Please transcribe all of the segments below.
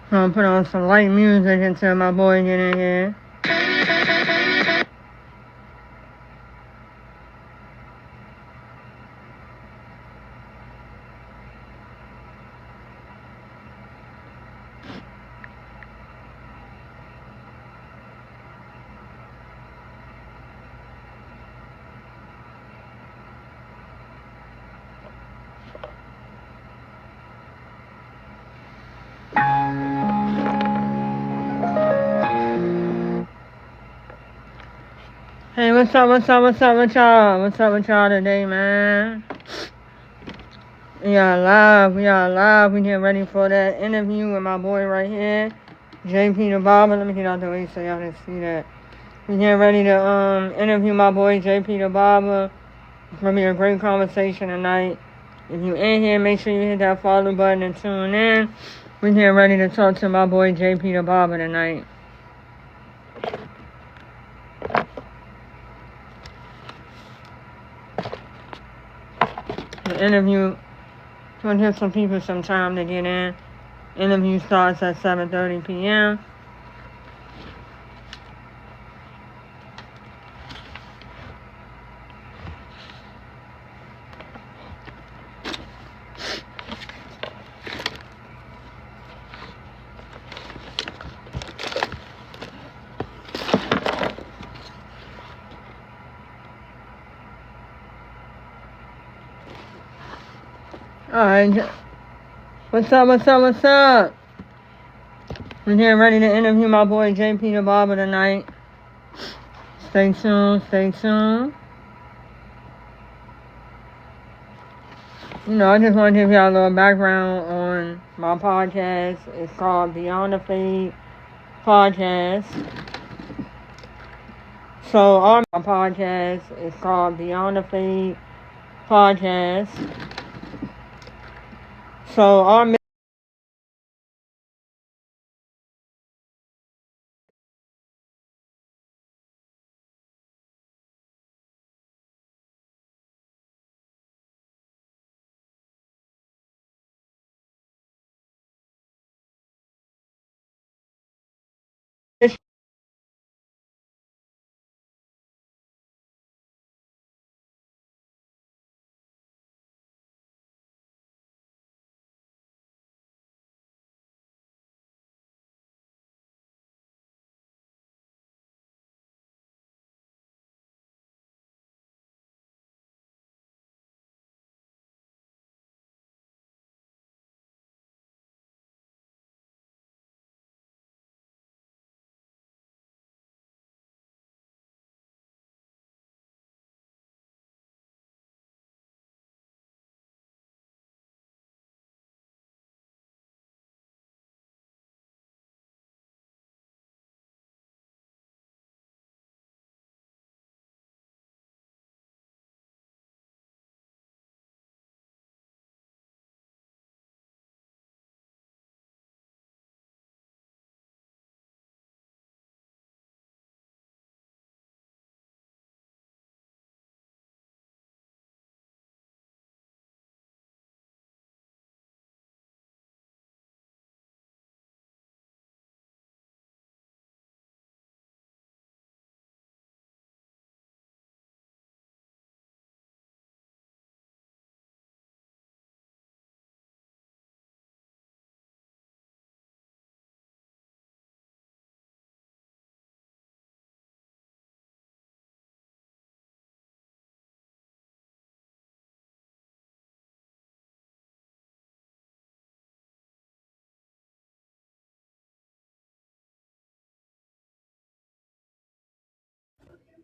I'm gonna put on some light music until my boy get in here. Hey, what's up with y'all? What's up with y'all today, man? We are live. We get ready for that interview with my boy right here, JPTheBarber. Let me get out the way so y'all can see that. We get ready to interview my boy JPTheBarber. It's gonna be a great conversation tonight. If you in here, make sure you hit that follow button and tune in. We get ready to talk to my boy JPTheBarber tonight. The interview, gonna give some people some time to get in. Interview starts at 7:30 p.m. Alright, what's up? We're getting ready to interview my boy JPTheBarber tonight. Stay tuned. You know, I just want to give y'all a little background on my podcast. It's called Beyond the Fade Podcast. So our podcast is called Beyond the Fade Podcast. So our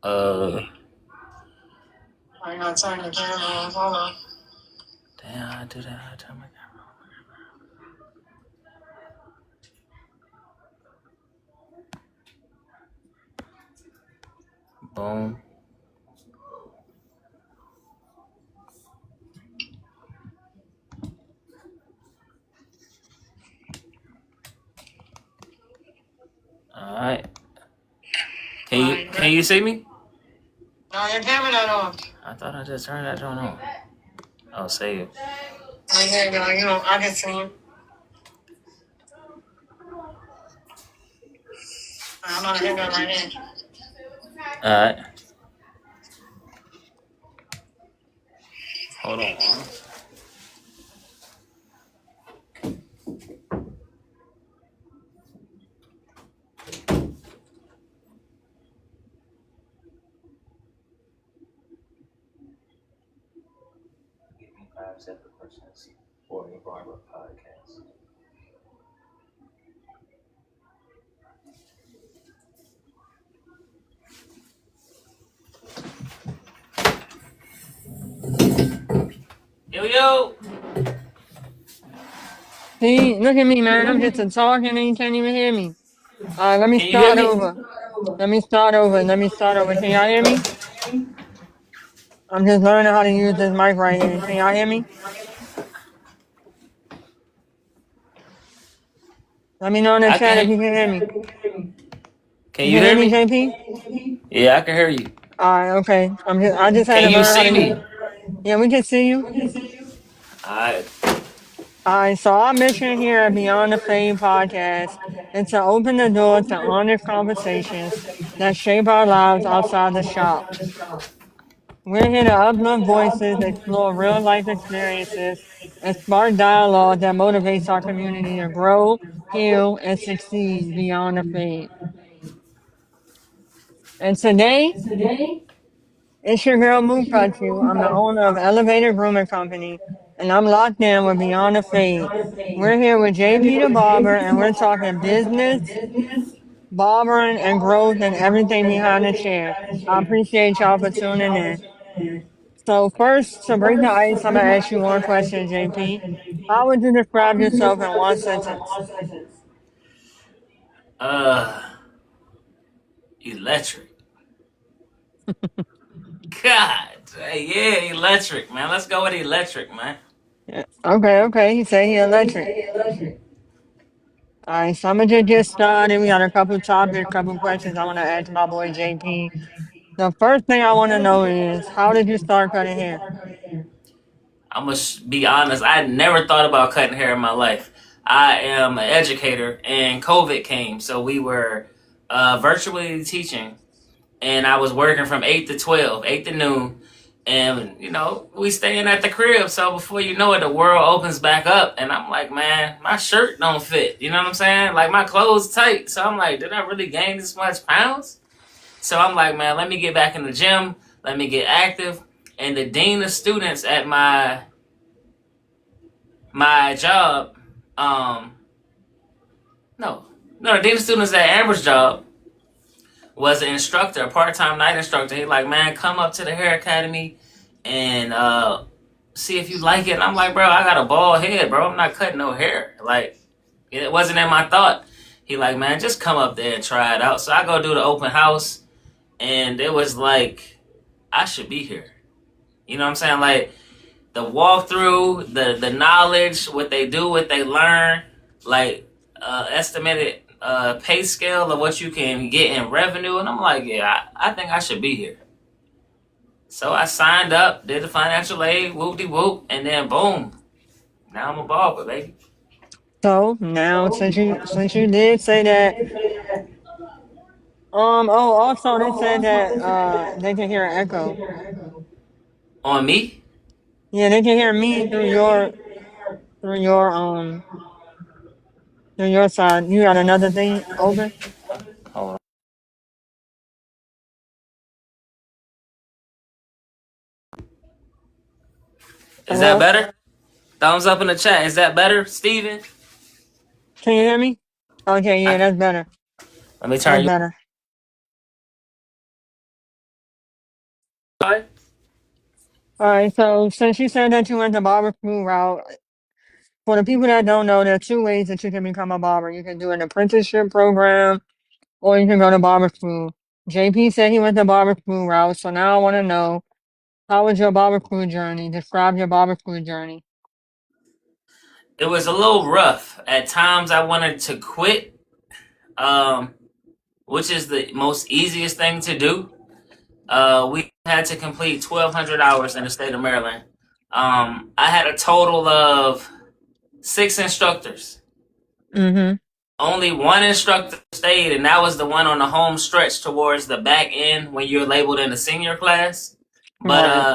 I gotta turn the camera on. Hold on. Damn, I do that. I turn my camera on. Boom. All right. Can you see me? No, your camera not on. I thought I just turned that joint on. Oh, save. There you go. I can see you. I'm on a haircut right here. Alright. Hold on. Give me 5 separate questions for a barber podcast. Yo. See, look at me, man. I'm just talking and you can't even hear me. Let me Can you hear start me? over. Let me start over. Can y'all hear me? I'm just learning how to use this mic right here. Can y'all hear me? Let me know in the I can chat hear if you you. can hear me. Can You you can hear hear me, me? JP? Yeah, I can hear you. Alright, okay. I just had to Can you learn how see to use. me? Yeah, we can see you. Alright. Alright, so our mission here at Beyond the Fame podcast is to open the door to honest conversations that shape our lives outside the shop. We're here to uplift voices, explore real life experiences, and spark dialogue that motivates our community to grow, heal, and succeed beyond the fame. And today, it's your girl Moo You. I'm the owner of Elevator Grooming Company, and I'm locked in with Beyond the Fade. We're here with JP the Barber, and we're talking business, barbering, and growth, and everything behind the chair. I appreciate y'all for tuning in. So first, to break the ice, I'm gonna ask you one question, JP. How would you describe yourself in one sentence? Uh, electric. God. Yeah, electric, man. Let's go with electric, man. Yeah. Okay. He said he electric. All right, so I'm gonna just get started. We got a couple topics, couple questions I want to ask my boy JP. The first thing I want to know is, how did you start cutting hair? I'm gonna be honest. I never thought about cutting hair in my life. I am an educator, and COVID came, so we were virtually teaching, and I was working from 8 to 12, 8 to noon, and we staying at the crib. So before you know it, the world opens back up, and I'm like, man, my shirt don't fit. You know what I'm saying? Like my clothes tight. So I'm like, did I really gain this much pounds? So I'm like, man, let me get back in the gym. Let me get active. And the dean of students at my job, no, the dean of students at Amber's job was an instructor, a part-time night instructor. He like, man, come up to the hair academy and see if you like it. And I'm like, bro, I got a bald head, bro. I'm not cutting no hair. Like, it wasn't in my thought. He like, man, just come up there and try it out. So I go do the open house, and it was like, I should be here. You know what I'm saying? Like, the walkthrough, the knowledge, what they do, what they learn, like estimated pay scale of what you can get in revenue. And I'm like, yeah, I think I should be here. So I signed up, did the financial aid, whoop de whoop, and then boom, now I'm a barber, baby. So now, since you did say that, also they said that they can hear an echo. On me? Yeah, they can hear me through your through your side. You got another thing open? Hold on. Is that Hello? better? Thumbs up in the chat. Is that better, Steven? Can you hear me? Okay, yeah, I, that's better. let me That's turn you. better. On. All right, so since you said that you went the barber school route, for the people that don't know, there are two ways that you can become a barber. You can do an apprenticeship program, or you can go to barber school. JP said he went the barber school route, so now I want to know, how was your barber school journey? Describe your barber school journey. It was a little rough. At times I wanted to quit, um, which is the most easiest thing to do. We had to complete 1,200 hours in the state of Maryland. I had a total of 6 instructors. Mm-hmm. only one instructor stayed, and that was the one on the home stretch towards the back end when you're labeled in the senior class. But Right.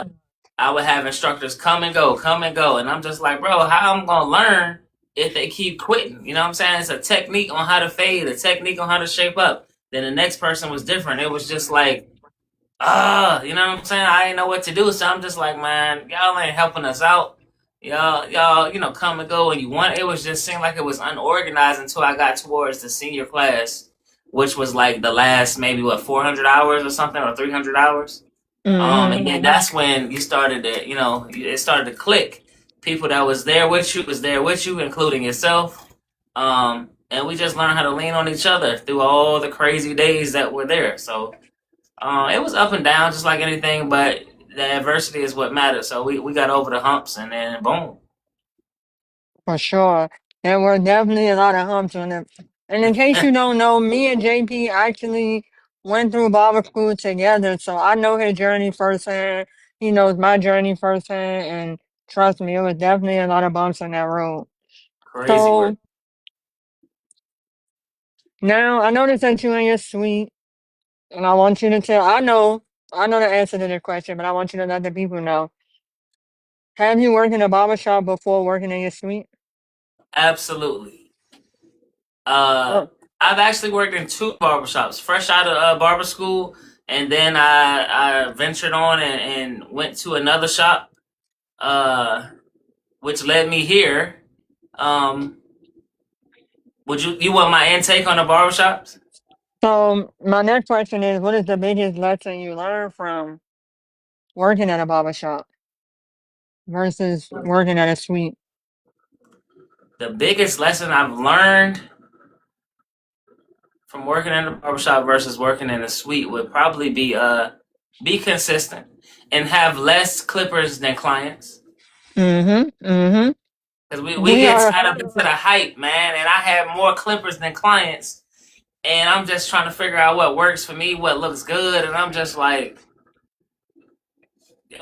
I would have instructors come and go, and I'm just like, bro, how I'm gonna learn if they keep quitting? You know what I'm saying? It's a technique on how to fade, a technique on how to shape up. Then the next person was different. It was just like, you know what I'm saying? I didn't know what to do, so I'm just like, man, y'all ain't helping us out. Y'all, come and go when you want. It was just seemed like it was unorganized until I got towards the senior class, which was like the last maybe 400 hours or something, or 300 hours. Mm-hmm. And then that's when you started to, it started to click. People that was there with you was there with you, including yourself. And we just learned how to lean on each other through all the crazy days that were there. So it was up and down, just like anything, but the adversity is what matters. So we got over the humps, and then boom. For sure. There were definitely a lot of humps on it. And in case you don't know, me and JP actually went through barber school together, so I know his journey firsthand. He knows my journey firsthand, and trust me, it was definitely a lot of bumps on that road. Crazy work. So now I noticed that you in your suite, and I want you to tell. I know the answer to the question, but I want you to let the people know. Have you worked in a barber shop before working in your suite? Absolutely. Uh, Oh, I've actually worked in two barbershops, fresh out of barber school, and then I ventured on and went to another shop, uh, which led me here. Um, would you want my intake on the barbershops? so my next question is, what is the biggest lesson you learned from working at a barber shop versus working at a suite? The biggest lesson I've learned from working in a barbershop versus working in a suite would probably be consistent and have less clippers than clients. Mm-hmm. Mm-hmm. Because we We get are tied up into the hype, man, and I have more clippers than clients. And I'm just trying to figure out what works for me, what looks good, and I'm just like,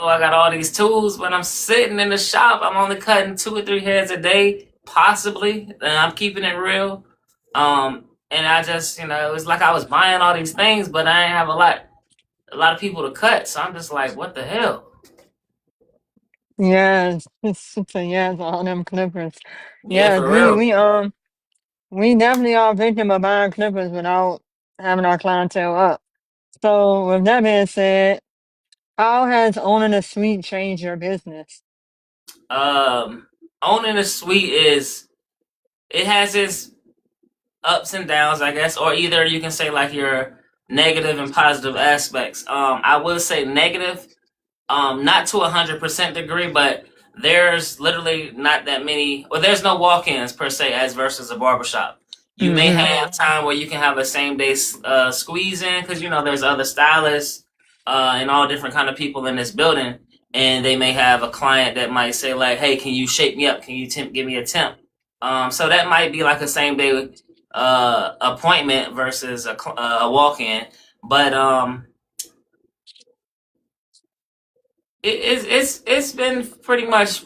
I got all these tools, but I'm sitting in the shop. I'm only cutting 2 or 3 heads a day, possibly, and I'm keeping it real. And I just, it was like I was buying all these things, but I didn't have a lot of people to cut. So I'm just like, what the hell? yes, it's a yes, all them clippers. Yeah, Yes, for real. we definitely are victim of buying clippers without having our clientele up. So with that being said, how has owning a suite changed your business? Um, owning a suite it has its ups and downs, I guess, or either you can say like your negative and positive aspects. I will say negative, not to 100% degree, but there's literally not that many, or there's no walk-ins per se as versus a barbershop. You may Mm-hmm. have time where you can have a same day squeeze in because there's other stylists and all different kind of people in this building, and they may have a client that might say like, "Hey, can you shape me up? Can you give me a temp?" So that might be like a same day appointment versus a walk in, but it's been pretty much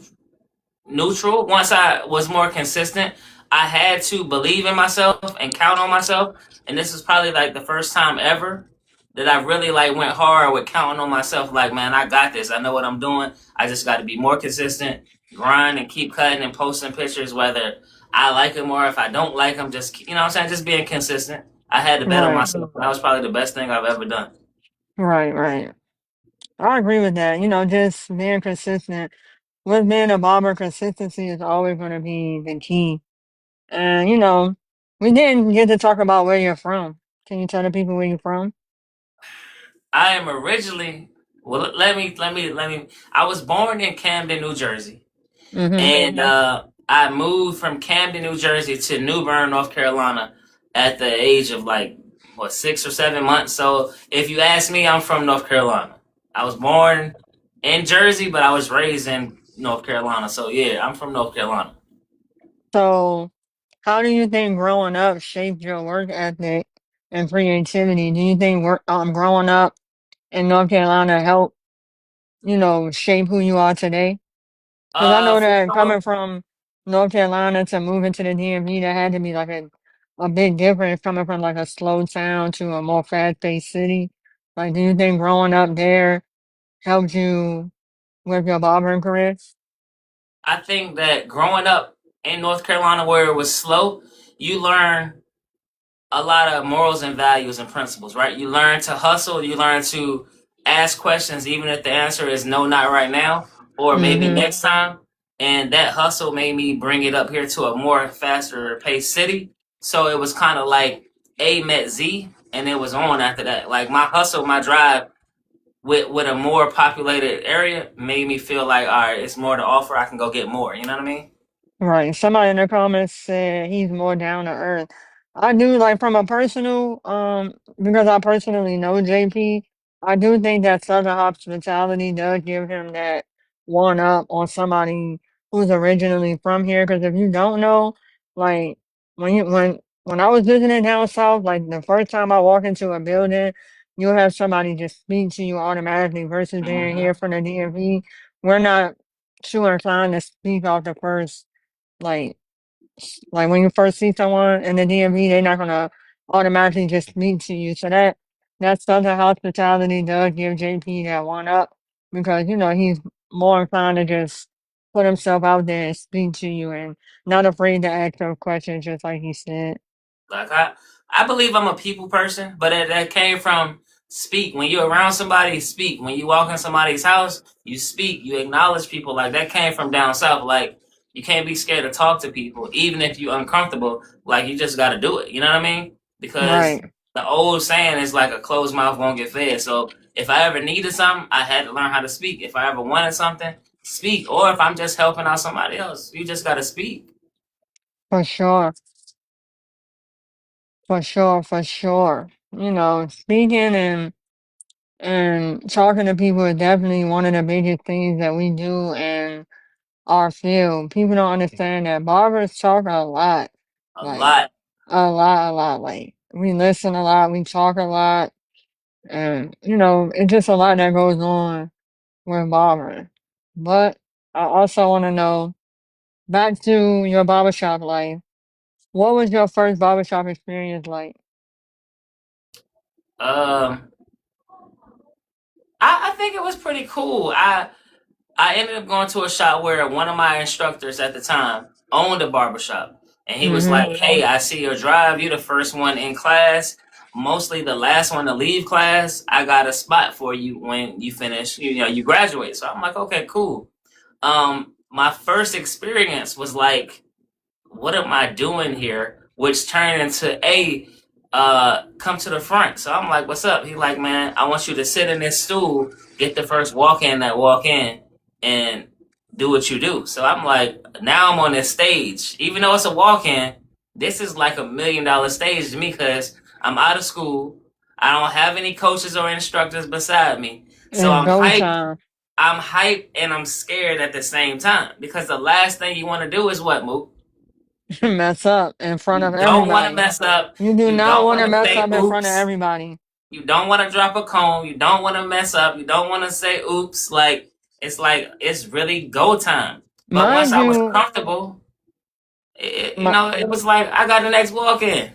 neutral. Once I was more consistent, I had to believe in myself and count on myself. And this is probably like the first time ever that I really like went hard with counting on myself. Like, man, I got this. I know what I'm doing. I just got to be more consistent, grind, and keep cutting and posting pictures, whether I like them or if I don't like them. Just what I'm saying, just being consistent. I had to bet on Right, myself. That was probably the best thing I've ever done. right, right. I agree with that. Just being consistent. With being a barber, consistency is always going to be the key. And, we didn't get to talk about where you're from. Can you tell the people where you're from? I am originally well. Let me. I was born in Camden, New Jersey, Mm-hmm. and I moved from Camden, New Jersey to New Bern, North Carolina, at the age of like 6 or 7 months. So if you ask me, I'm from North Carolina. I was born in Jersey, but I was raised in North Carolina. So yeah, I'm from North Carolina. So, how do you think growing up shaped your work ethic and creativity? Do you think growing up in North Carolina helped, shape who you are today? Because I know For that sure. coming from North Carolina to moving to the DMV, that had to be like a a big difference coming from like a slow town to a more fast-paced city? Like, do you think growing up there helped you with your barbering career? I think that growing up in North Carolina where it was slow, you learn a lot of morals and values and principles, right? You learn to hustle, you learn to ask questions even if the answer is no, not right now, or maybe Mm-hmm. next time. And that hustle made me bring it up here to a more faster paced city. So it was kind of like A met Z and it was on after that. Like my hustle, my drive with a more populated area made me feel like, all right, it's more to offer. I can go get more. You know what I mean? Right. Somebody in the comments said he's more down to earth. I do like from a personal, because I personally know JP, I do think that Southern hospitality does give him that one up on somebody who's originally from here. Because if you don't know, like when I was visiting down south, like the first time I walk into a building, you'll have somebody just speak to you automatically versus being Mm-hmm. here from the DMV. We're not too inclined to speak off the first like like when you first see someone in the DMV, they're not gonna automatically just speak to you. So that Southern hospitality does give JP that one up because he's more inclined to just put himself out there and speak to you and not afraid to ask those questions, just like he said. Like I believe I'm a people person, but that came from speak. When you're around somebody, speak. When you walk in somebody's house, you speak. You acknowledge people. Like that came from down south. Like you can't be scared to talk to people, even if you're uncomfortable. Like you just got to do it. You know what I mean? Because Right, the old saying is like a closed mouth won't get fed. So if I ever needed something, I had to learn how to speak. If I ever wanted something, speak. Or if I'm just helping out somebody else, you just got to speak. for sure, for sure, for sure. Speaking and talking to people is definitely one of the biggest things that we do in our field. People don't understand that barbers talk a lot, A like lot. a lot. Like we listen a lot, we talk a lot, and it's just a lot that goes on with barbering. But I also want to know back to your barbershop life. What was your first barbershop experience like? Um, I think it was pretty cool. I ended up going to a shop where one of my instructors at the time owned a barbershop. And he was Mm-hmm. like, hey, I see your drive. You're the first one in class, mostly the last one to leave class. I got a spot for you when you finish, you graduate. So I'm like, okay, cool. My first experience was like, what am I doing here? Which turned into come to the front. So I'm like, what's up? He like, man, I want you to sit in this stool, get the first walk in that walk in, and do what you do. So I'm like, now I'm on this stage. Even though it's a walk in, this is like $1 million stage to me because I'm out of school. I don't have any coaches or instructors beside me. So It's I'm go hyped. time. I'm hyped and I'm scared at the same time because the last thing you want to do is what, Mook? Mess up in front You of don't want to everybody. mess up. You do You not don't want want to to mess say up in front of oops. everybody. You don't want to drop a comb. You don't want to mess up. You don't want to say oops. Like it's really go time. But once Mind I was you, comfortable, my, it was like I got the next walk in.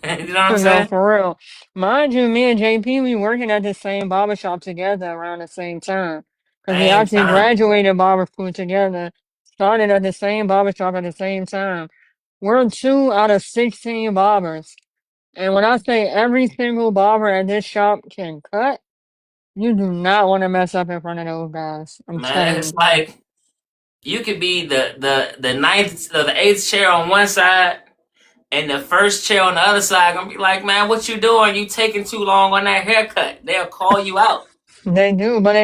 You know what I'm no, saying? for real. Mind you, me and JP, we working at the same barbershop together around the same time. Because we Same actually time. graduated barber school together, started at the same barbershop at the same time. We're 2 out of 16 barbers. And when I say every single barber at this shop can cut, you do not want to mess up in front of those guys. I'm Man, telling it's you. like you could be the ninth or the eighth chair on one side and the first chair on the other side gonna be like, man, what you doing? You taking too long on that haircut. They'll call you out. They do, but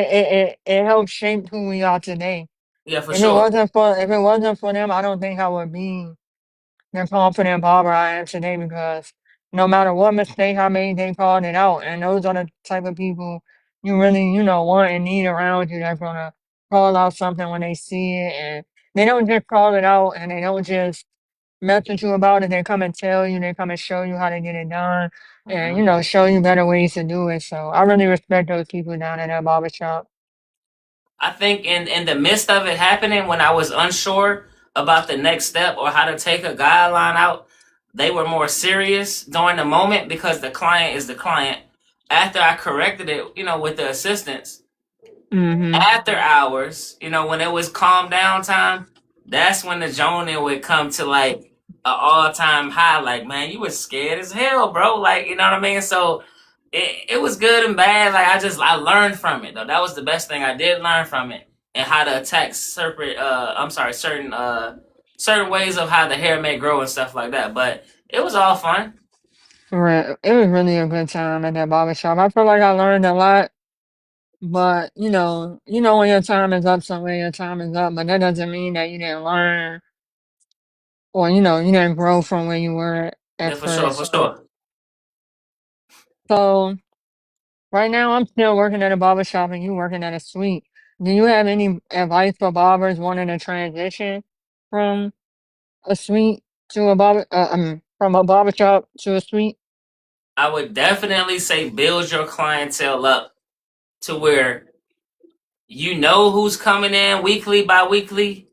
it helps shape who we are today. Yeah, for If it sure. wasn't for if it wasn't for them, I don't think I would be the confident barber I am today because no matter what mistake I made, they called it out. And those are the type of people you really, want and need around you that's gonna call out something when they see it and they don't just call it out and they don't just message you about it, they come and tell you, they come and show you how to get it done and, Mhm. show you better ways to do it. So I really respect those people down in that barber shop. I think in the midst of it happening, when I was unsure about the next step or how to take a guideline out, they were more serious during the moment because the client is the client. After I corrected it, with the assistants, Mm-hmm. after hours, when it was calm down time, that's when the Jonin would come to like an all time high. Like, man, you was scared as hell, bro. Like, you know what I mean? So it was good and bad. Like I learned from it though. That was the best thing I did learn from it, and how to attack certain ways of how the hair may grow and stuff like that. But it was all fun. Right. It was really a good time at that barbershop. I feel like I learned a lot, but when your time is up somewhere, your time is up, but that doesn't mean that you didn't learn or you didn't grow from where you were at Yeah, for sure, for first. sure. So right now I'm still working at a barbershop and you working at a suite. Do you have any advice for barbers wanting to transition from a suite to a from a barbershop to a suite? I would definitely say build your clientele up to where you know who's coming in weekly by weekly,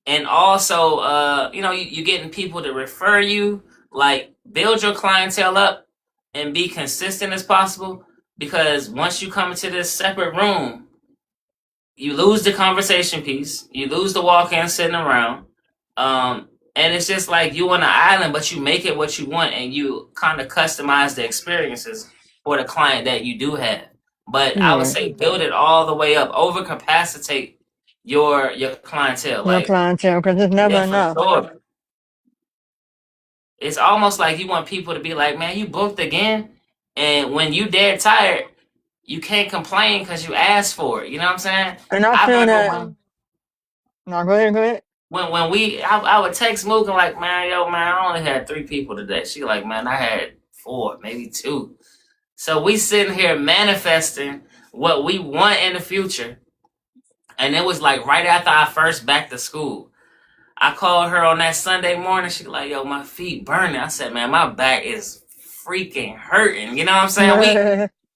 and also you getting people to refer you. Like, build your clientele up and be consistent as possible, because once you come into this separate room, you lose the conversation piece, you lose the walk-in sitting around, and it's just like you on an island, but you make it what you want, and you kind of customize the experiences for the client that you do have. But I would Right. say build it all the way up, overcapacitate your clientele. Your Like, clientele, because it's never yeah, for enough. sure. It's almost like you want people to be like, man, you booked again, and when you dead tired, you can't complain because you asked for it. You know what I'm saying? And I I feel remember that. No, go ahead, go ahead. when I would text Mook and like, man, yo, man, I only had 3 people today. She like, man, I had 4, maybe 2. So we sitting here manifesting what we want in the future. And it was like right after I first back to school. I called her on that Sunday morning. She like, yo, my feet burning. I said, man, my back is freaking hurting. You know what I'm saying?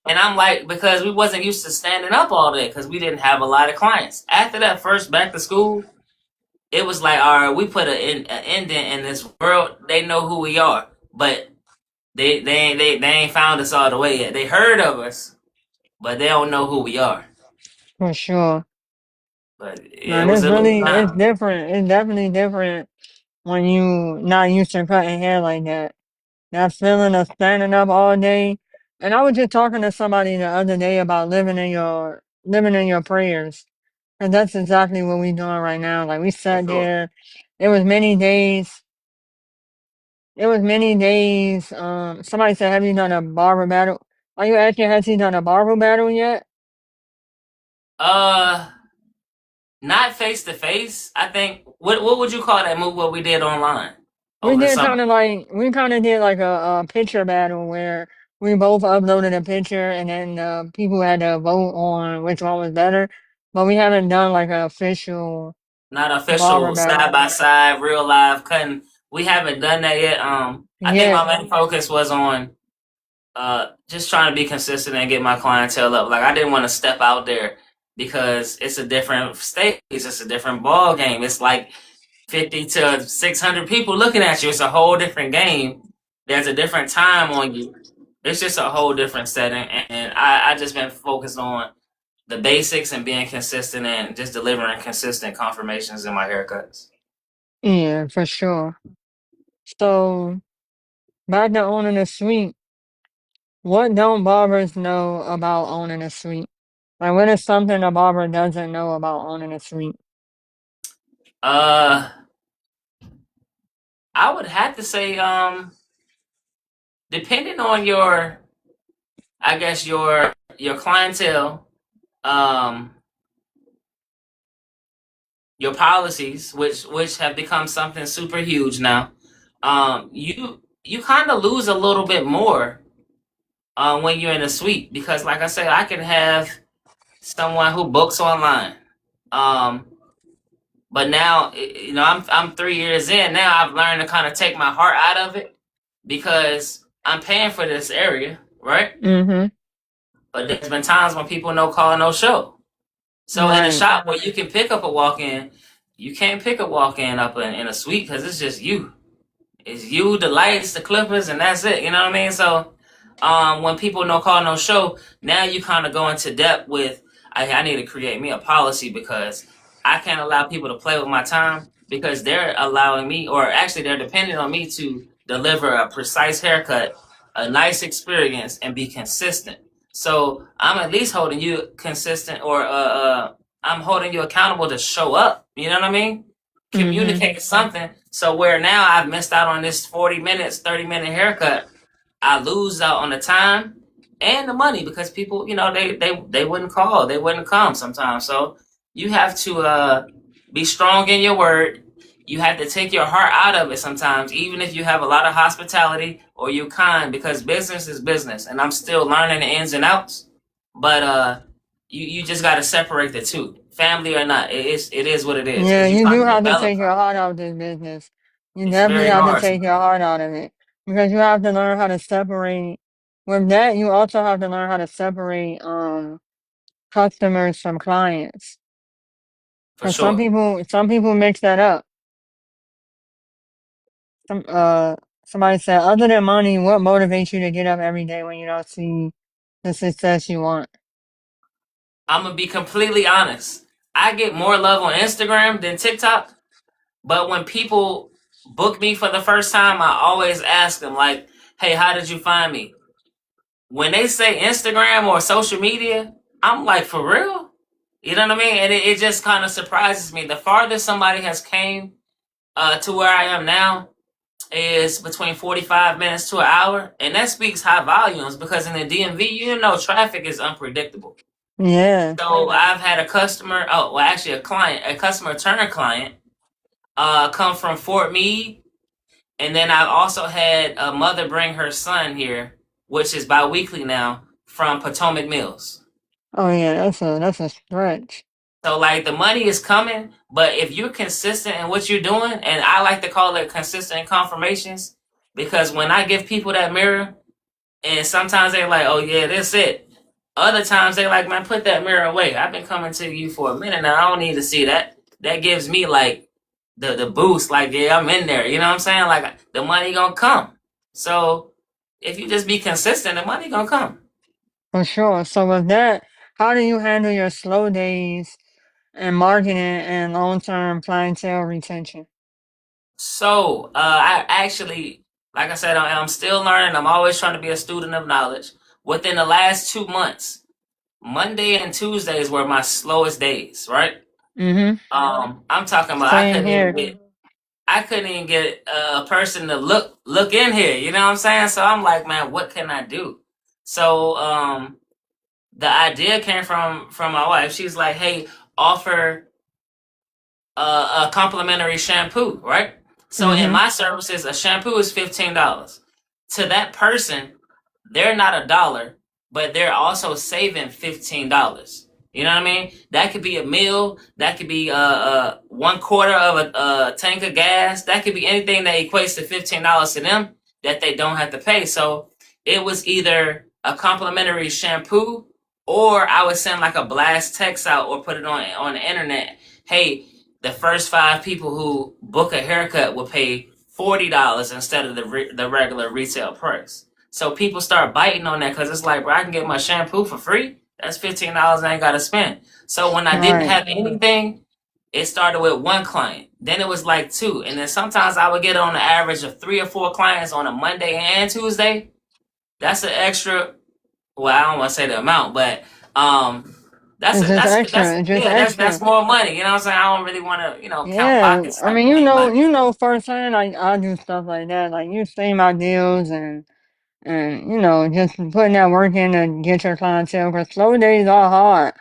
And I'm like, because we wasn't used to standing up all day because we didn't have a lot of clients. After that first back to school, it was like, all right, we put an indent in this world. They know who we are, but they ain't found us all the way yet. They heard of us, but they don't know who we are. For sure. But yeah, it Man, was a good it's time. different. It's definitely different when you not used to cutting hair like that. That feeling of standing up all day. And I was just talking to somebody the other day about living in your prayers. And that's exactly what we doing right now. Like we For sat sure. there. It was many days. It was many days. Somebody said, "Have you done a barber battle?" Are you asking, has he done a barber battle yet? Uh, Not face to face. I think what would you call that move? What we did online We over the did summer? kind of did like a picture battle where we both uploaded a picture and then people had to vote on which one was better. But we haven't done like an official Not barber official side battle by side, real live cutting. We haven't done that yet. I think my yet. main focus was on just trying to be consistent and get my clientele up. Like, I didn't want to step out there because it's a different stage. It's a different ball game. It's like 50 to 600 people looking at you. It's a whole different game. There's a different time on you. It's just a whole different setting. And I just been focused on the basics and being consistent and just delivering consistent confirmations in my haircuts. Yeah, for sure. So back to owning a suite. What don't barbers know about owning a suite? Like what is something a barber doesn't know about owning a suite? Uh, I would have to say, depending on I guess your clientele, um, your policies, which have become something super huge now. You kind of lose a little bit more when you're in a suite because, like I said, I can have someone who books online. Um, but now, I'm 3 years in. Now I've learned to kind of take my heart out of it because I'm paying for this area, right? Mm-hmm. But there's been times when people no call, no show. So in a Right. shop where you can pick up a walk in, you can't pick a walk in up in a suite because it's just you. It's you, the lights, the clippers, and that's it. You know what I mean? So, when people no call, no show, now you kind of go into depth with, I need to create me a policy because I can't allow people to play with my time because they're allowing me, or actually they're depending on me to deliver a precise haircut, a nice experience, and be consistent. So I'm at least holding you consistent, or I'm holding you accountable to show up. You know what I mean? Mhm. Communicate something. So where now I've missed out on this 40 minutes, 30-minute haircut, I lose out on the time and the money because people, they wouldn't call, they wouldn't come sometimes. So you have to be strong in your word. You have to take your heart out of it sometimes, even if you have a lot of hospitality or you're kind, because business is business, and I'm still learning the ins and outs. But you just got to separate the two, family or not. It is what it is Yeah, because you're you do trying to have to develop take your something. heart out of this business. You It's definitely very have to hard take your sometimes, heart out of it because you have to learn how to separate. With that, you also have to learn how to separate customers from clients. for Because sure. some people mix that up. Some somebody said, other than money, what motivates you to get up every day when you don't see the success you want? I'm gonna be completely honest. I get more love on Instagram than TikTok, but when people book me for the first time, I always ask them like, "Hey, how did you find me?" When they say Instagram or social media, I'm like, "For real?" You know what I mean? And it just kind of surprises me. The farthest somebody has came to where I am now is between 45 minutes to an hour, and that speaks high volumes because in the DMV, traffic is unpredictable. Yeah. So I've had a customer, oh, well, actually a client, a customer turn client, come from Fort Meade, and then I've also had a mother bring her son here, which is biweekly now, from Potomac Mills. Oh yeah, that's a stretch. So like the money is coming, but if you're consistent in what you're doing, and I like to call it consistent confirmations, because when I give people that mirror, and sometimes they're like, "Oh yeah, that's it." Other times they're like, "Man, put that mirror away. I've been coming to you for a minute now. I don't need to see that." That gives me like the boost. Like, yeah, I'm in there. You know what I'm saying? Like the money gonna come. So if you just be consistent, the money gonna come. For sure. So with that, how do you handle your slow days and marketing and long-term clientele retention? So I actually, like I said, I'm still learning. I'm always trying to be a student of knowledge. Within the last 2 months, Monday and Tuesdays were my slowest days. Right. Mhm. I'm talking about Same here. I couldn't even get a person to look in here. You know what I'm saying? So I'm like, man, what can I do? So the idea came from my wife. She's like, hey, offer a complimentary shampoo, right? So in Mhm. my services, a shampoo is $15. To that person, they're not a dollar, but they're also saving $15. You know what I mean? That could be a meal. That could be 1/4 of a tank of gas. That could be anything that equates to $15 to them that they don't have to pay. So it was either a complimentary shampoo, or I would send like a blast text out or put it on the internet. Hey, the first 5 people who book a haircut will pay $40 instead of the regular retail price. So people start biting on that because it's like, bro, I can get my shampoo for free. That's $15 I ain't got to spend. So when I didn't Right. have anything, it started with one client. Then it was like two. And then sometimes I would get on the average of 3 or 4 clients on a Monday and Tuesday. That's an extra, well, I don't want to say the amount, but um, It's just that's extra. It's just yeah, that's extra. more money. You know what I'm saying? I don't really want to count Yeah. pockets I type mean, thing, but you know firsthand, like I do stuff like that. Like you see my deals and just putting that work in to get your clientele. Because slow days are hard.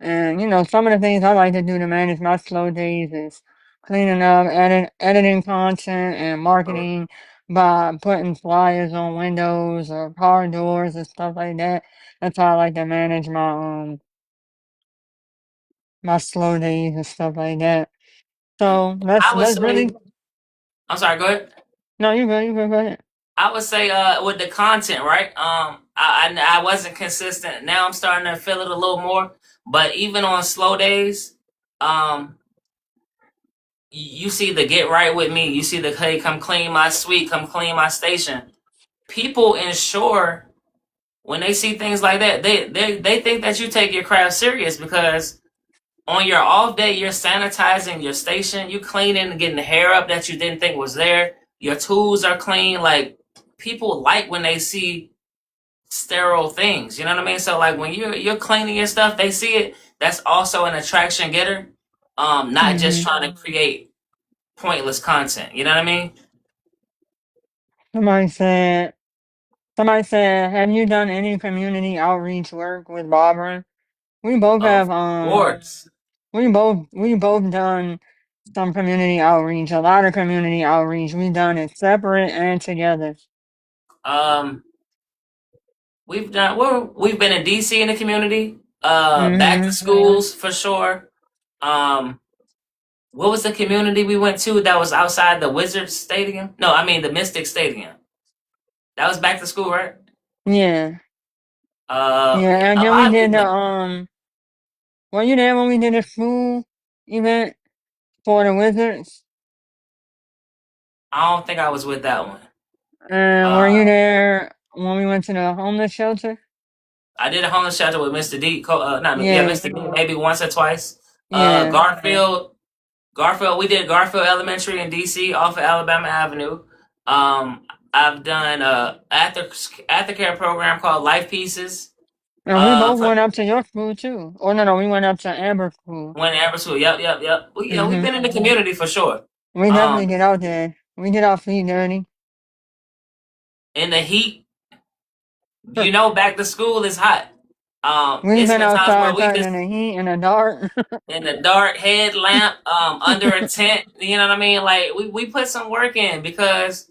And some of the things I like to do to manage my slow days is cleaning up, editing content, and marketing by putting flyers on windows or car doors and stuff like that. That's how I like to manage my slow days and stuff like that. So I would that's say, really I'm sorry, go ahead. no, you go ahead. I would say with the content, right? I wasn't consistent. Now I'm starting to feel it a little more. But even on slow days, um you see the get right with me. You see the hey, come clean my suite, come clean my station. People ensure when they see things like that, they think that you take your craft serious because on your off day, you're sanitizing your station, you cleaning, getting the hair up that you didn't think was there. Your tools are clean. Like people like when they see sterile things. You know what I mean? So like when you're cleaning your stuff, they see it. That's also an attraction getter. Not just Hmm. trying to create pointless content. You know what I mean? Somebody said, somebody said, have you done any community outreach work with barbering? We both Of have, course. we both done some community outreach, a lot of community outreach. We've done it separate and together. Um, we've been in DC in the community. Back to Hmm. schools for sure. Um, what was the community we went to that was outside the Wizards Stadium? No, I mean the Mystic Stadium. That was back to school, right? Yeah. Yeah, and A then we lot of did the, people. were you there when we did the school event for the Wizards? I don't think I was with that one. And were you Uh, there when we went to the homeless shelter? I did a homeless shelter with Mr. D. No, yeah, Yeah, Mr. D. Maybe once or twice. yeah. Garfield. We did Garfield Elementary in DC off of Alabama Avenue. I've done aftercare program called Life Pieces. And we both For went up to your school too. Or no, we went up to Amber school. when School. Yep, yep, yep. Yeah, we've Hmm. been in the community for sure. We definitely Um, get out there. We get our feet dirty. in the heat, back to school is hot. We've It's been been times where outside we cutting just in the heat in the dark. in the dark headlamp, under a tent. You know what I mean? Like we put some work in because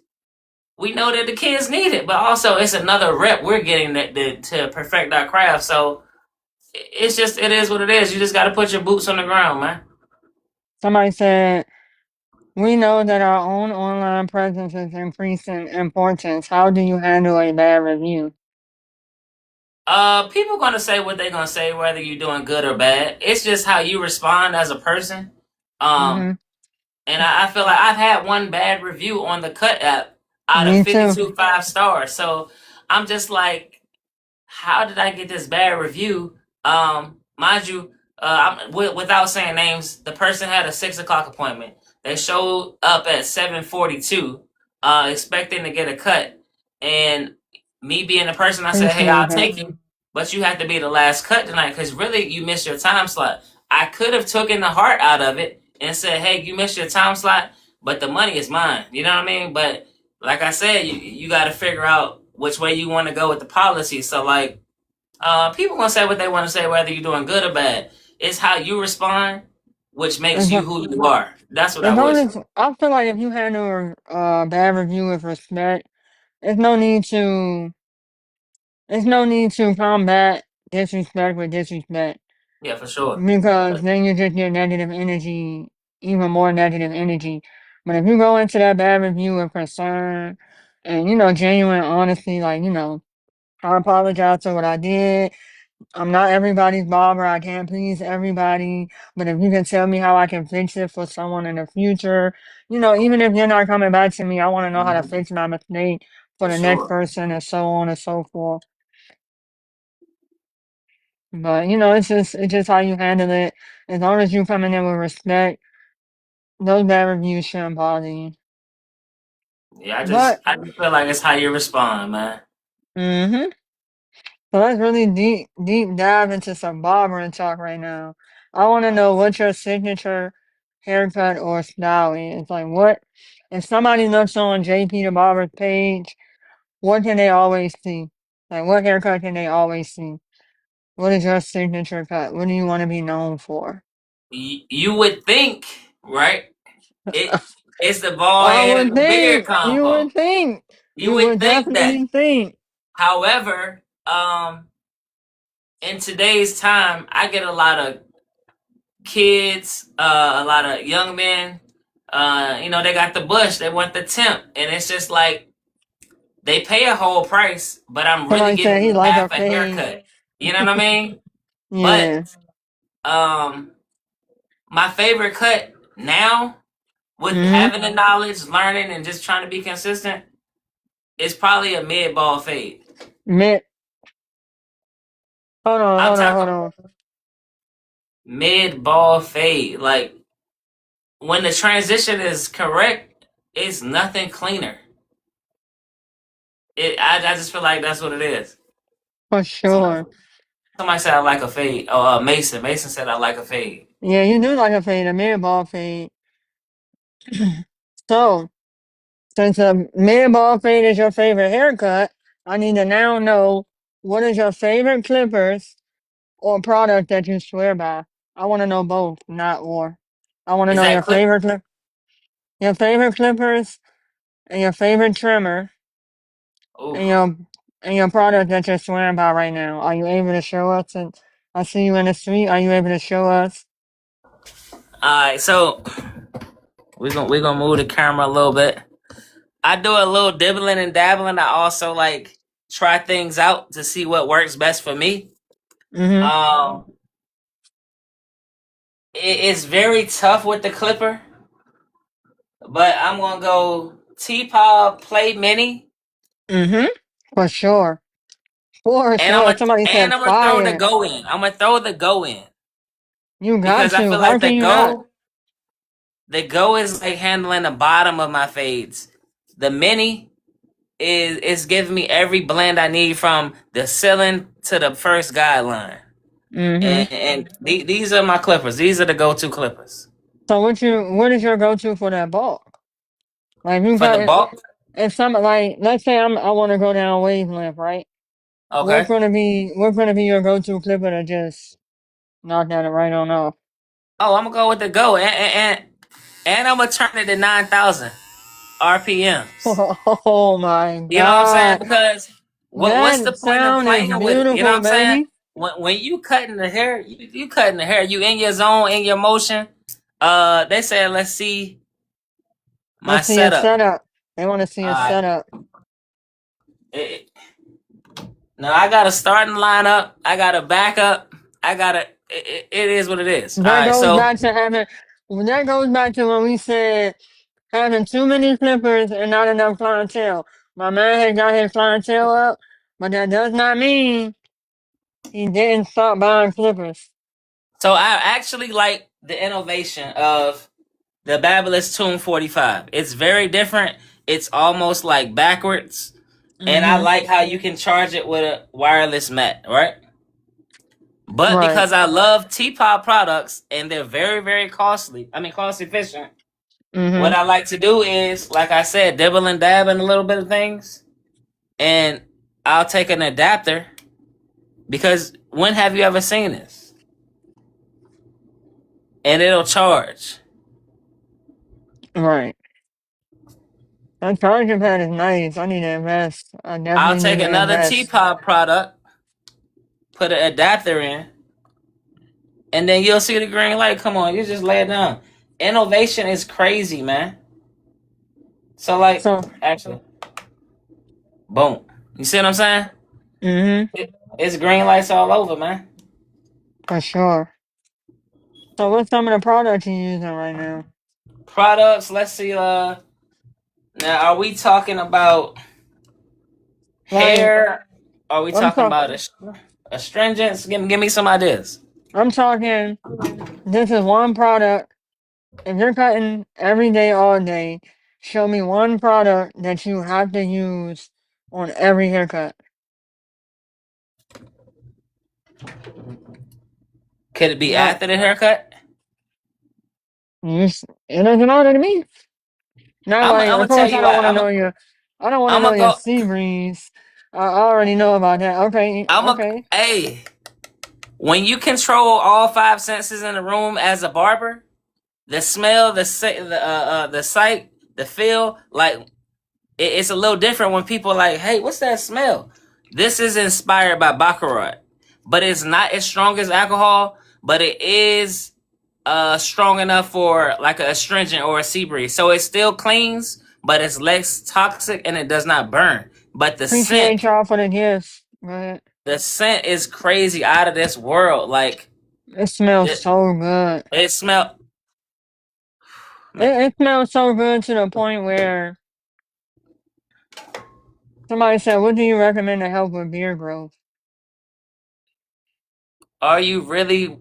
we know that the kids need it, but also it's another rep we're getting to perfect our craft. So it is what it is. You just got to put your boots on the ground, man. Somebody said, we know that our own online presence is increasing importance. How do you handle a bad review? People gonna say what they're gonna say, whether you're doing good or bad. It's just how you respond as a person. Um, Hmm. and I feel like I've had one bad review on the Cut app out of Me too. 52 5 stars. So I'm just like, how did I get this bad review? Mind you, without saying names, the person had a 6 o'clock appointment. They showed up at 7:42, expecting to get a cut, and me being the person, I said, "Hey, I'll Appreciate that. take you, but you have to be the last cut tonight because really you missed your time slot." I could have taken the heart out of it and said, "Hey, you missed your time slot, but the money is mine." You know what I mean? But like I said, you got to figure out which way you want to go with the policy. So like people gonna say what they want to say, whether you're doing good or bad. It's how you respond, which makes As, you who you are. That's what I as long would say. as I feel like if you handle a bad review with respect, there's no need to there's no need to combat disrespect with disrespect Yeah, for sure. because then you just get negative energy, even more negative energy. But if you go into that bad review with concern and genuine honesty, like I apologize for what I did. I'm not everybody's barber. I can't please everybody. But if you can tell me how I can fix it for someone in the future, even if you're not coming back to me, I want to know how to Mhm. fix my mistake for For the next sure. person and so on and so forth. But it's just how you handle it. As long as you coming in with respect, those bad reviews shouldn't bother you. Yeah, But I just feel like it's how you respond, man. hmm so let's really deep dive into some barbering talk right now. I want to know what your signature haircut or style is. Like what if somebody looks on JPTheBarber's page, what can they always see? Like what haircut can they always see? What is your signature cut? What do you want to be known for? You would think, right? It it's the bald I head would and the beard think, you combo. would think, You you would would think that. definitely think. However, in today's time, I get a lot of kids, a lot of young men. They got the bush, they want the temp, and it's just like they pay a whole price, but I'm really Somebody giving said he you like a half a fade. haircut. You know what I mean? But Yeah. um, my favorite cut now. with Mm-hmm. having the knowledge, learning, and just trying to be consistent, it's probably a mid ball fade. Mid. Hold on, I'm hold on, talking hold on. mid ball fade. Like when the transition is correct, it's nothing cleaner. I just feel like that's what it is. For Somebody, sure. somebody said I like a fade. Oh, Mason. Mason said I like a fade. Yeah, you do like a fade, a mid ball fade. So, since a mid ball fade is your favorite haircut, I need to now know what is your favorite clippers or product that you swear by. I want to know both, not or. I want to Is know that clip? your favorite clippers and your favorite trimmer and Oof. your product that you're swearing by right now. Are you able to show us? And I see you in the street. Are you able to show us? Alright, so we're gonna move the camera a little bit. I do a little dibbling and dabbling. I also like try things out to see what works best for me. Mm-hmm. Um, it's very tough with the clipper, but I'm gonna go T-Pop Play Mini, Mm-hmm. For sure. For and I'm sure. gonna Somebody and said I'm gonna throw the fire. go in. I'm gonna throw the go in You got because I to. feel How like can you not? the go is like handling the bottom of my fades. The mini is giving me every blend I need from the ceiling to the first guideline. Mm-hmm. And these are my clippers. These are the go-to clippers So what is your go-to for that bulk? Like you for the got bulk. if some like let's say I want to go down wavelength, right? Okay. What's gonna be your go-to clipper to just knock that right on off? Oh, I'm gonna go with the go, and I'm gonna turn it to 9,000 RPMs. Oh my You know what I'm saying? God. Because what's the That point of sound is playing with it? You know what beautiful, I'm saying? baby. When you cutting the hair, you cutting the hair. You in your zone, in your motion. They said, let's see my Let's see a setup. setup. They want to see a Uh, setup. it, now I got a starting lineup. I got a backup. I got a. It is what it is. All That right, goes so back to having. That goes back to when we said having too many clippers and not enough clientele. My man had got his clientele up, but that does not mean he didn't stop buying clippers. so I actually like the innovation of the Babyliss Tune 45. It's very different. It's almost like backwards. And I Mm-hmm. like how you can charge it with a wireless mat, right? But Right. because I love T-Pop products and they're very, very costly, I mean, cost efficient, what Mm-hmm. I like to do is, like I said, dibble and dab in a little bit of things. And I'll take an adapter because when have you ever seen this? And it'll charge. Right. That charging pad is nice. I need to invest. I I'll definitely need take to another invest. T-Pop product, put an adapter in, and then you'll see the green light. Come on, you just lay it down. Innovation is crazy, man. So like, So, actually, boom. You see what I'm saying? mm-hmm. It's green lights all over, man. For sure. So, what's some of the products you're using right now? Products. Let's see. Now are we talking about Like, hair? Are we I'm talking talking. about astringents? Give me some ideas. I'm talking. This is one product. If you're cutting every day, all day, show me one product that you have to use on every haircut. Could it be Not after the haircut? it doesn't matter to me. Not like, I'm of gonna tell course, I you don't what. want to know your, I don't want to I'm know gonna your go. sea breeze. I already know about that. Okay, I'm a. okay. Hey, when you control all five senses in the room as a barber, the smell, the sight, the feel, like it's a little different when people are like, hey, what's that smell? This is inspired by Baccarat, but it's not as strong as alcohol, but it is strong enough for like a astringent or a sea breeze. So it still cleans, but it's less toxic and it does not burn. But Appreciate y'all for the gifts. But the scent is crazy, out of this world. Like it smells it, so good. it smell. It smells so good to the point where somebody said, "What do you recommend to help with beard growth?" Are you really?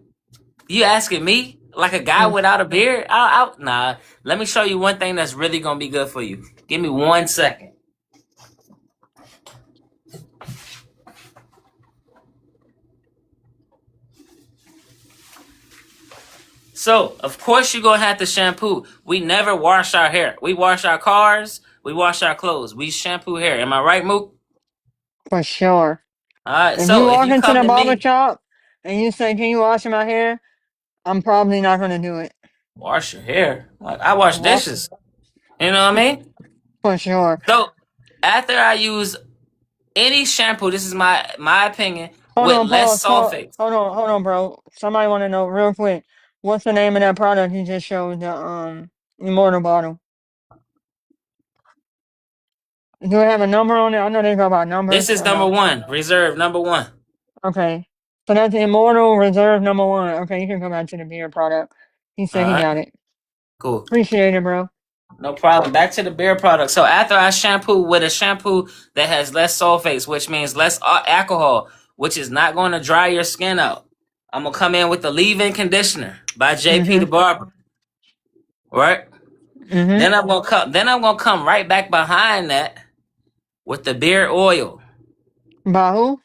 You asking me like a guy Mm, without a beard? Nah. Let me show you one thing that's really gonna be good for you. Give me 1 second. So, of course, you're gonna have to shampoo. We never wash our hair. We wash our cars. We wash our clothes. We shampoo hair. Am I right, Mook? for sure. All right. If you So, if walk you into come the to barber me, shop and you say, "Can you wash my hair?" I'm probably not gonna do it. wash your hair. Like, I wash Wa- dishes. You know what I mean? For sure. So, after I use any shampoo, this is my opinion, Hold with on, less pause. sulfates. Hold on, bro. Somebody want to know real quick. What's the name of that product you just showed? The immortal bottle. Do it have a number on it? I know they go by This numbers is or number no. one, reserve number one. Okay. So that's the immortal reserve number one. Okay, you can go back to the beer product. He All said he right, got it. cool. Appreciate it, bro. No problem. Back to the beer product. So after I shampoo with a shampoo that has less sulfates, which means less alcohol, which is not going to dry your skin out, I'm gonna come in with the leave-in conditioner by JP the Mm-hmm. Barber. Right? Mm-hmm. Then I'm gonna come right back behind that with the beard oil. By who?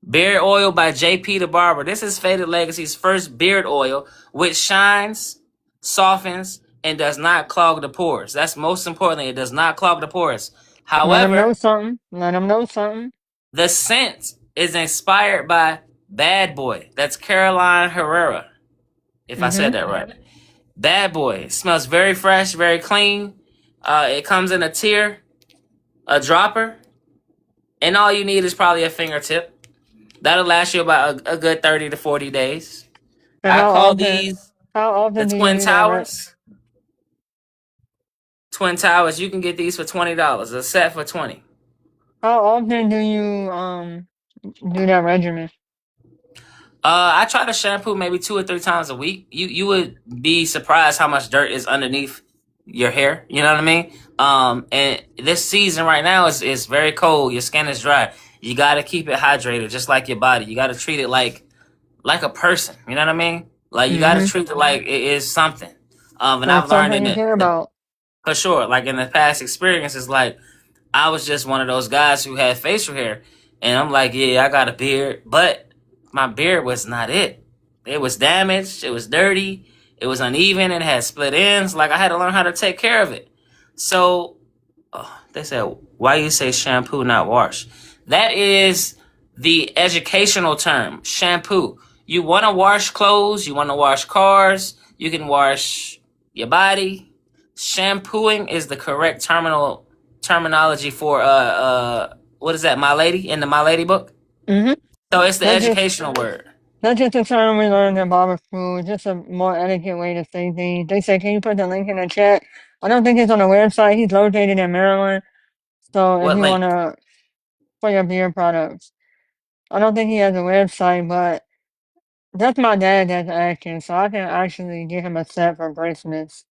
Beard oil by JP the Barber. This is Faded Legacy's first beard oil, which shines, softens, and does not clog the pores. That's most importantly, it does not clog the pores. Let him know However, something. Let him know something. the scent is inspired by Bad Boy. That's Caroline Herrera, if I Mm-hmm. said that right. Bad Boy. It smells very fresh, very clean. It comes in a tier, a dropper, and all you need is probably a fingertip. That'll last you about a good 30 to 40 days. And I call these how the often do you Twin do that, right? Towers. Twin Towers, you can get these for $20. A set for 20. How often do you do that regimen? I try to shampoo maybe 2 or 3 times a week. You would be surprised how much dirt is underneath your hair. You know what I mean? And this season right now is very cold. Your skin is dry. You got to keep it hydrated, just like your body. You got to treat it like a person. You know what I mean? Like you got to Mm-hmm. treat it like it is something. And Like I've learned something in you care the about. for sure, like in the past experiences, like I was just one of those guys who had facial hair, and I'm like, yeah, I got a beard, but my beard was not it. It was damaged. It was dirty. It was uneven. It had split ends. Like I had to learn how to take care of it. So they said, why you say shampoo, not wash? That is the educational term, shampoo. You want to wash clothes. You want to wash cars. You can wash your body. Shampooing is the correct terminology for what is that, My Lady, in the My Lady book? Mm-hmm. So it's the That's just educational word. that's just a term we learned in barber school. Just a more etiquette way to say things. They say, "Can you put the link in the chat?" I don't think it's on the website. He's located in Maryland. So if What you link? wanna for your beer products, I don't think he has a website, but that's my dad that's asking, so I can actually get him a set for Christmas.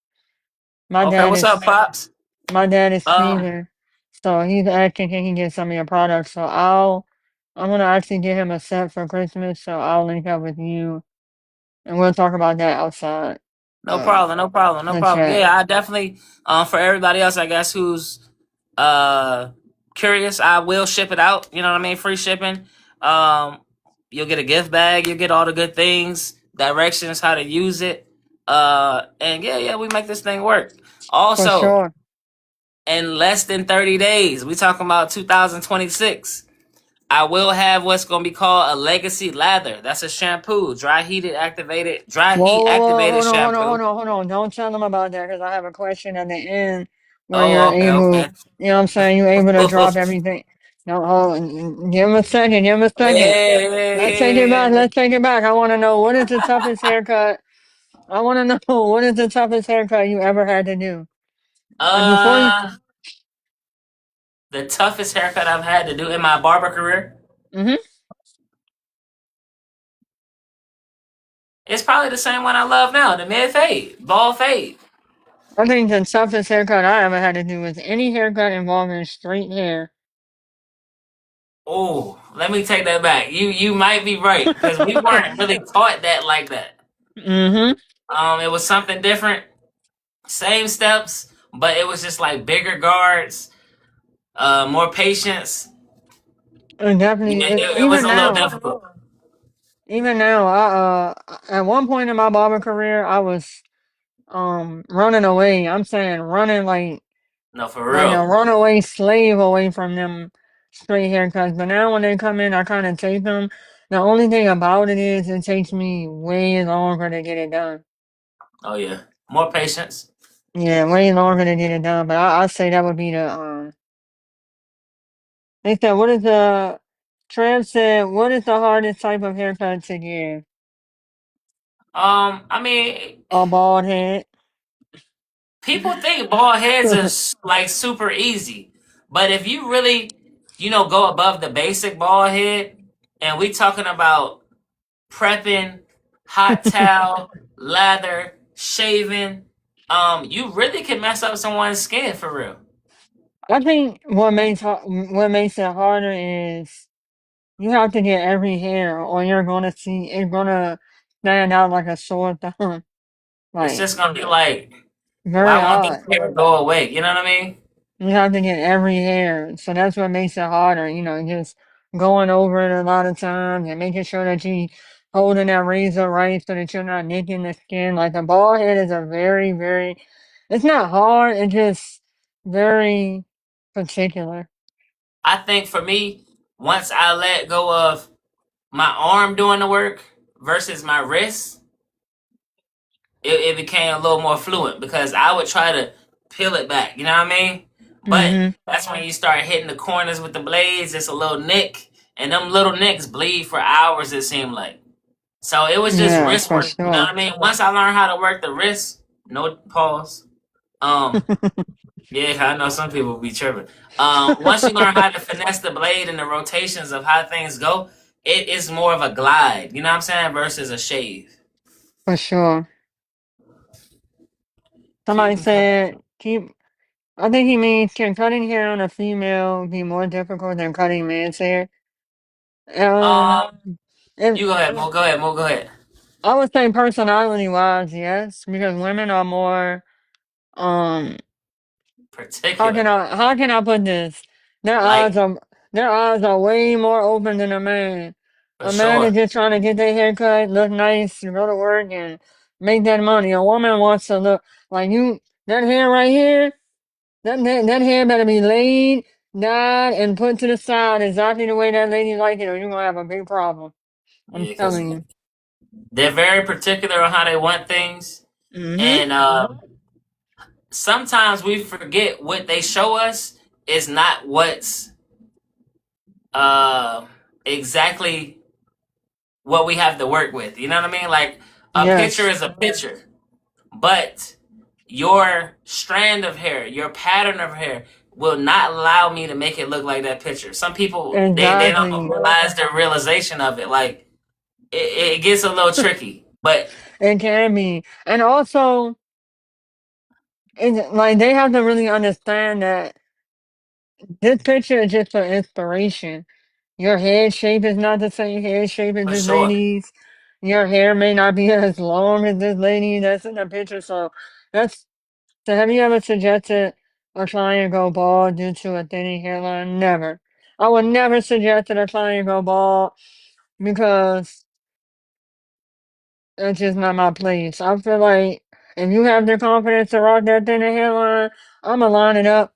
My Okay, dad what's up, is pops? my dad is Uh, Caesar, so he's asking can he get some of your products. So I'm gonna actually get him a set for Christmas. So I'll link up with you, and we'll talk about that outside no problem, no problem, no the problem. chat Yeah, I definitely. For everybody else, I guess who's uh curious, I will ship it out. You know what I mean? Free shipping. Um, you'll get a gift bag. You'll get all the good things, directions, how to use it. And yeah, we make this thing work. for Also, sure. in less than 30 days, we talking about 2026. I will have what's going to be called a legacy lather. That's a shampoo, dry heat Whoa! activated shampoo. Hold on! Don't tell them about that because I have a question at the end where you're Oh, okay, able, okay. you know what I'm saying, you're able to drop everything. No, hold on. Give him a second. Give him a second. Let's take it back. Yeah. Let's take it back. I want to know what is the toughest haircut. I want to know what is the toughest haircut you ever had to do. And before you, Uh, the toughest haircut I've had to do in my barber career hmm is probably the same one I love now, the mid fade, ball fade. I think the toughest haircut I ever had to do was any haircut involving straight hair. Oh, let me take that back. You might be right because we weren't really taught that like that. Mm-hmm. It was something different, same steps, but it was just like bigger guards, more patience. And Yeah, definitely, it was a little difficult. even now, at one point in my barber career, I was running away. I'm saying running No, for like a real. runaway slave away from them straight haircuts. But now when they come in, I kind of take them. The only thing about it is it takes me way longer to get it done. Oh yeah, more patience. Yeah, way longer to get it done. But I say that would be the They said, what is the Trev said, what is the hardest type of haircut to give? I mean, A bald head. people think bald heads is like super easy, but if you really, go above the basic bald head, and we talking about prepping, hot towel, lather, shaving, you really can mess up someone's skin for real. I think what makes it harder is you have to get every hair, or you're gonna see it's gonna stand out like a sore thumb. It's Like just gonna be like, very why won't this odd. hair go away? You know what I mean? You have to get every hair, so that's what makes it harder. Just going over it a lot of times and making sure that you holding that razor right so that you're not nicking the skin. Like the bald head is a very, very. It's not hard. It's just very particular. I think for me, once I let go of my arm doing the work versus my wrist, it became a little more fluent because I would try to peel it back. You know what I mean? But Hmm. that's when you start hitting the corners with the blades. It's a little nick, and them little nicks bleed for hours. It seemed like. So it was just Yeah, wrist for work. You know sure. what I mean? Once I learned how to work the wrist, no pause. Um, yeah, I know some people be tripping. Once you learn how to finesse the blade and the rotations of how things go, it is more of a glide. You know what I'm saying? Versus a shave. For sure. Somebody Keeping cut. said keep. I think he means can cutting hair on a female be more difficult than cutting man's hair? Um, Um, if you go ahead, Mo. Go ahead, Mo. Go ahead. I would say personality wise, yes, because women are more um Particular, how can I put this? Their eyes like are their eyes are way more open than a man. for A man is sure. just trying to get their hair cut, look nice, go to work and make that money. A woman wants to look like that hair right here, that hair better be laid, dyed, and put to the side exactly the way that lady like it, or you're gonna have a big problem. I'm Yeah, because telling you. they're very particular on how they want things, Mm-hmm. and sometimes we forget what they show us is not what's uh exactly what we have to work with. You know what I mean? Like a picture Yes. is a picture, but your strand of hair, your pattern of hair will not allow me to make it look like that picture. Some people they don't Exactly. realize their realization of it. Like it gets a little tricky. But It can be. And also, it's like they have to really understand that this picture is just for inspiration. Your head shape is not the same head shape as for this sure. lady's. Your hair may not be as long as this lady that's in the picture. That's so have you ever suggested a client go bald due to a thinning hairline? Never. I would never suggest that a client go bald because that's just not my place. I feel like if you have the confidence to rock that thin hairline, I'ma line it up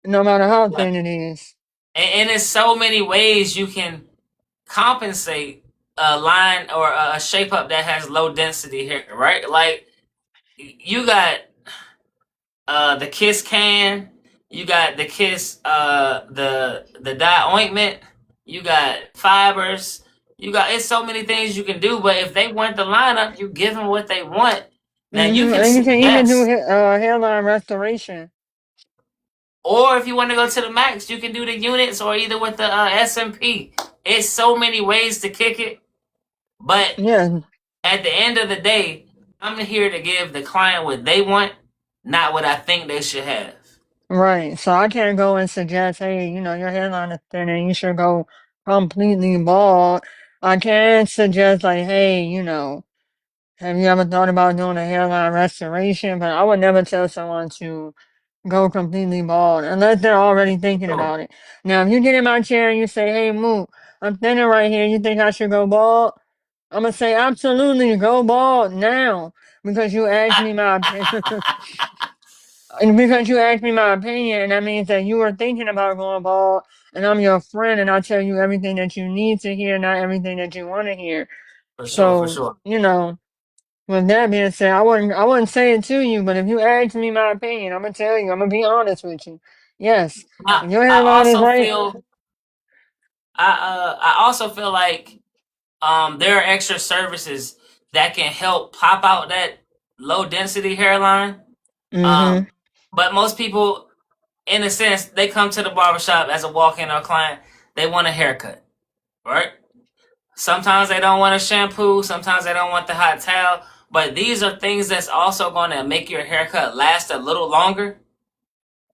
no matter how Yeah. thin it is. And there's so many ways you can compensate a line or a shape up that has low density hair, right? Like you got the Kiss can, you got the Kiss the dye ointment, you got fibers, you got it's so many things you can do. But if they want the lineup, you give them what they want. Now you can And you can even do suggest, hairline restoration. or if you want to go to the max, you can do the units or either with the SMP. It's so many ways to kick it, but Yeah, at the end of the day, I'm here to give the client what they want, not what I think they should have. Right. So I can't go and suggest, hey, your hairline is thin and you should go completely bald. I can suggest like, hey, have you ever thought about doing a hairline restoration? But I would never tell someone to go completely bald unless they're already thinking Sure. about it. Now, if you get in my chair and you say, hey, Moo, I'm thinning right here, you think I should go bald? I'm going to say, absolutely, go bald now because you asked me my opinion. And because you asked me my opinion, and that means that you were thinking about going bald, and I'm your friend, and I'll tell you everything that you need to hear, not everything that you want to hear. For sure, for So, sure. with that being said, I wouldn't say it to you, but if you ask me my opinion, I'm gonna tell you. I'm gonna be honest with you. Yes, if your I hairline is also right, feel I also feel like there are extra services that can help pop out that low density hairline. mm-hmm, Um, but most people, in a sense, they come to the barbershop as a walk-in or client. They want a haircut, right? Sometimes they don't want a shampoo. Sometimes they don't want the hot towel. But these are things that's also going to make your haircut last a little longer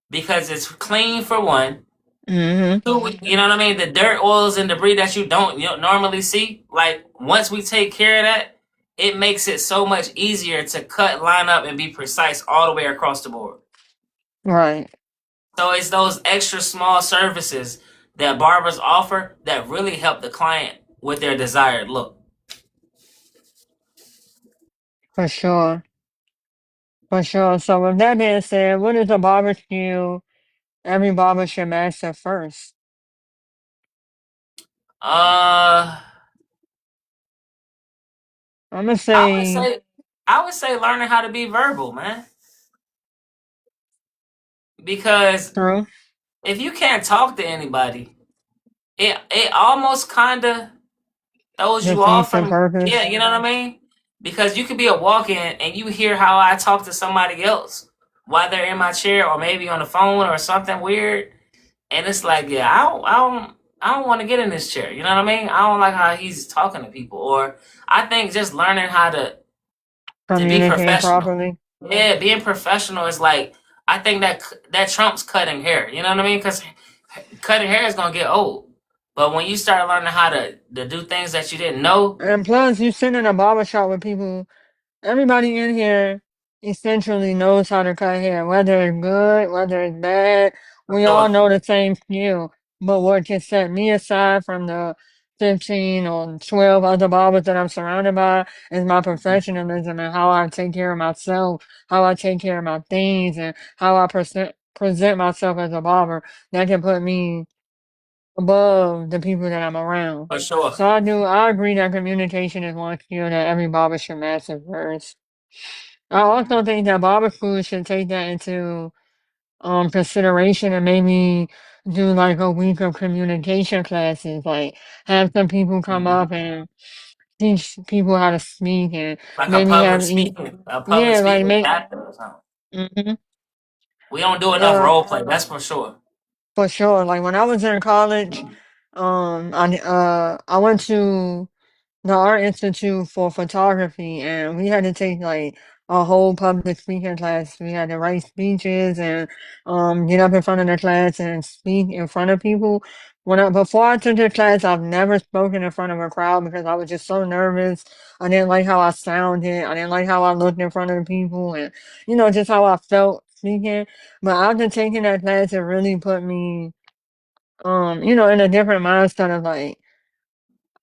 because it's clean for one. mm-hmm, Two, you know what I mean? The dirt, oils, and debris that you don't normally see. Like once we take care of that, it makes it so much easier to cut, line up, and be precise all the way across the board. right, So it's those extra small services that barbers offer that really help the client with their desired look. for sure, for sure. So with that being said, what is a barbecue every barber should master first? Uh, I'm gonna I would say say, I would say learning how to be verbal, man. Because true, if you can't talk to anybody, it almost kind of throws you off defeats the from, yeah, purpose. you know what I mean? Because you could be a walk-in and you hear how I talk to somebody else while they're in my chair or maybe on the phone or something weird, and it's like, yeah, I don't want to get in this chair. You know what I mean? I don't like how he's talking to people, or I think just learning how to be Communicate professional. properly. Yeah, being professional is like, I think that trumps cutting hair. You know what I mean? Because cutting hair is gonna get old. But when you start learning how to do things that you didn't know, And plus, you sit in a barber shop with people. Everybody in here essentially knows how to cut hair, whether it's good, whether it's bad. for We all sure, know the same skill. But what can set me aside from the 15 or 12 other barbers that I'm surrounded by is my professionalism and how I take care of myself, how I take care of my things, and how I present myself as a barber. That can put me above the people that I'm around. for sure. So I agree that communication is one skill that every barber should master first. I also think that barber schools should take that into consideration and maybe do like a week of communication classes, like have some people come Mhm. up and teach people how to speak and Like maybe a public yeah, like speaking make captain or something. hmm We don't do enough uh role play. That's for sure. for sure. Like when I was in college, I went to the Art Institute for Photography, and we had to take like a whole public speaking class. We had to write speeches and get up in front of the class and speak in front of people. Before I took the class, I've never spoken in front of a crowd because I was just so nervous. I didn't like how I sounded. I didn't like how I looked in front of the people, and just how I felt speaking. But after taking that class, it really put me in a different mindset of like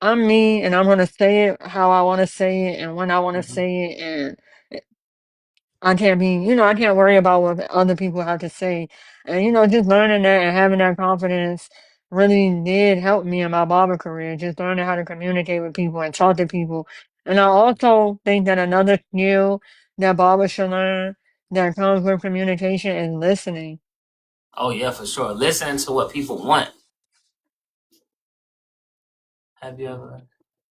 I'm me and I'm gonna say it how I wanna say it and when I wanna Mhm. say it and I can't I can't worry about what other people have to say. And just learning that and having that confidence really did help me in my barber career, just learning how to communicate with people and talk to people. And I also think that another skill that barbers should learn that comes with communication is listening. Oh yeah, for sure. Listening to what people want. Have you ever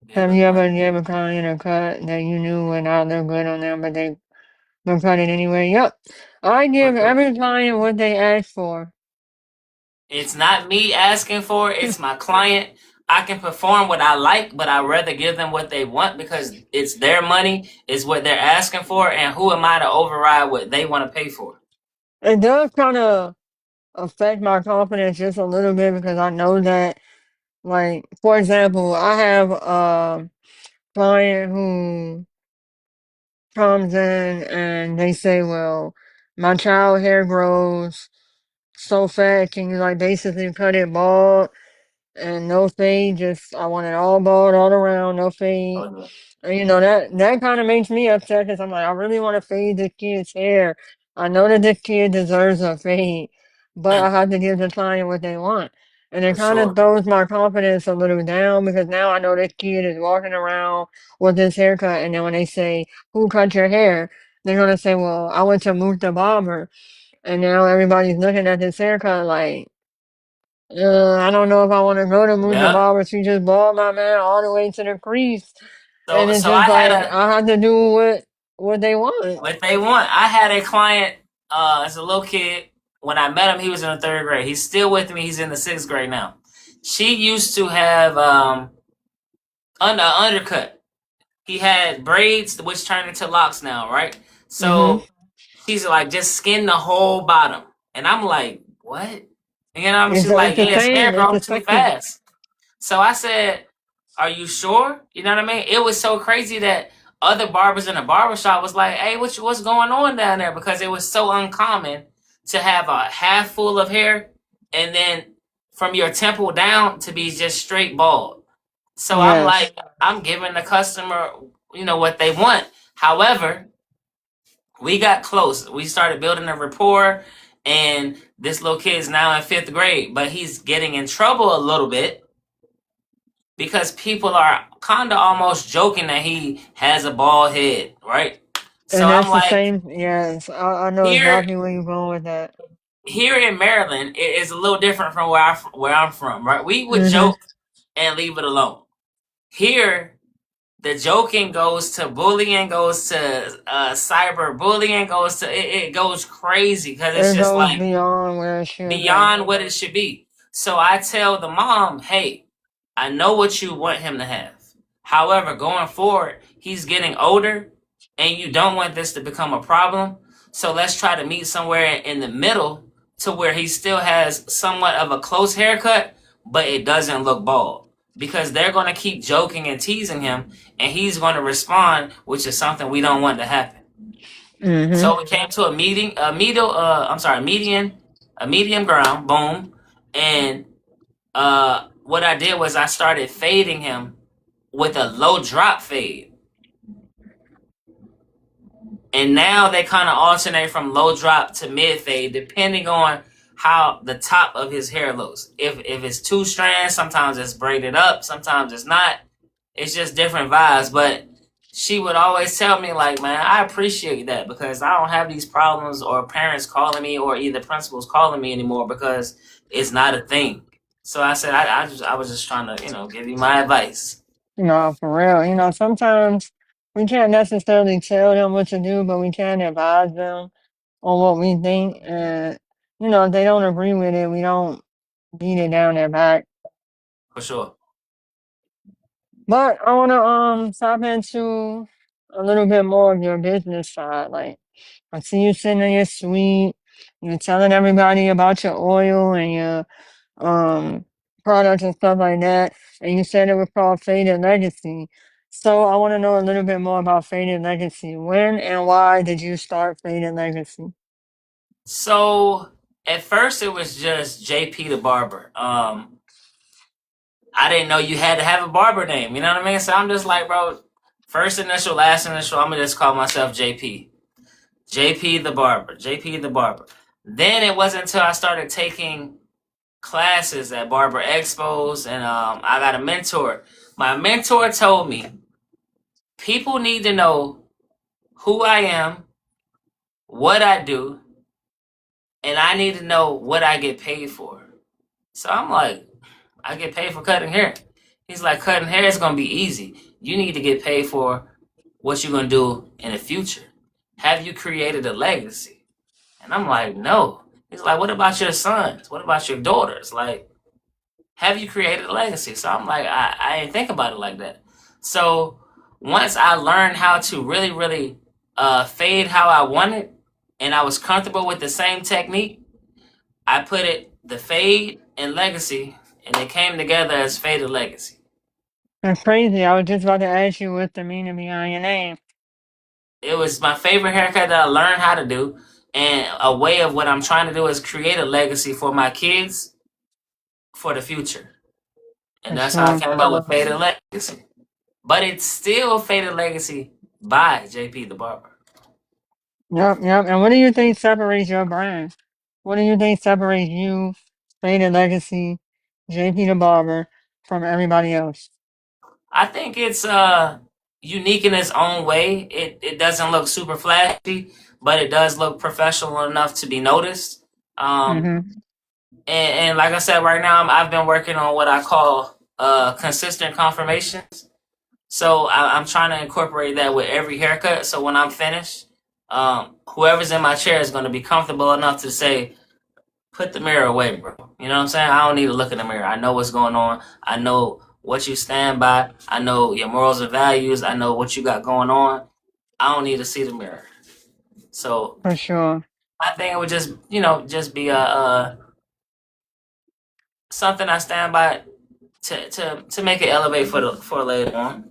gave Have a you ever client? gave a client a cut that you knew would not look good on them, but they no credit anyway. Yep. I For give sure. every client what they ask for. It's not me asking for it, it's my client. I can perform what I like, but I'd rather give them what they want because it's their money, it's what they're asking for, and who am I to override what they want to pay for? It does kind of affect my confidence just a little bit because I know that, like, for example, I have a client who comes in and they say, well, my child hair grows so fast, can you like basically cut it bald and no fade? Just I want it all bald all around, no fade. Oh, yeah. And that kind of makes me upset because I'm like, I really want to fade this kid's hair. I know that this kid deserves a fade, but I have to give the client what they want. And it For kind of sure. throws my confidence a little down because now I know this kid is walking around with this haircut. And then when they say, who cut your hair? They're going to say, well, I went to Move the Barber. And now everybody's looking at this haircut like, I don't know if I want to go to Move the Yeah. Barber. She just bald my man all the way to the crease. And So it's so just I had like a I have to do what they want. what they want. I had a client as a little kid. When I met him, he was in the third grade. He's still with me. He's in the sixth grade now. She used to have undercut. He had braids, which turned into locks now, right? Mhm. So she's like, just skin the whole bottom. And I'm like, what? You know, she's It's like, the yeah, his hair same. It's grows the too same. fast. So I said, are you sure? You know what I mean? It was so crazy that other barbers in the barbershop was like, hey, what's going on down there? Because it was so uncommon to have a half full of hair and then from your temple down to be just straight bald. So I'm Yes. like, I'm giving the customer, what they want. However, we got close. We started building a rapport, and this little kid is now in fifth grade, but he's getting in trouble a little bit because people are kind of almost joking that he has a bald head, right? So And I'm that's the like, same. Yes, I know here, exactly where you're going with that. here in Maryland, it is a little different from where I'm from, right? We would Mhm. joke and leave it alone. Here, the joking goes to bullying, goes to cyber bullying, goes to it goes crazy because it's It just goes like beyond where it should be. beyond what it should be. So I tell the mom, hey, I know what you want him to have. However, going forward, he's getting older and you don't want this to become a problem. So let's try to meet somewhere in the middle to where he still has somewhat of a close haircut, but it doesn't look bald. Because they're going to keep joking and teasing him, and he's going to respond, which is something we don't want to happen. Mhm. So we came to a medium ground, boom. And what I did was I started fading him with a low drop fade. And now they kind of alternate from low drop to mid fade depending on how the top of his hair looks. If it's two strands, sometimes it's braided up, sometimes it's not. It's just different vibes. But she would always tell me, like, man, I appreciate that because I don't have these problems or parents calling me or either principals calling me anymore because it's not a thing. So I said I was just trying to, give you my advice. No, for real. Sometimes we can't necessarily tell them what to do, but we can advise them on what we think. And if they don't agree with it, we don't beat it down their back. For sure. But I want to tap into a little bit more of your business side. Like I see you sitting in your suite, you're telling everybody about your oil and your um products and stuff like that. And you said it was called Faded Legacy. So I want to know a little bit more about Faded Legacy. When and why did you start Faded Legacy? So at first it was just JP the Barber. I didn't know you had to have a barber name. You know what I mean? So I'm just like, bro, first initial, last initial. I'm gonna just call myself JP. JP the Barber. JP the Barber. Then it wasn't until I started taking classes at Barber Expos and I got a mentor. My mentor told me people need to know who I am, what I do, and I need to know what I get paid for. So I'm like, I get paid for cutting hair. He's like, cutting hair is gonna be easy. You need to get paid for what you're gonna do in the future. Have you created a legacy? And I'm like, no. He's like, what about your sons? What about your daughters? Like, have you created a legacy? So I'm like, I didn't think about it like that. So once I learned how to really, really fade how I wanted, and I was comfortable with the same technique, I put it the fade and legacy, and it came together as faded legacy. That's crazy. I was just about to ask you what's the meaning behind your name. It was my favorite haircut that I learned how to do, and a way of what I'm trying to do is create a legacy for my kids for the future. And For that's how I sure. came up with Faded Legacy. But it's still Faded Legacy by JP the Barber. Yep, yep. And what do you think separates your brand? What do you think separates you, Faded Legacy, JP the Barber, from everybody else? I think it's unique in its own way. It doesn't look super flashy, but it does look professional enough to be noticed. Um, Mm-hmm. and like I said, right now I've been working on what I call consistent confirmations. So I'm trying to incorporate that with every haircut. So when I'm finished, whoever's in my chair is going to be comfortable enough to say, "Put the mirror away, bro." You know what I'm saying? I don't need to look in the mirror. I know what's going on. I know what you stand by. I know your morals and values. I know what you got going on. I don't need to see the mirror. So For sure. I think it would just, just be something I stand by to make it elevate for later on.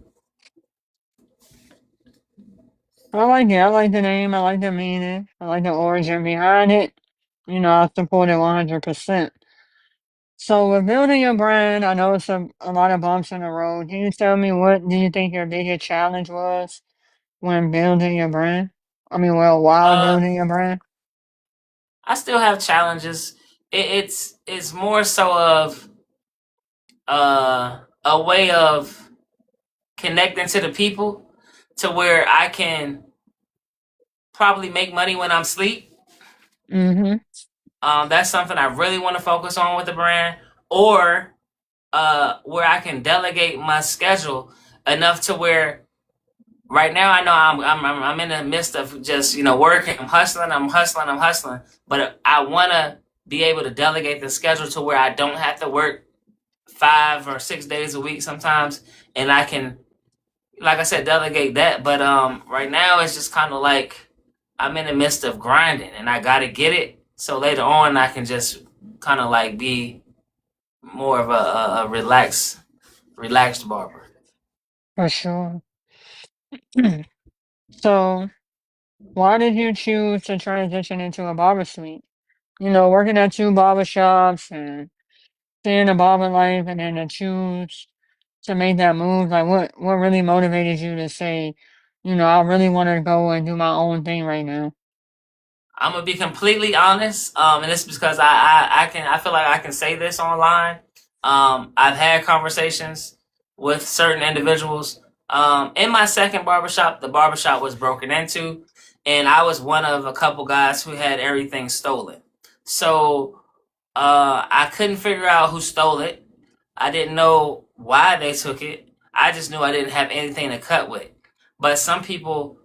I like it. I like the name. I like the meaning. I like the origin behind it. I support it 100%. So with building your brand, I know it's a lot of bumps in the road. Can you tell me what do you think your biggest challenge was when building your brand? I mean, well, while Uh, building your brand? I still have challenges. It's more so of a way of connecting to the people to where I can probably make money when I'm asleep. Mm-hmm. That's something I really want to focus on with the brand, or where I can delegate my schedule enough to where right now I know I'm in the midst of just working. I'm hustling, but I want to be able to delegate the schedule to where I don't have to work 5 or 6 days a week sometimes, and I can, like I said, delegate that. But right now it's just kind of like I'm in the midst of grinding, and I got to get it. So later on, I can just kind of like be more of a relaxed barber. For sure. So why did you choose to transition into a barber suite? Working at two barber shops and seeing the barber life and then to choose to make that move, like what really motivated you to say, I really want to go and do my own thing right now? I'm gonna be completely honest, and this is because I feel like I can say this online. I've had conversations with certain individuals. In my second barbershop, the barbershop was broken into, and I was one of a couple guys who had everything stolen. So I couldn't figure out who stole it. I didn't know why they took it. I just knew I didn't have anything to cut with. But some people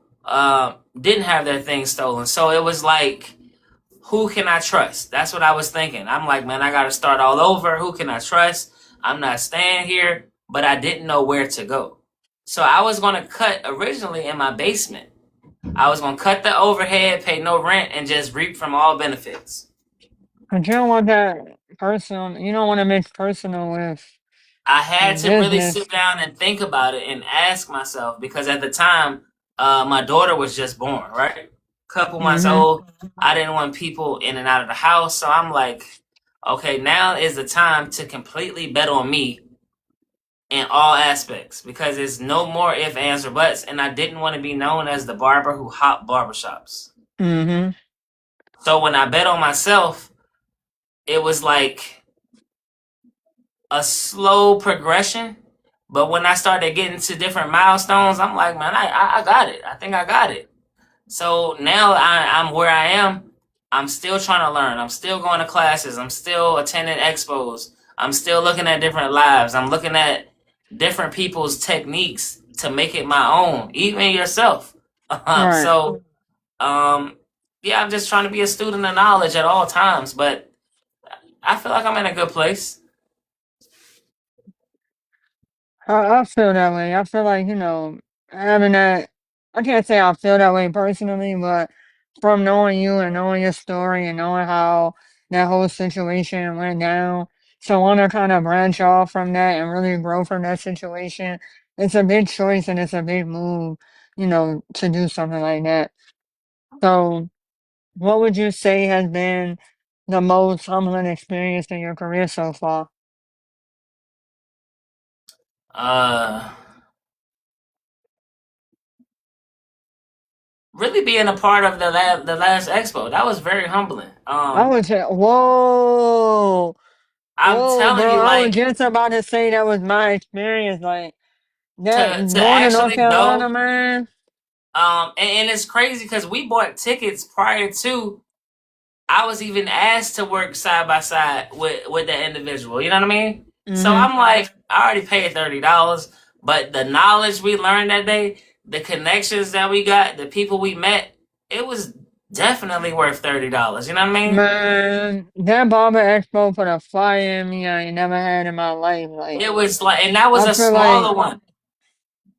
didn't have their things stolen. So it was like, who can I trust? That's what I was thinking. I'm like, man, I got to start all over. Who can I trust? I'm not staying here, but I didn't know where to go. So I was going to cut originally in my basement. I was going to cut the overhead, pay no rent, and just reap from all benefits. But you don't want that personal. You don't want to mix personal with I had to really business. sit down and think about it and ask myself because at the time, my daughter was just born, right? Couple months Mm-hmm. old. I didn't want people in and out of the house, so I'm like, okay, now is the time to completely bet on me in all aspects because it's no more if, ands, or buts, and I didn't want to be known as the barber who hopped barbershops. Mm-hmm. So when I bet on myself, it was like a slow progression. But when I started getting to different milestones, I'm like, man, I got it. I think I got it. So now I'm where I am. I'm still trying to learn. I'm still going to classes. I'm still attending expos. I'm still looking at different lives. I'm looking at different people's techniques to make it my own, even yourself. Right. So, yeah, I'm just trying to be a student of knowledge at all times. But I feel like I'm in a good place. I feel that way. I feel like, having that, I can't say I feel that way personally, but from knowing you and knowing your story and knowing how that whole situation went down, to want to kind of branch off from that and really grow from that situation, it's a big choice and it's a big move, to do something like that. So, what would you say has been the most humbling experience in your career so far? Uh, really being a part of the last expo, that was very humbling. I would say, whoa. I'm Whoa, telling bro, you, I was like just about to say that was my experience. Like, that to going to North actually Carolina, go. man. And it's crazy because we bought tickets prior to I was even asked to work side by side with that individual. You know what I mean? So Mm-hmm. I'm like, I already paid $30, but the knowledge we learned that day, the connections that we got, the people we met, it was definitely worth $30. You know what I mean? Man, that Barber Expo put a fire in me I ain't never had in my life. Like, It was like, and that was I a feel like, smaller one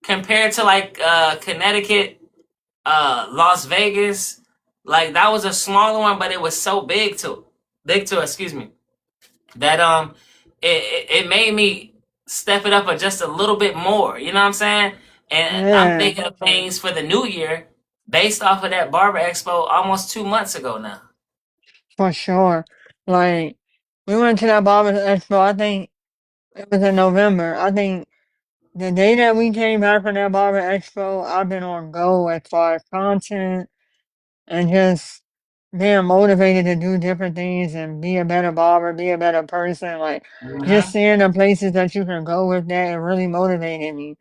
compared to like Connecticut, Las Vegas. Like that was a smaller one, but it was so big to excuse me, that it made me step it up just a little bit more. You know what I'm saying? And I'm yeah, thinking of things for the new year based off of that Barber Expo almost 2 months ago now. for sure. Like, we went to that Barber Expo, I think it was in November. I think the day that we came back from that Barber Expo, I've been on go as far as content and just being motivated to do different things and be a better barber, be a better person. Like, just Mm-hmm. seeing the places that you can go with that, it really motivated me.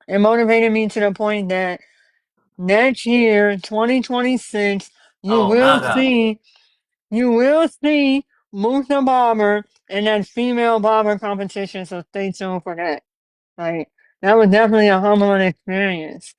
It motivated me to the point that next year, 2026, you Oh will my God. see, you will see Musa Barber in that female barber competition. So stay tuned for that. Like, that was definitely a humbling experience.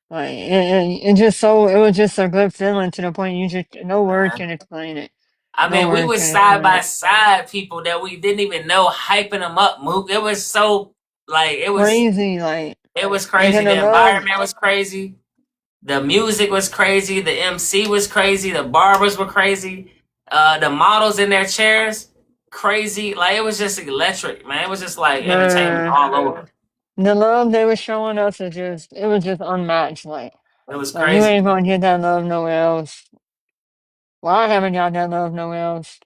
Like, it was just a good feeling to the point you just, no words can explain it. I No mean, we words was can side explain by it. side people that we didn't even know hyping them up. Mook. It was so like Crazy, like, it was and crazy. then the The love, environment was crazy. The music was crazy. The MC was crazy. The barbers were crazy. The models in their chairs, crazy. Like it was just electric, man. It was just like entertainment man, all over. the love they were showing us is just, it was just unmatched. It was Like you crazy. ain't gonna get that love nowhere else. Well, I haven't got that love nowhere else.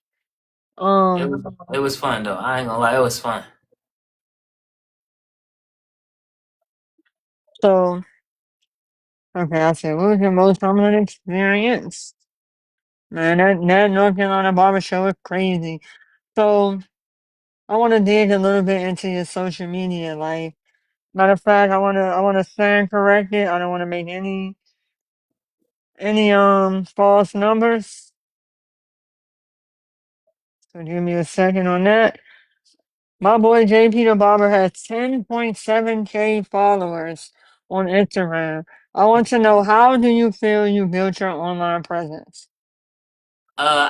It Um, was it was fun though. I ain't gonna lie, it was fun. so, okay, I said, what was your most humbling experience? Man, that North Carolina barber show is crazy. So, I want to dig a little bit into your social media life. Matter of fact, I wanna stand corrected. I don't wanna make any false numbers. So give me a second on that. My boy JP the Barber has 10.7K followers on Instagram. I want to know, how do you feel you built your online presence?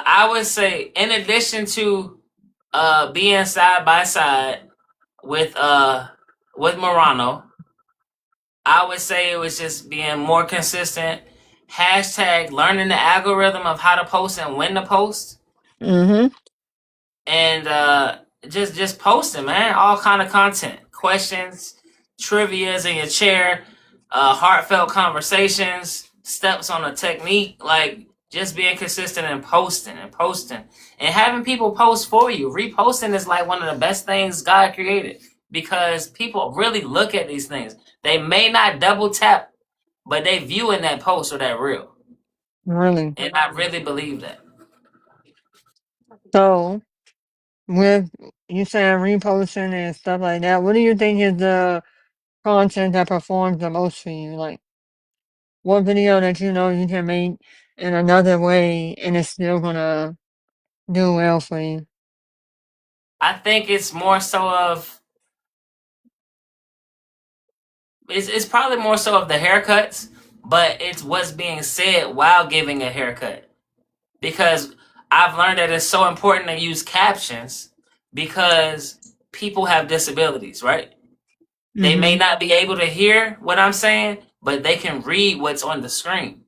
I would say in addition to being side by side with Morano, I would say it was just being more consistent. Hashtag learning the algorithm of how to post and when to post, Mm-hmm. and just posting, man. All kind of content, questions, trivia's in your chair, heartfelt conversations, steps on a technique, like just being consistent and posting and having people post for you. Reposting is like one of the best things God created because people really look at these things. They may not double tap, but they viewing that post or that reel, Really. and I really believe that. So, with you saying reposting and stuff like that, what do you think is the content that performs the most for you? Like, what video that you know you can make in another way and it's still gonna do well for you? I think it's more so of it's probably more so of the haircuts, but it's what's being said while giving a haircut. Because I've learned that it's so important to use captions because people have disabilities, right? They may Mhm. not be able to hear what I'm saying, but they can read what's on the screen.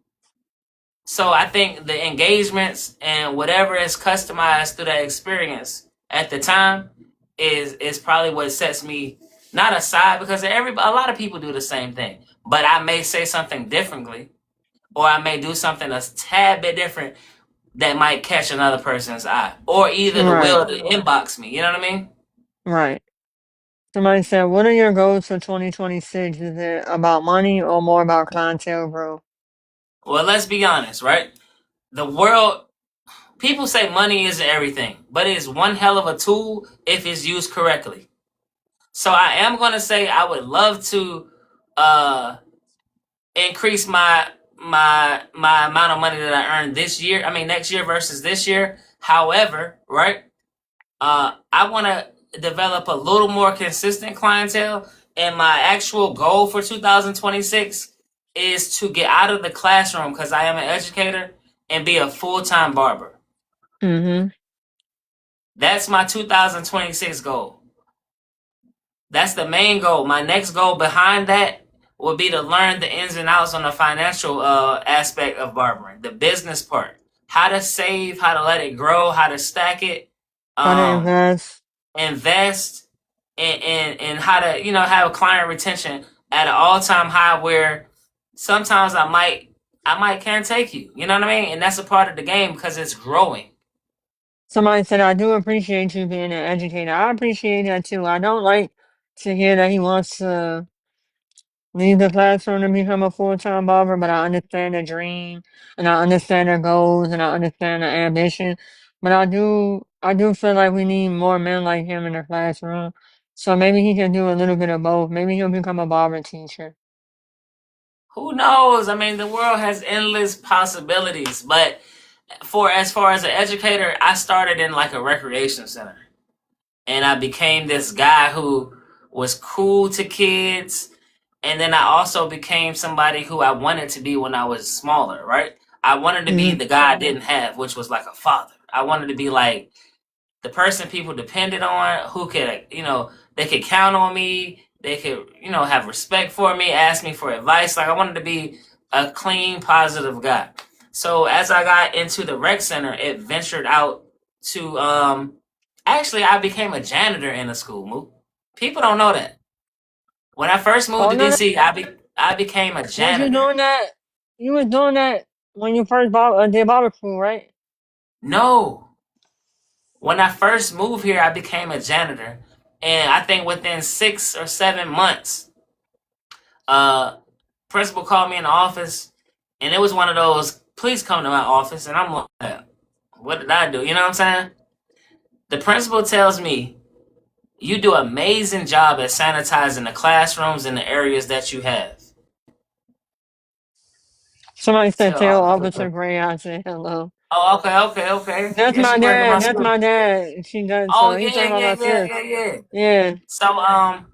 So I think the engagements and whatever is customized through that experience at the time is probably what sets me not aside, because a lot of people do the same thing, but I may say something differently, or I may do something a tad bit different that might catch another person's eye, or either the Right. will to inbox me. You know what I mean? Right. Somebody said, "What are your goals for 2026? Is it about money or more about clientele growth?" Well, let's be honest, right? The world, people say money isn't everything, but it is one hell of a tool if it's used correctly. So I am going to say I would love to uh, increase my amount of money that I earn this year. I mean next year versus this year. However, right? I want to develop a little more consistent clientele, and my actual goal for 2026 is to get out of the classroom, because I am an educator, and be a full-time barber. Mhm. That's my 2026 goal. That's the main goal. My next goal behind that will be to learn the ins and outs on the financial aspect of barbering, the business part, how to save, how to let it grow, how to stack it, How to um, invest. invest, and how to have client retention at an all time high, where sometimes I might can't take you. You know what I mean? And that's a part of the game because it's growing. Somebody said, "I do appreciate you being an educator." I appreciate that too. I don't like to hear that he wants to leave the classroom to become a full-time barber, but I understand the dream and I understand their goals and I understand the ambition. But I do feel like we need more men like him in the classroom. So maybe he can do a little bit of both. Maybe he'll become a barber teacher. Who knows? I mean, the world has endless possibilities. But for as far as an educator, I started in like a recreation center, and I became this guy who was cool to kids. And then I also became somebody who I wanted to be when I was smaller, right? I wanted to be Mhm. the guy I didn't have, which was like a father. I wanted to be like the person people depended on, who could, they could count on me. They could, have respect for me, ask me for advice. Like I wanted to be a clean, positive guy. So as I got into the rec center, it ventured out to, actually, I became a janitor in the school. People don't know that. When I first moved Oh to no, no, DC, I became a was you janitor. doing that? You was doing that when you first did barbecue, right? No, when I first moved here, I became a janitor, and I think within 6 or 7 months, uh, principal called me in the office, and it was one of those, "Please come to my office," and I'm like, "What did I do?" You know what I'm saying? The principal tells me, "You do an amazing job at sanitizing the classrooms and the areas that you have." Somebody said, Tell "Tell officer. Officer Gray I said hello." Oh, okay, okay, okay. That's Yeah, my she working my dad. That's school. my dad. She does. Oh So he yeah, talking about yeah, my yeah, sis. yeah, yeah. Yeah. So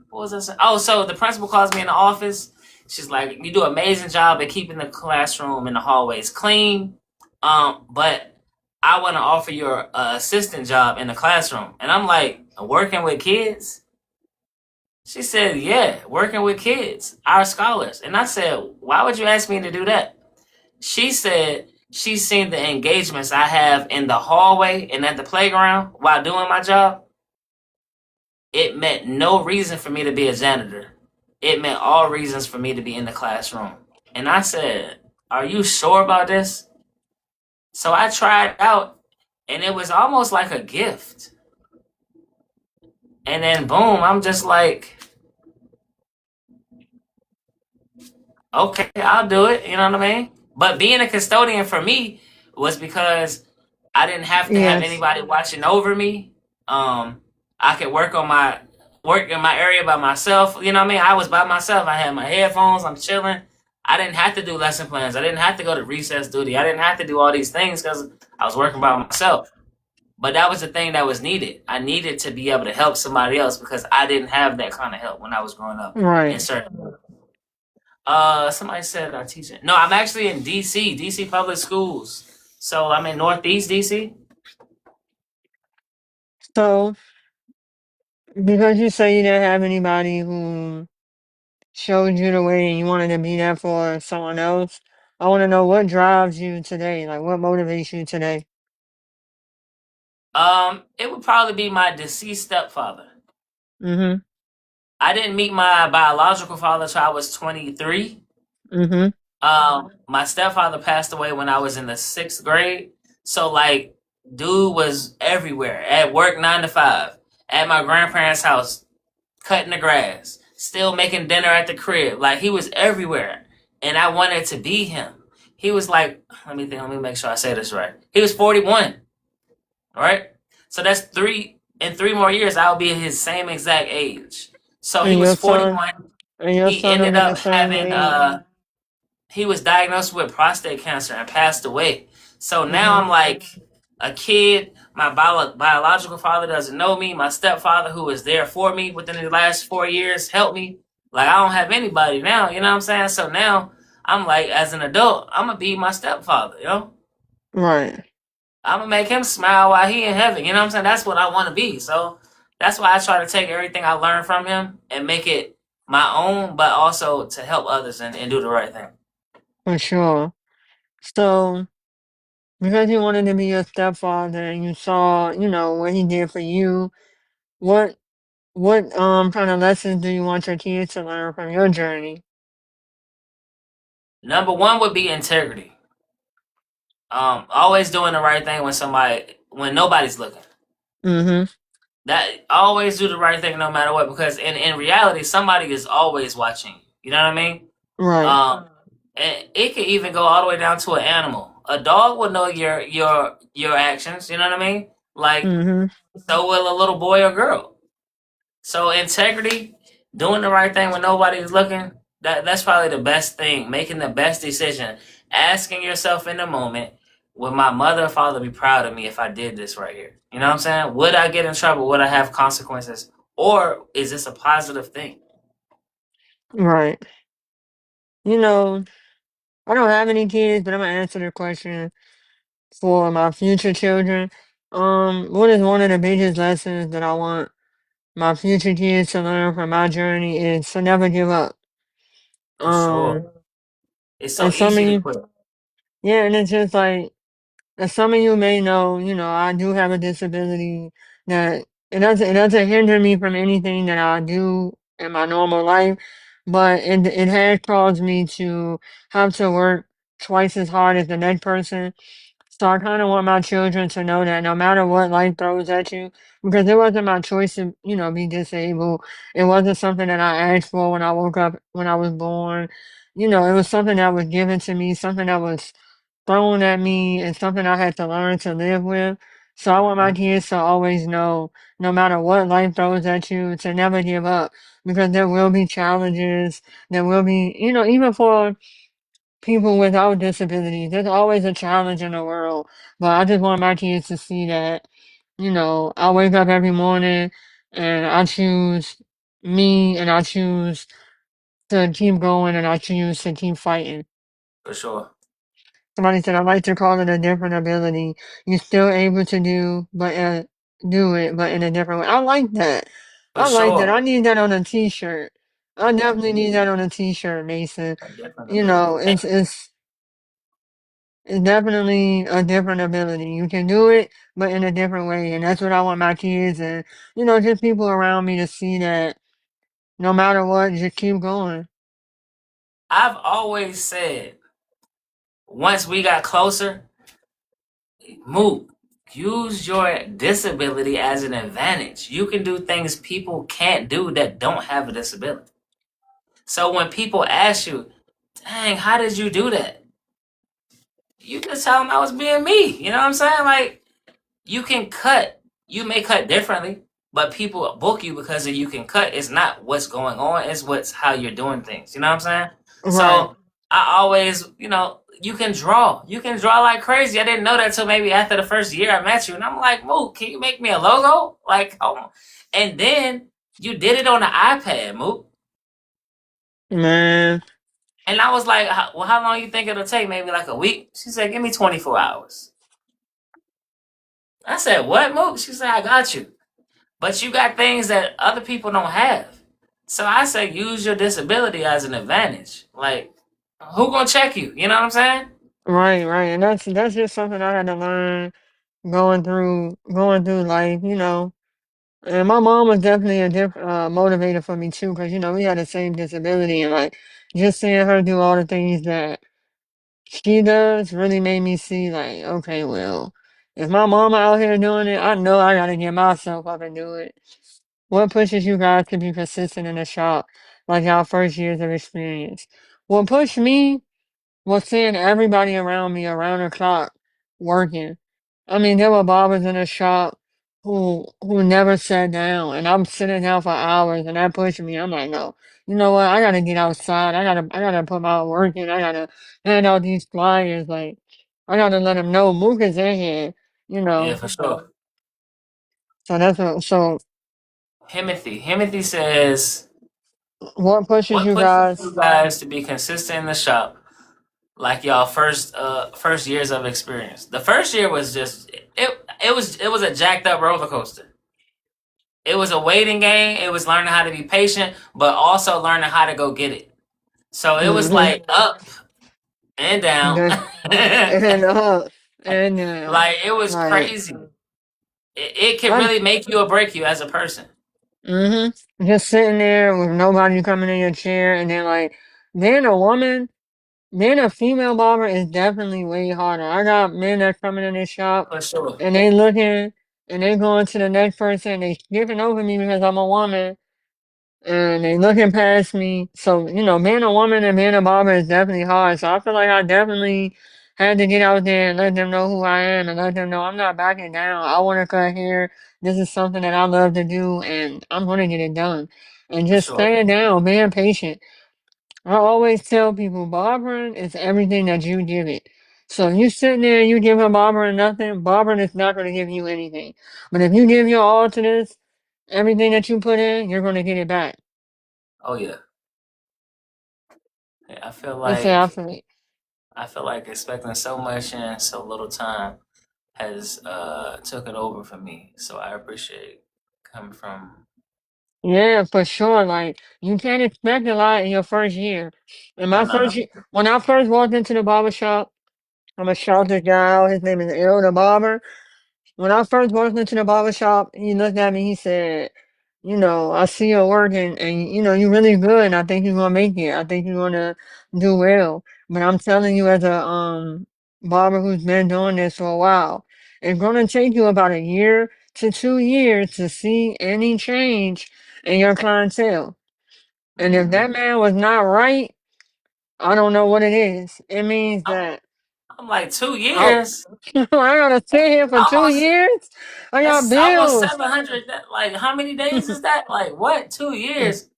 what was I saying? Oh, so the principal calls me in the office. She's like, "You do an amazing job at keeping the classroom and the hallways clean. But I want to offer you an assistant job in the classroom." And I'm like, "Working with kids?" She said, "Yeah, working with kids, our scholars." And I said, "Why would you ask me to do that?" She said she's seen the engagements I have in the hallway and at the playground while doing my job. It meant no reason for me to be a janitor. It meant all reasons for me to be in the classroom. And I said, "Are you sure about this?" So I tried out, and it was almost like a gift. And then boom, I'm just like, "Okay, I'll do it." You know what I mean? But being a custodian for me was because I didn't have to have Yes. anybody watching over me. Um, I could work in my area by myself. You know what I mean? I was by myself. I had my headphones. I'm chilling. I didn't have to do lesson plans. I didn't have to go to recess duty. I didn't have to do all these things because I was working by myself. But that was the thing that was needed. I needed to be able to help somebody else because I didn't have that kind of help when I was growing up in Right. certain. Somebody said I teach it. No, I'm actually in DC, DC public schools. So I'm in Northeast DC. So because you say you didn't have anybody who showed you the way and you wanted to be there for someone else. I want to know what drives you today, like what motivates you today. It would probably be my deceased stepfather. Mhm. I didn't meet my biological father till I was 23. Mhm. My stepfather passed away when I was in the 6th grade. So like, dude was everywhere. At work 9 to 5. At my grandparents' house, cutting the grass. Still making dinner at the crib. Like he was everywhere. And I wanted to be him. He was like, let me make sure I say this right. He was 41. Right? So that's in 3 more years I'll be his same exact age. So he And was your son, 41. and your He son will ended be the up same having age. he was diagnosed with prostate cancer and passed away. So now Mhm. I'm like a kid. My biological father doesn't know me. My stepfather, who was there for me within the last 4 years, helped me. Like I don't have anybody now. You know what I'm saying? So now I'm like, as an adult, I'm gonna be my stepfather. You know, Right. I'm gonna make him smile while he in heaven. You know what I'm saying? That's what I want to be. So that's why I try to take everything I learned from him and make it my own, but also to help others and do the right thing. For sure. So, because you wanted to be your stepfather and you saw, what he did for you, what what kind of lessons do you want your kids to learn from your journey? Number one would be integrity. Always doing the right thing when nobody's looking. Mhm. That always do the right thing no matter what, because in reality somebody is always watching you. You know what I mean? Right. Um, and it could even go all the way down to an animal. A dog will know your actions. You know what I mean? Like Mhm. so will a little boy or girl. So integrity, doing the right thing when nobody is looking, that's probably the best thing. Making the best decision. Asking yourself in the moment, would my mother or father be proud of me if I did this right here? You know what I'm saying? Would I get in trouble? Would I have consequences? Or is this a positive thing? Right. You know, I don't have any kids, but I'm gonna answer the question for my future children. What is one of the biggest lessons that I want my future kids to learn from my journey is to never give up. For Um, sure. It's so and some easy of to you, quit. yeah, and it's just like, as some of you may know, I do have a disability that it doesn't hinder me from anything that I do in my normal life, but it has caused me to have to work twice as hard as the next person. So I kind of want my children to know that no matter what life throws at you, because it wasn't my choice to, be disabled. It wasn't something that I asked for when I woke up, when I was born. It was something that was given to me, something that was thrown at me, and something I had to learn to live with. So I want my Mhm. kids to always know, no matter what life throws at you, to never give up, because there will be challenges. There will be, even for people without disabilities. There's always a challenge in the world. But I just want my kids to see that, I wake up every morning and I choose me and I choose to keep going and I choose to keep fighting. For sure. Somebody said, I like to call it a different ability. You're still able to do it, but in a different way. I like that. For I like that. sure. I need that on a t-shirt. I definitely need that on a t-shirt, Mason. A different You ability. know, it's definitely a different ability. You can do it, but in a different way. And that's what I want my kids and, just people around me to see that no matter what, just keep going. I've always said once we got closer, move. Use your disability as an advantage. You can do things people can't do that don't have a disability. So when people ask you, dang, how did you do that? You just tell them I was being me. You know what I'm saying? Like, you can cut. You may cut differently, but people book you because of you can cut. It's not what's going on. It's what's how you're doing things. You know what I'm saying? Right. So I always, you can draw. You can draw like crazy. I didn't know that till maybe after the first year I met you, and I'm like, Mook, can you make me a logo? Like, oh, and then you did it on the iPad, Mook. Man. And I was like, well, how long you think it'll take? Maybe like a week? She said, give me 24 hours. I said, what, Mook? She said, I got you. But you got things that other people don't have. So I say use your disability as an advantage. Like, who gonna check you? You know what I'm saying? Right, right. And that's just something I had to learn going through life, you know. And my mom was definitely a motivator for me too, because you know we had the same disability, and like just seeing her do all the things that she does really made me see like, okay, well, if my mama out here doing it, I know I gotta get myself up and do it. What pushes you guys to be persistent in the shop, like y'all first years of experience? What pushed me was seeing everybody around me around the clock working. I mean, there were barbers in the shop who never sat down, and I'm sitting down for hours, and that pushed me. I'm like, no, you know what? I gotta get outside. I gotta put my work in. I gotta hand out these flyers. Like, I gotta let them know Mook is in here. You Yeah, know. for sure. So that's what. So Himothy says, what pushes what you pushes you guys? guys to be consistent in the shop? Like y'all first years of experience. The first year was just it was a jacked up roller coaster. It was a waiting game. It was learning how to be patient, but also learning how to go get it. So it was Mm-hmm. like up and down. And and Like it was like crazy. It can I really make you or break you as a person. just sitting there with nobody coming in your chair, and then like being a woman, being a female barber is definitely way harder. I got men that coming in this shop, For sure. and they looking, and they going to the next person, and they skipping over me because I'm a woman, and they looking past me. So, you know, being a woman and being a barber is definitely hard. So I feel like I definitely had to get out there and let them know who I am and let them know I'm not backing down. I want to cut hair. This is something that I love to do and I'm going to get it done. And For just sure. staying down, being patient. I always tell people barbering is everything that you give it. So if you sitting there and you give a barbering nothing, barbering is not going to give you anything. But if you give your all to this, everything that you put in, you're going to get it back. Oh yeah. Yeah, It's absolutely. I feel like expecting so much in so little time has took it over for me. So I appreciate coming from Yeah, for sure. Like you can't expect a lot in your first year. In no my no first no year, when I first walked into the barber shop, I'm a shout this guy out. His name is Earl the Barber. When I first walked into the barber shop, he looked at me. He said, "You know, I see your work, and you know you're really good. And I think you're gonna make it. I think you're gonna do well. But I'm telling you, as a barber who's been doing this for a while, it's gonna take you about a year to 2 years to see any change in your clientele. And if that mm. man was not right, I don't know what it is. It means I'm, that I'm like two I, years. I gotta sit here for two Almost years. I got that's almost bills, 700. Like how many days is that? Like what? 2 years?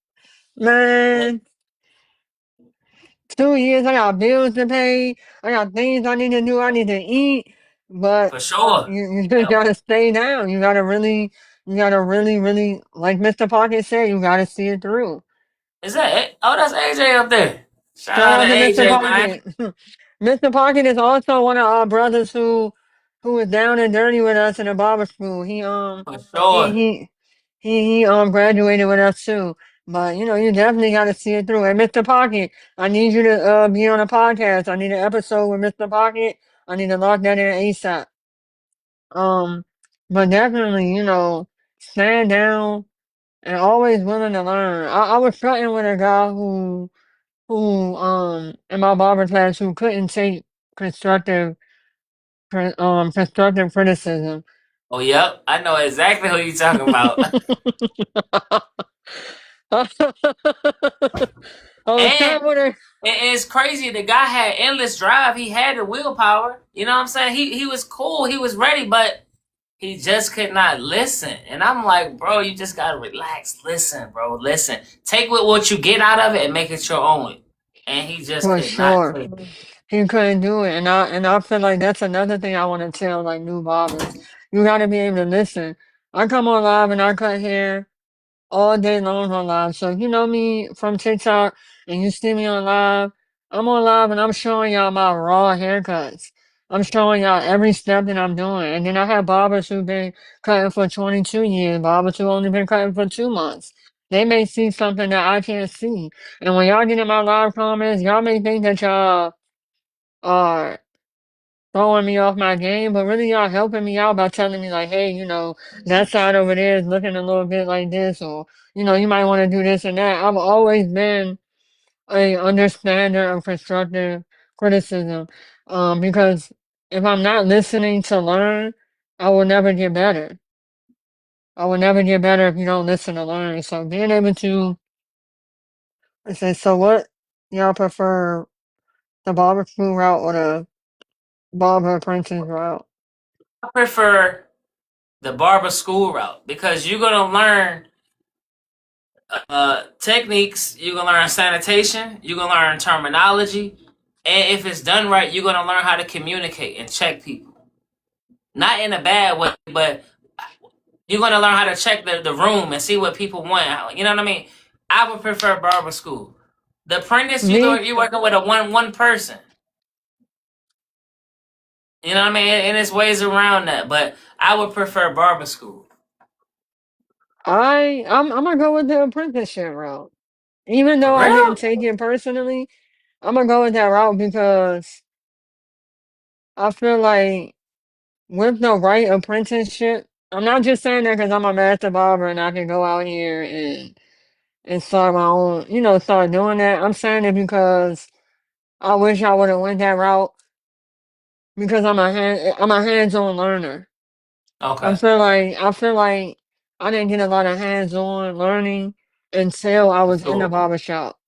man. 2 years. I got bills to pay. I got things I need to do. I need to eat. But For sure. you just Yep. gotta stay down. You gotta really, really, like Mr. Pocket said, you gotta see it through. Is that it? Oh, that's AJ up there. Shout Shout out to out to Mr. AJ, man. Pocket. Mr. Pocket is also one of our brothers who was down and dirty with us in the barber school. For He sure. he he graduated with us too. But you know, you definitely gotta see it through. And Mr. Pocket, I need you to be on a podcast. I need an episode with Mr. Pocket. I need to lock that in ASAP. Um but definitely, you know, stand down and always willing to learn. I was cutting with a guy who in my barber class who couldn't take constructive constructive criticism. Oh, yep. I know exactly who you talking about. I was And cutting with her. it's crazy. The guy had endless drive. He had the willpower. You know what I'm saying? He was cool. He was ready, but he just could not listen. And I'm like, bro, you just gotta relax. Listen, bro. Listen. Take what you get out of it and make it your own. And he just For could not sure. take it. He couldn't do it. And I feel like that's another thing I want to tell like new barbers. You gotta be able to listen. I come on live and I cut hair all day long on live. So if you know me from TikTok and you see me on live, I'm on live and I'm showing y'all my raw haircuts. I'm showing y'all every step that I'm doing. And then I have barbers who've been cutting for 22 years, barbers who only been cutting for 2 months. They may see something that I can't see. And when y'all get in my live comments, y'all may think that y'all are throwing me off my game, but really y'all helping me out by telling me like, hey, that side over there is looking a little bit like this, or you might want to do this and that. I've always been a understander of constructive criticism, because if I'm not listening to learn, I will never get better. I will never get better if you don't listen to learn. So being able to say, so what y'all prefer, the barber school route or the barber apprentice route? I prefer the barber school route because you're gonna learn techniques. You're gonna learn sanitation. You're gonna learn terminology, and if it's done right, you're gonna learn how to communicate and check people. Not in a bad way, but you're gonna learn how to check the room and see what people want. You know what I mean? I would prefer barber school. The apprentice, Me, you're working with a one person. You know what I mean? And there's ways around that, but I would prefer barber school. I'm gonna go with the apprenticeship route. Even For though I didn't real? take it personally, I'm gonna go with that route because I feel like with the right apprenticeship, I'm not just saying that because I'm a master barber and I can go out here and start my own, start doing that. I'm saying it because I wish I would have went that route because I'm a hands-on learner. Okay. I feel like I didn't get a lot of hands-on learning until I was in the Sure. barbershop.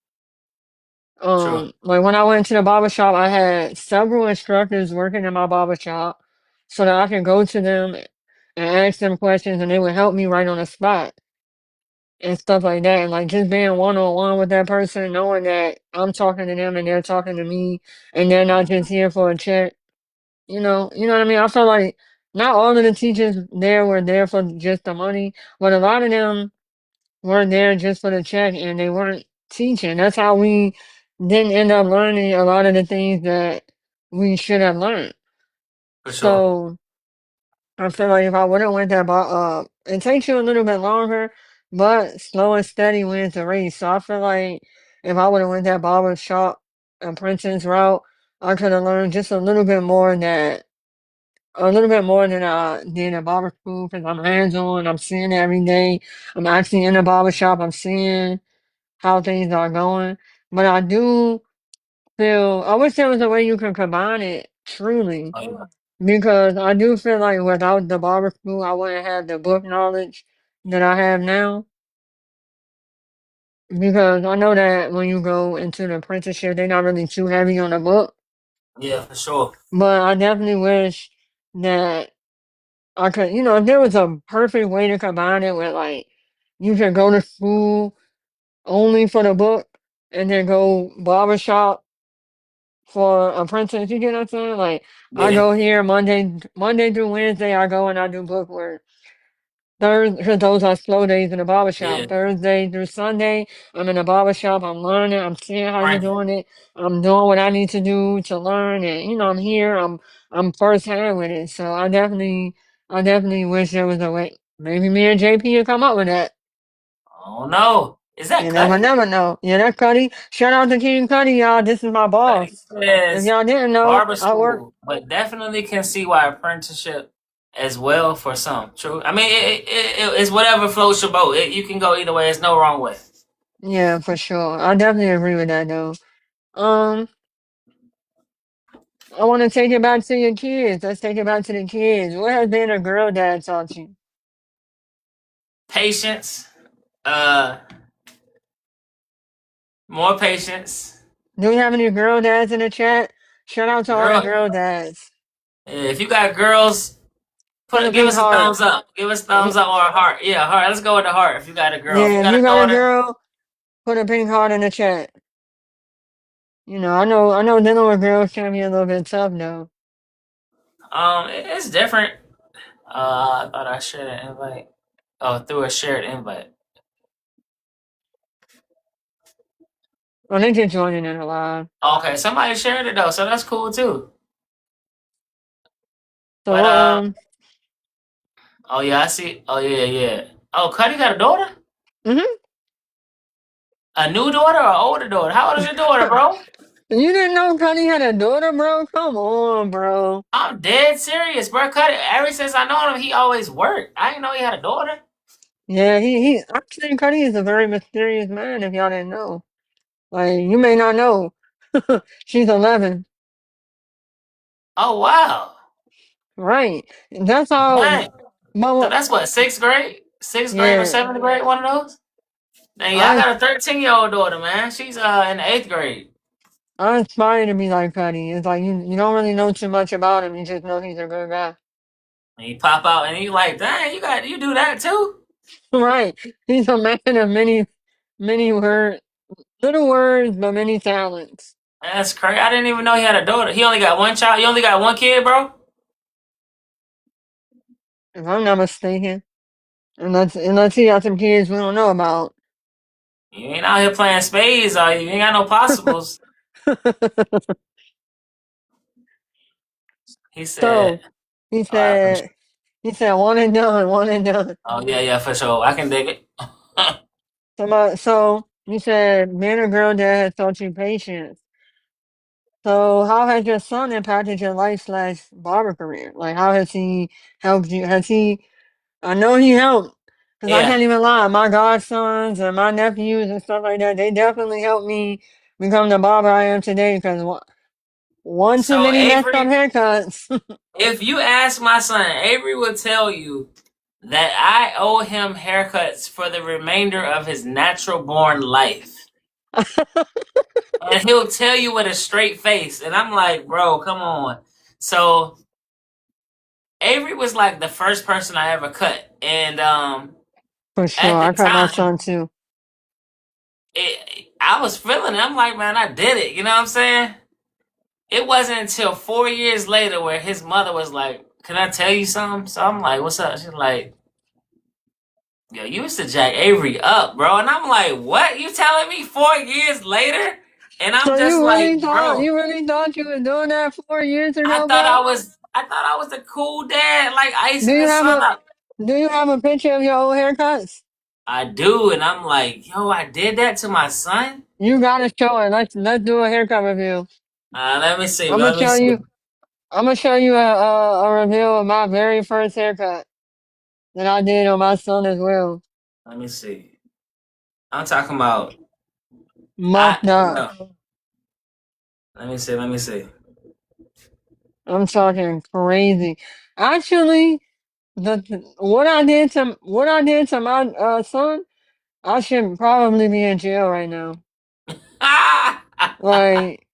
True. Like when I went to the barbershop, I had several instructors working in my barbershop so that I could go to them and ask them questions and they would help me right on the spot and stuff like that. And like just being one on one with that person, knowing that I'm talking to them and they're talking to me and they're not just here for a check. You know what I mean? I feel like not all of the teachers there were there for just the money, but a lot of them were there just for the check and they weren't teaching. That's how we didn't end up learning a lot of the things that we should have learned. For sure. So I feel like if I would have went that, it takes you a little bit longer, but slow and steady wins the race. So I feel like if I would have went that barber shop apprentice route, I could have learned just a little bit more than I did at barber school because I'm hands on. I'm seeing it every day. I'm actually in the barber shop. I'm seeing how things are going. But I do feel I wish there was a way you can combine it truly. Oh, yeah. Because I do feel like without the barber school I wouldn't have the book knowledge that I have now. Because I know that when you go into the apprenticeship they're not really too heavy on the book. Yeah, for sure. But I definitely wish that I could, if there was a perfect way to combine it with like you could go to school only for the book and then go barbershop for apprentice. You get what I'm saying? Like I Yeah. go here Monday through Wednesday. I go and I do book work. Thursday, those are slow days in the Yeah. barbershop. Thursday through Sunday, I'm in the barbershop. I'm learning. I'm seeing how you're Frank. doing it. I'm doing what I need to do to learn, and I'm here. I'm first hand with it. So I definitely wish there was a way. Maybe me and JP would come up with that. Oh no. Is that You never, Cuddy? never know. Yeah, that's Cuddy. Shout out to King Cuddy, y'all. This is my Cuddy boss. If says y'all didn't know, barber I work. school, but definitely can see why apprenticeship as well for some. True. I mean, it's whatever floats your boat. You can go either way. There's no wrong way. Yeah, for sure. I definitely agree with that though. Um, I want to take it back to your kids. Let's take it back to the kids. What has being a girl dad taught you? Patience. Uh, More patience. Do we have any girl dads in the chat? Shout out to all the Girl, girl dads. if you got girls, Put a give pink us a heart. thumbs up. Give us a Uh, thumbs up or a heart. Yeah, heart. Let's go with the heart. If you got a girl, if you Yeah, if got you a got a daughter, girl, put a pink heart in the chat. I know dealing with girls can be a little bit tough though. it's different. I thought I shared an invite. Oh, through a shared invite. I think you're joining in a lot. Okay, somebody shared it though, so that's cool too. So But oh yeah, I see. Oh yeah, yeah. Oh, Cuddy got a daughter. mhm. A new daughter or older daughter? How old is your daughter, bro? You didn't know Cuddy had a daughter, bro? Come on, bro. I'm dead serious, bro. Cut it. Ever since I know him, he always worked. I didn't know he had a daughter. Yeah, he actually Cuddy is a very mysterious man. If y'all didn't know, like you may not know, she's 11, Oh wow, right? That's how. dang. But So that's what, sixth grade, sixth grade or yeah, seventh grade, one of those. Dang, yeah, I I got a 13-year-old daughter, man. She's in the eighth grade. I aspire to be like Cuddy. It's like you don't really know too much about him. You just know he's a good guy, And he pop out and he like, dang, you do that too? right? He's a man of many words, little words, but many talents. That's crazy. I didn't even know he had a daughter. He only got one child. You only got one kid, bro. If I'm not mistaken, unless he got some kids we don't know about. You ain't out here playing spades, are you? You ain't got no possibles. He said, So he I appreciate. said, he said, one and done, one and done. Oh yeah, yeah, for sure. I can dig it. So you said, man or girl that has taught you patience. So how has your son impacted your life slash barber career? Like, how has he helped you? Has he? I know he helped. Cause I Yeah. can't even lie, my godsons and my nephews and stuff like that, they definitely helped me become the barber I am today. Cause one too So many messed up Avery, haircuts. if you ask my son, Avery will tell you that I owe him haircuts for the remainder of his natural born life. And he'll tell you with a straight face. And I'm like, bro, come on. So Avery was like the first person I ever cut. And For at sure, the I cut my time, son too. I was feeling it. I'm like, man, I did it. You know what I'm saying? It wasn't until 4 years later where his mother was like, can I tell you something? So I'm like, what's up? She's like, yo, you used to jack Avery up, bro. And I'm like, what? You telling me 4 years later? And I'm So just like, bro, you really thought you were doing that 4 years I ago, thought bro? I was a cool dad, like Do icing you the have sun a up. Do you have a picture of your old haircuts? I do, and I'm like, yo, I did that to my son. You gotta show it. Let's do a haircut review. Let me see, I'm gonna let me show see, you. I'm gonna show you a review of my very first haircut that I did on my son as well. let me see. I'm talking about Mucked up. no. Let me see. I'm talking crazy. Actually, what I did to my son, I should probably be in jail right now. Ah! Like,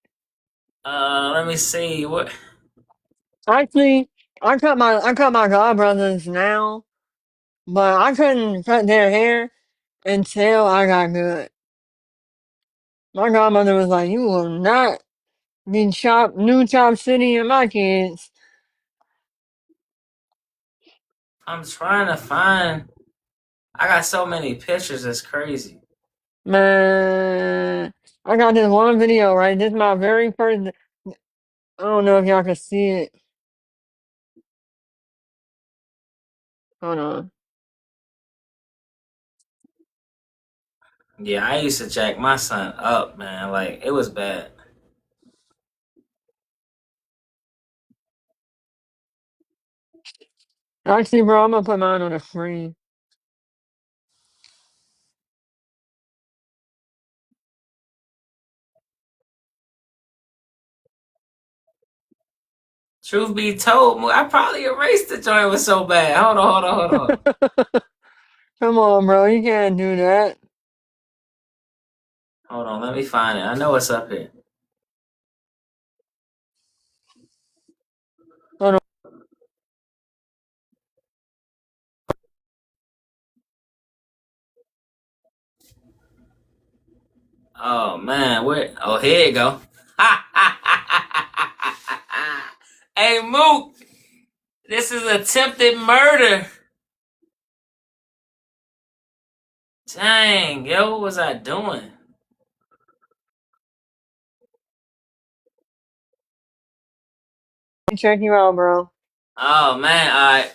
Let me see. What? actually, I cut my godbrothers now, but I couldn't cut their hair until I got good. My godmother was like, "You will not be new chop city in my kids." I'm trying to find. I got so many pictures. It's crazy. Man, I got this one video, right? This is my very first. I don't know if y'all can see it. Hold on. Yeah, I used to jack my son up, man. Like it was bad. Actually, bro, I'm gonna put mine on the screen. Truth be told, I probably erased the joint. It was so bad. Hold on. Come on, bro, you can't do that. Hold on, let me find it. I know it's up here. Hold on. Oh man, where? Oh, here you go. Hey Mook, this is attempted murder. Dang, yo, what was I doing? Check you out, bro. Oh man, all right.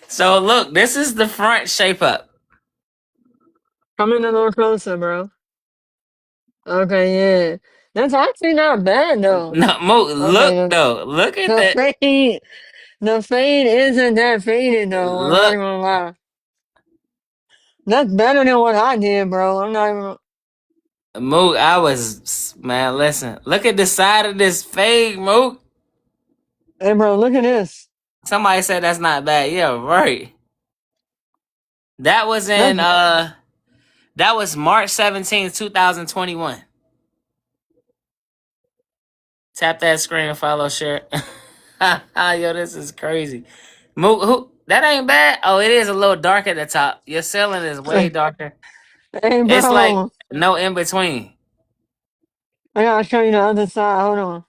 So look, this is the front shape up. Come in a little closer, bro. Okay, yeah. That's actually not bad though. No, Mo, Okay, look though. Look at the that. fade, the fade isn't that faded though. I'm not Look, even gonna lie. That's better than what I did, bro. I'm not even. Mook, I was man. Listen, look at the side of this fade, Mook. Hey, bro, look at this. Somebody said that's not bad. Yeah, right. That was in That's that was March 17th, 2021. Tap that screen, follow, share. Yo, this is crazy. Mook, who that ain't bad. Oh, it is a little dark at the top. Your ceiling is way darker. hey, It's like bro. no in between. I gotta show you the other side. Hold on.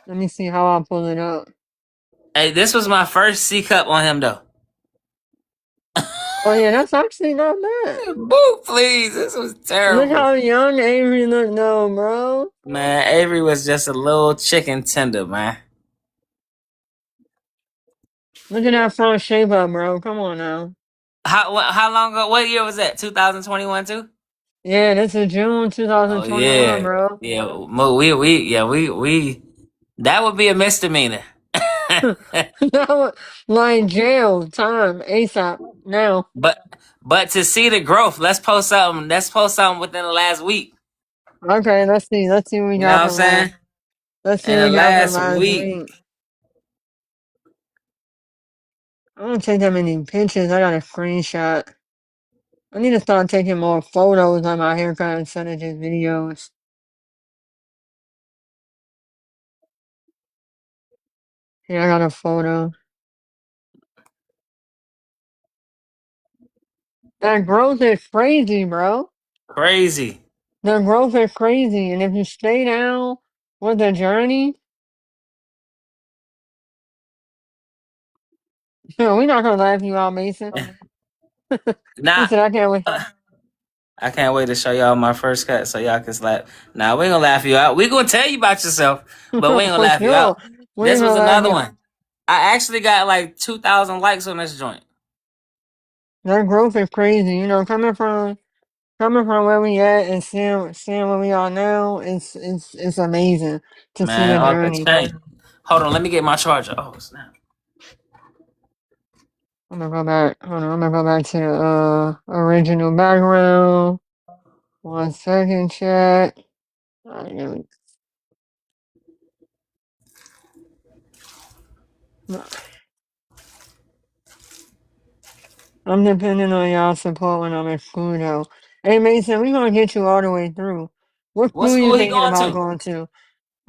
Let me see how I pull it up. Hey, this was my first C cup on him though. Oh yeah, that's actually not bad. Boo, please. This was Look terrible. how young Avery look though, bro. Man, Avery was just a little chicken tender, man. Look at that front shape up, bro. Come on now. How long ago? What year was that? 2021 too? Yeah, this is June Oh 2021, yeah, bro. yeah. We that would be a misdemeanor. That was like jail time ASAP now. but but to see the growth, let's post something. Let's post something within the last week. Okay, let's see. Let's see what we You know got what I'm from last. saying? Let's see In what the we got from last last week. week. I don't take that many pictures. I got a screenshot. I need to start taking more photos on my haircut instead of just videos. Here, I got a photo. That growth is crazy, bro. Crazy. The growth is crazy. And if you stay down with the journey, we're not gonna laugh you out, Mason. He Nah, said, I can't wait. I can't wait to show y'all my first cut so y'all can slap. Nah, we ain't gonna laugh you out. We gonna tell you about yourself, but we ain't gonna For laugh you sure. out. We This ain't was gonna laugh another you. one. I actually got like 2,000 likes on this joint. That growth is crazy. Coming from where we at and seeing where we are now, it's amazing to see Man, the off the journey. chain. Hold on, let me get my charger. Oh snap. I'm gonna go back. Hold on, I'm gonna go back to the original background. 1 second, chat. Alright, I'm depending on y'all support when I'm at school though. Hey Mason, we gonna get you all the way through. What What school you school he thinking going about to? going to?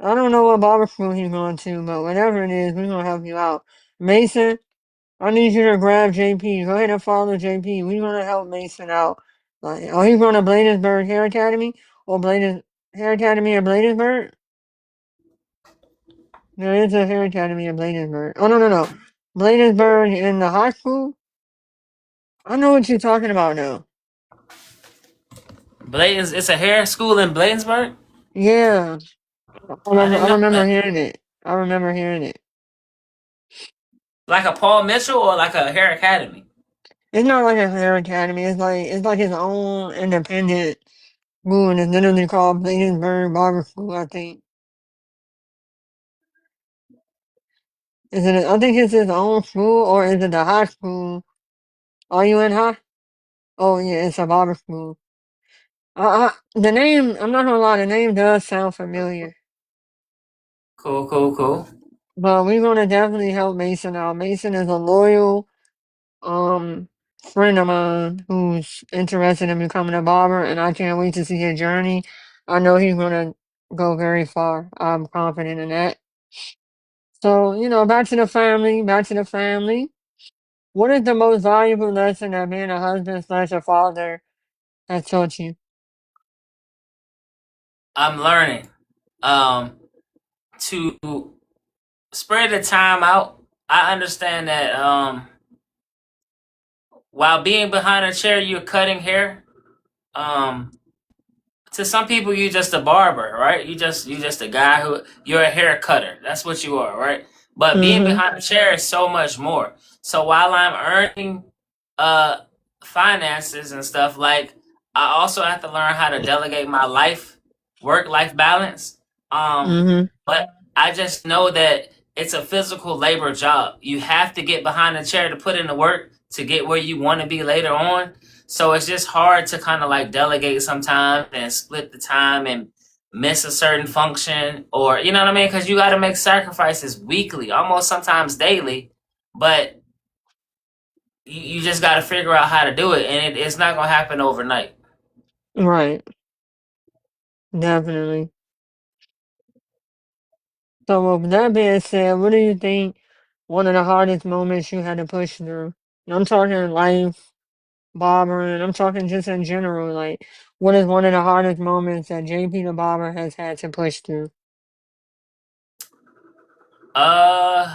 I don't know what barber school he's going to, but whatever it is, we're gonna help you out. Mason, I need you to grab JP. Go ahead and follow JP. We're gonna help Mason out. Like, oh, he's going to Bladensburg Hair Academy or Hair Academy or Bladensburg. There is a hair academy in Bladensburg. Oh no. Bladensburg in the high school? I know what you're talking about now. Bladens. It's a hair school in Bladensburg. Yeah. I I didn't know remember that. hearing it. I remember hearing it. Like a Paul Mitchell or like a hair academy. It's not like a hair academy. It's like his own independent school, and it's literally called Bladensburg Barber School. I think. Is it? I think it's his own school, or is it the high school? Are you in high? Oh yeah, it's a barber school. The name. I'm not gonna lie. The name does sound familiar. Cool. But we're gonna definitely help Mason out. Mason is a loyal um friend of mine who's interested in becoming a barber, and I can't wait to see his journey. I know he's gonna go very far. I'm confident in that. So, back to the family, back to the family. What is the most valuable lesson that being a husband slash a father has taught you? I'm learning to spread the time out. I understand that while being behind a chair, you're cutting hair. Um, to some people, you're just a barber, right? You just a guy who you're a hair cutter. That's what you are, right? But being Mm-hmm. behind a chair is so much more. So while I'm earning uh finances and stuff. Like I also have to learn how to delegate my work life balance. Mhm. But I just know that it's a physical labor job. You have to get behind the chair to put in the work to get where you want to be later on. So it's just hard to kind of like delegate sometimes and split the time and miss a certain function, or you know what I mean, because you got to make sacrifices weekly, almost sometimes daily. But you just got to figure out how to do it, and it's not gonna happen overnight. Right. Definitely. So with that being said, what do you think one of the hardest moments you had to push through? I'm talking life, barbering. I'm talking just in general. Like, what is one of the hardest moments that JP the barber has had to push through? Uh,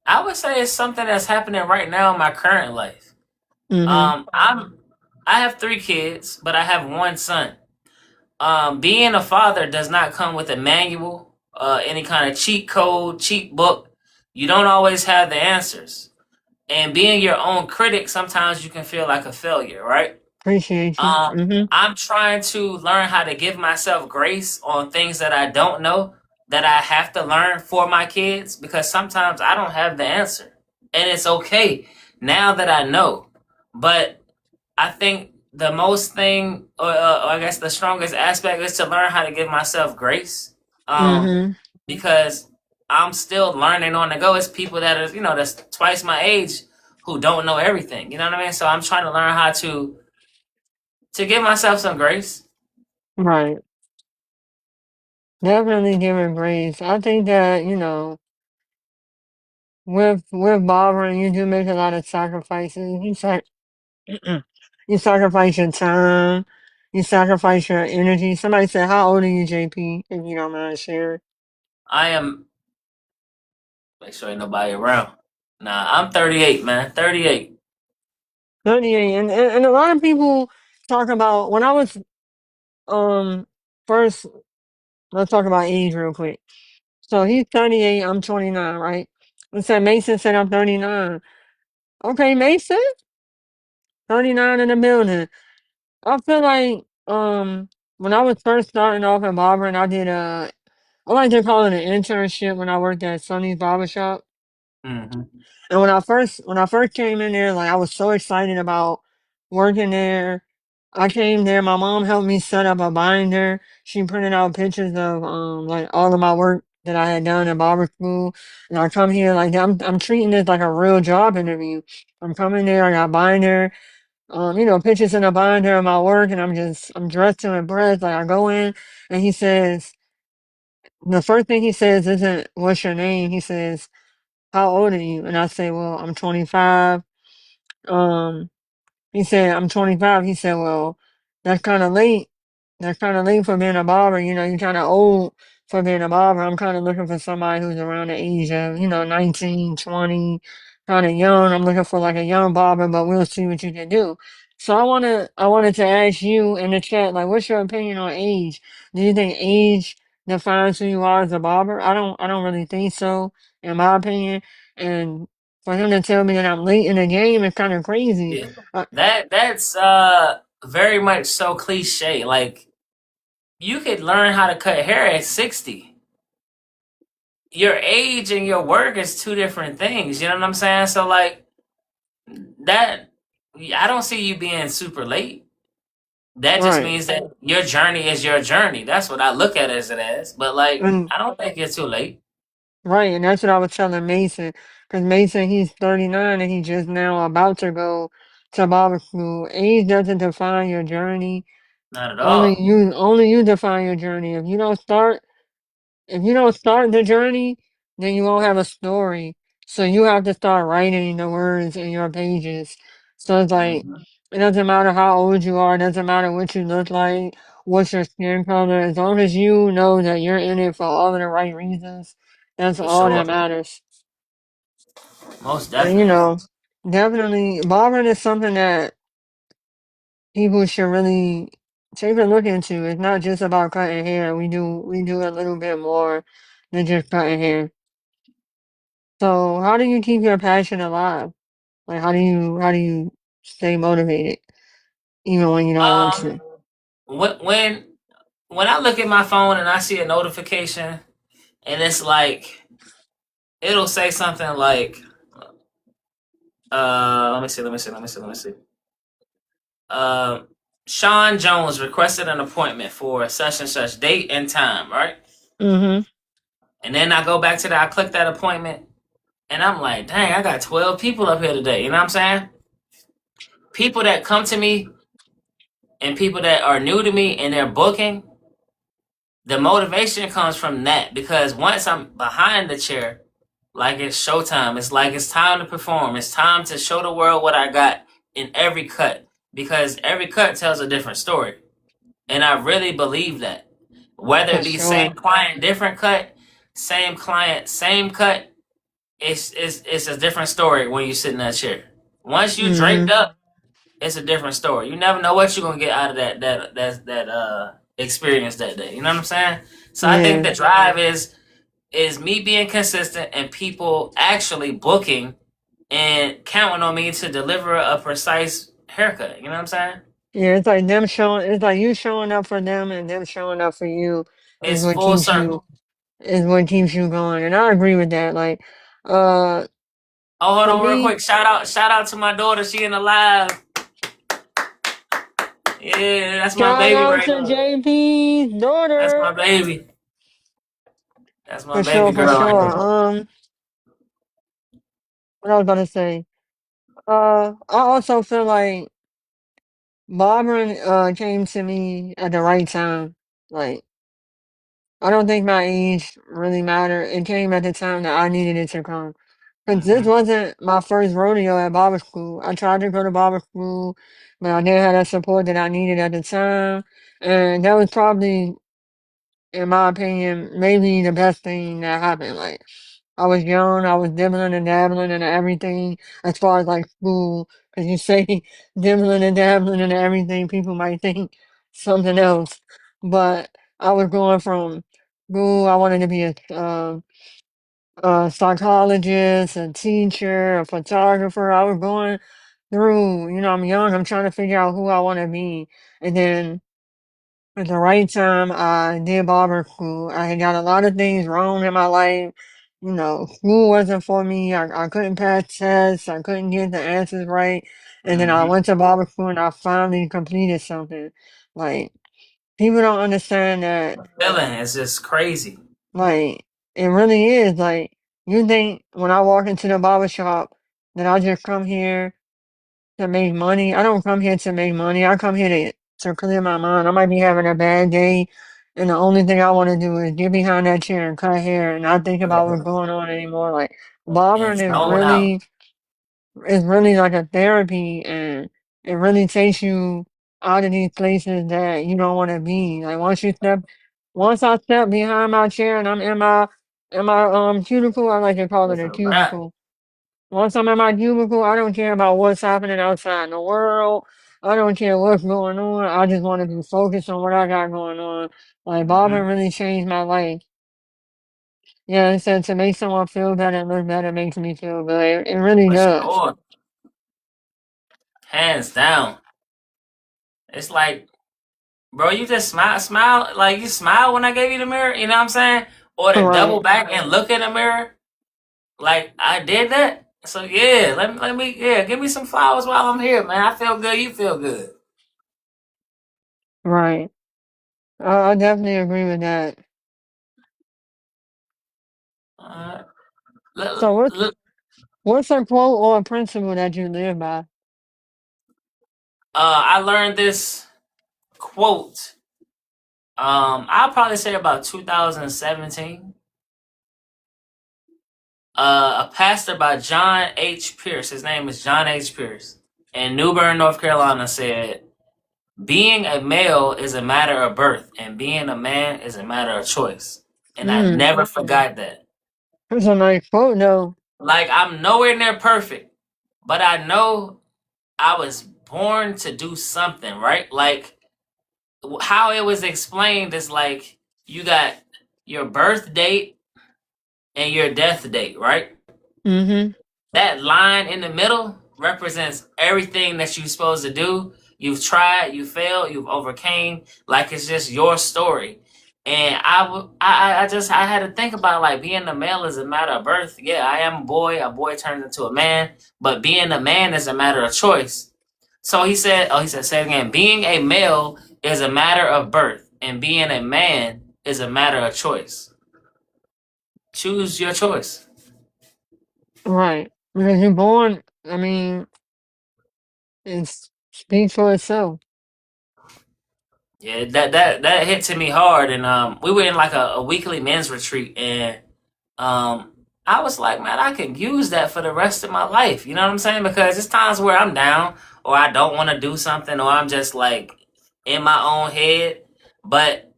I would say it's something that's happening right now in my current life. Mhm. I have three kids, but I have one son. Being a father does not come with a manual, any kind of cheat code, cheat book. You don't always have the answers. And being your own critic, sometimes you can feel like a failure, right? Appreciate you. Mhm. I'm trying to learn how to give myself grace on things that I don't know, that I have to learn for my kids, because sometimes I don't have the answer. And it's okay now that I know. But I think the most thing, or I guess the strongest aspect, is to learn how to give myself grace. Um, Mhm. because I'm still learning on the go. It's people that are, that's twice my age who don't know everything. You know what I mean? So I'm trying to learn how to give myself some grace. Right. Definitely giving grace. I think that, with barbering, you do make a lot of sacrifices. You sacrifice your time. You sacrifice your energy. Somebody said, "How old are you, JP?" If you don't mind sharing. I am, make sure ain't nobody around. Nah, I'm 38, man. 38. 38. And a lot of people talk about when I was first. Let's talk about age real quick. So he's 38. I'm 29, right? And said Mason said I'm 39. Okay, Mason, 39 in the building. I feel like when I was first starting off at barbering, I did I like to call it an internship when I worked at Sonny's Barbershop. Mm-hmm. And when I first came in there, like I was so excited about working there. I came there, my mom helped me set up a binder. She printed out pictures of like all of my work that I had done at barber school. And I come here like I'm treating this like a real job interview. I'm coming there, I got binder, pictures in a binder of my work, and I'm dressed to impress. Like I go in and he says the first thing he says isn't what's your name. He says, how old are you? And I say, well, I'm 25. Um, he said, I'm 25. He said, well, that's kind of late. That's kind of late for being a barber. You're kind of old for being a barber. I'm kind of looking for somebody who's around the age of, 19, 20, kind of young. I'm looking for like a young barber, but we'll see what you can do. So I wanted to ask you in the chat, like, what's your opinion on age? Do you think age defines who you are as a barber? I don't really think so, in my opinion. And for him to tell me that I'm late in the game is kind of crazy. Yeah. Uh, That's very much so cliche. Like you could learn how to cut hair at 60. Your age and your work is two different things. You know what I'm saying? So like that, I don't see you being super late. That just right. means that your journey is your journey. That's what I look at it as. But like, And I don't think you're too late. right, and that's what I was telling Mason, because Mason, he's 39 and he's just now about to go to barber school. Age doesn't define your journey. Not at Only all. you, only you define your journey. If you don't start the journey, then you won't have a story. So you have to start writing the words in your pages. So it's like Hmm. it doesn't matter how old you are, it doesn't matter what you look like, what's your skin color, as long as you know that you're in it for all of the right reasons, that's For all sure. that matters. Most And definitely. definitely barbering is something that people should really take a look into. It's not just about cutting hair. We do a little bit more than just cutting hair. So how do you keep your passion alive? Like, how do you stay motivated even when you don't want Um, to? when I look at my phone and I see a notification and it's like it'll say something like, let me see. Uh, Sean Jones requested an appointment for such and such date and time, right? Mhm. And then I go back to that, I click that appointment, and I'm like, dang, I got 12 people up here today. You know what I'm saying? People that come to me and people that are new to me and they're booking, the motivation comes from that because once I'm behind the chair, like it's showtime, it's like it's time to perform, it's time to show the world what I got in every cut because every cut tells a different story. And I really believe that. Whether For it be same sure. client, different cut, same client, same cut, it's a different story when you sit in that chair. Once you draped Mhm. up, it's a different story. You never know what you're gonna get out of that experience that day. You know what I'm saying? So I think Yeah. the drive is me being consistent and people actually booking and counting on me to deliver a precise haircut. You know what I'm saying? Yeah, it's like them showing. It's like you showing up for them and them showing up for you is It's what full keeps you circle. is what keeps you going. And I agree with that. Like, uh, Oh, hold for on, real me, quick. Shout out to my daughter. She in the live. Yeah, that's my shout baby out right to there. JP's That's my daughter. baby. That's my For baby sure, for girl right sure. there. What I was gonna say. I also feel like barbering came to me at the right time. Like, I don't think my age really mattered. It came at the time that I needed it to come. Because this Hmm. wasn't my first rodeo at barber school. I tried to go to barber school, but I didn't have that support that I needed at the time. And that was probably, in my opinion, maybe the best thing that happened. Like, I was young, I was dibbling and dabbling and everything as far as like school. Because you say dibbling and dabbling and everything, people might think something else. But I was going from school, I wanted to be a psychologist, a teacher, a photographer. I was going through, I'm young, I'm trying to figure out who I want to be. And then at the right time, I did barber school. I had got a lot of things wrong in my life. School wasn't for me. I couldn't pass tests. I couldn't get the answers right. And then I Hmm. went to barber school and I finally completed something. Like, people don't understand that, Feeling is just crazy. like, it really is. Like, you think when I walk into the barber shop that I just come here to make money. I don't come here to make money. I come here to clear my mind. I might be having a bad day, and the only thing I want to do is get behind that chair and cut hair and not think about what's going on anymore. Like, And barbering zone out. is really like a therapy, and it really takes you out of these places that you don't want to be. Like, once I step behind my chair and I'm in my cuticle. I like to call it It's a a wrap. cubicle. Once I'm in my cubicle, I don't care about what's happening outside in the world. I don't care what's going on. I just want to be focused on what I got going on. Like, Hmm. Barbara really changed my life. Yeah, it said to make someone feel better and look better makes me feel good. It really For does. sure. Hands down. It's like, bro, you just smile, like you smile when I gave you the mirror, you know what I'm saying? Or to double Right, back and look in the mirror, like I did that. So yeah, yeah, give me some flowers while I'm here, man. I feel good, you feel good. right. I definitely agree with that. Uh, So what's a quote or a principle that you live by? I learned this quote. I'll probably say about 2017. A pastor by John H. Pierce. His name is John H. Pierce. In New Bern, North Carolina, said, "Being a male is a matter of birth, and being a man is a matter of choice." And I Hmm. never forgot that. That's a nice quote, though. Like, I'm nowhere near perfect, but I know I was born to do something, right? Like, how it was explained is like you got your birth date and your death date, right? Mm-hmm. That line in the middle, represents everything that you're supposed to do. You've tried, you failed, you've overcame. Like it's just your story. And I had to think about like being a male is a matter of birth. Yeah, I am a boy. A boy turns into a man, but being a man is a matter of choice. So say it again. Being a male is a matter of birth, and being a man is a matter of choice. Choose your choice. Right. Because you're born, I mean, it speaks for itself. Yeah, that hit to me hard, and we were in like a weekly men's retreat, and I was like, man, I can use that for the rest of my life. You know what I'm saying? Because it's times where I'm down, or I don't want to do something, or I'm just like in my own head. But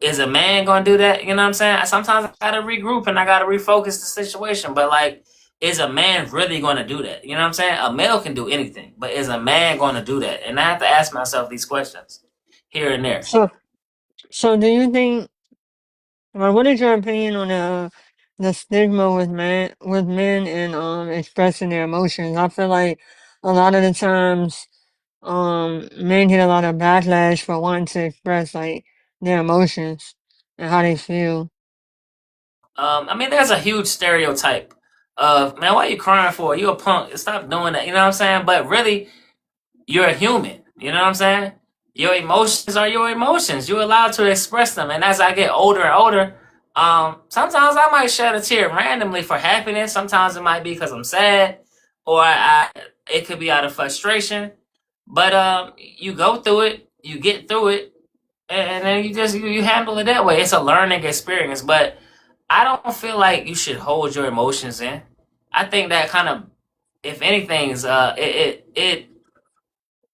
is a man gonna do that? You know what I'm saying? Sometimes I gotta regroup and I gotta refocus the situation. But like, is a man really gonna do that? You know what I'm saying? A male can do anything, but is a man gonna do that? And I have to ask myself these questions here and there. So, so do you think, well, what is your opinion on the stigma with men and expressing their emotions? I feel like a lot of the times men get a lot of backlash for wanting to express like their emotions and how they feel. I mean, there's a huge stereotype of man, what are you crying for? You a punk? Stop doing that. You know what I'm saying? But really, you're a human. You know what I'm saying? Your emotions are your emotions. You're allowed to express them. And as I get older and older, sometimes I might shed a tear randomly for happiness. Sometimes it might be because I'm sad, or it could be out of frustration. But you go through it, you get through it, and then you handle it that way. It's a learning experience. But I don't feel like you should hold your emotions in. I think that kind of, if anything, is it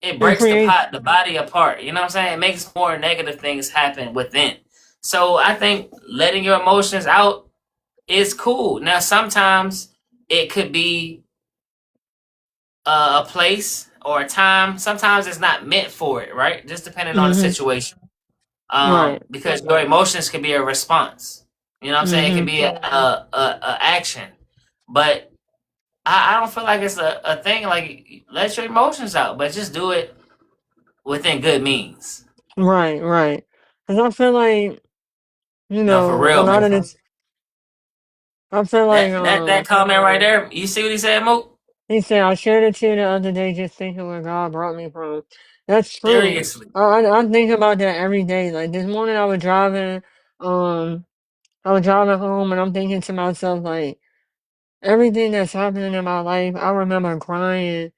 It breaks creates. the body apart. You know what I'm saying? It makes more negative things happen within. So I think letting your emotions out is cool. Now sometimes it could be a place or a time. Sometimes it's not meant for it, right? Just depending on the Mhm. situation. Right. Because your emotions can be a response. You know what I'm saying? It can Mhm. be a action. But I don't feel like it's a thing like let your emotions out, but just do it within good means. Right. Right. Because I feel like No, for a real, lot man. of this. I feel like That comment right there. You see what he said, Mook? he said, I shared it to you the other day just thinking where God brought me from. That's true. Seriously. I think about that every day. Like this morning um, I was driving home and I'm thinking to myself, like, everything that's happening in my life, I remember crying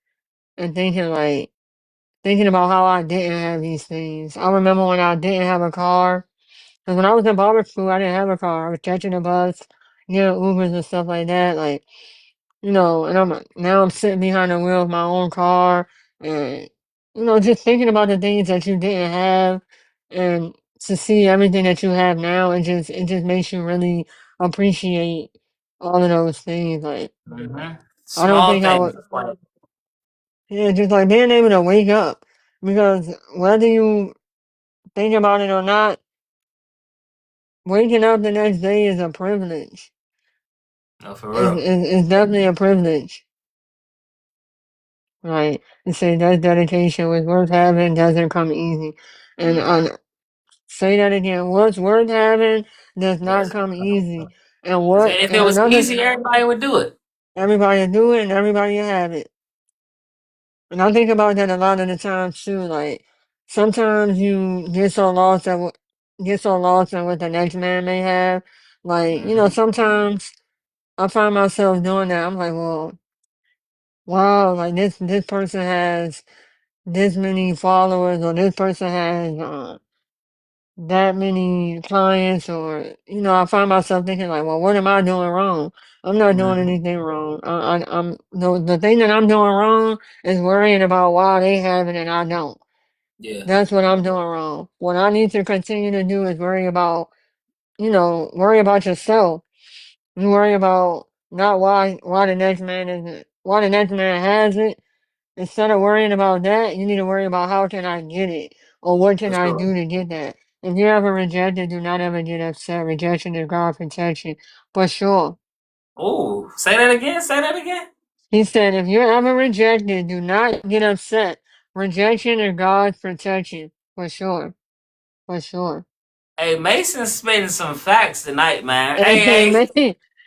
and thinking about how I didn't have these things. I remember when I didn't have a car. Because when I was in barber school, I didn't have a car. I was catching a bus, getting Ubers and stuff like that. Like, and now I'm sitting behind the wheel of my own car, and just thinking about the things that you didn't have, and to see everything that you have now, it just makes you really appreciate all of those things. Like I don't Small think I things. would, Like, yeah, just like being able to wake up, because whether you think about it or not, waking up the next day is a privilege. no, for It's, real. it's, it's definitely a privilege. Right. And say that dedication was worth having doesn't come easy. And say that again. What's worth having does not Yes. come easy. And If it was another, easy, everybody would do it. everybody do it and everybody have it. And I think about that a lot of the times too. Like sometimes you get so lost in what the next man may have. Like, Hmm. sometimes I find myself doing that. I'm like, well, wow, like this person has this many followers, or this person has that many clients, or I find myself thinking like, well, what am I doing wrong? I'm not doing Hmm. anything wrong. The thing that I'm doing wrong is worrying about why they have it and I don't. Yeah. That's what I'm doing wrong. What I need to continue to do is worry about yourself. You worry about not why the next man has it. Instead of worrying about that, you need to worry about how can I get it, or what can For I sure. do to get that. If you're ever rejected, do not ever get upset. Rejection is God protection. But sure, Oh, say that again. Say that again. He said, if you're ever rejected, do not get upset. Rejection is God's protection. For sure. For sure. Hey, Mason's spitting some facts tonight, man. Hey, Hey, hey, hey, man.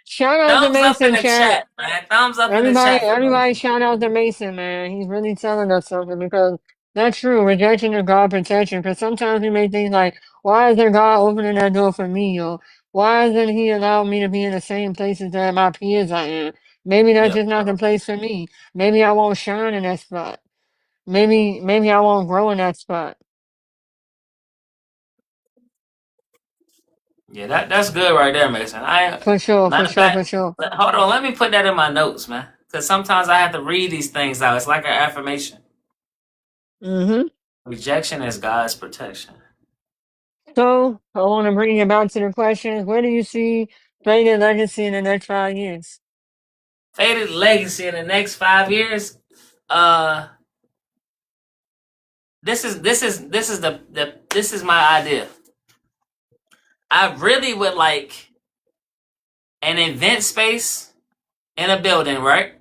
Shout out to thumbs up in Mason the Chat. chat, man. Thumbs up in the Everybody, chat for everybody, Mason. shout out to Mason, man. He's really telling us something because that's true. Rejection is God protection. Because sometimes we may think like, why isn't God opening that door for me? Or why isn't He allowing me to be in the same places that my peers are in? Maybe that's Yep. just not the place for me. Maybe I won't shine in that spot. Maybe I won't grow in that spot. Yeah, that's good right there, Mason. For sure, for Matter of sure, for fact, sure. hold on. Let me put that in my notes, man. Because sometimes I have to read these things out. It's like an affirmation. Mm-hmm. Rejection is God's protection. So I want to bring it back to the questions. Where do you see Faded Legacy in the next 5 years? Faded legacy in the next 5 years. Uh, this is my idea. I really would like an event space in a building, right?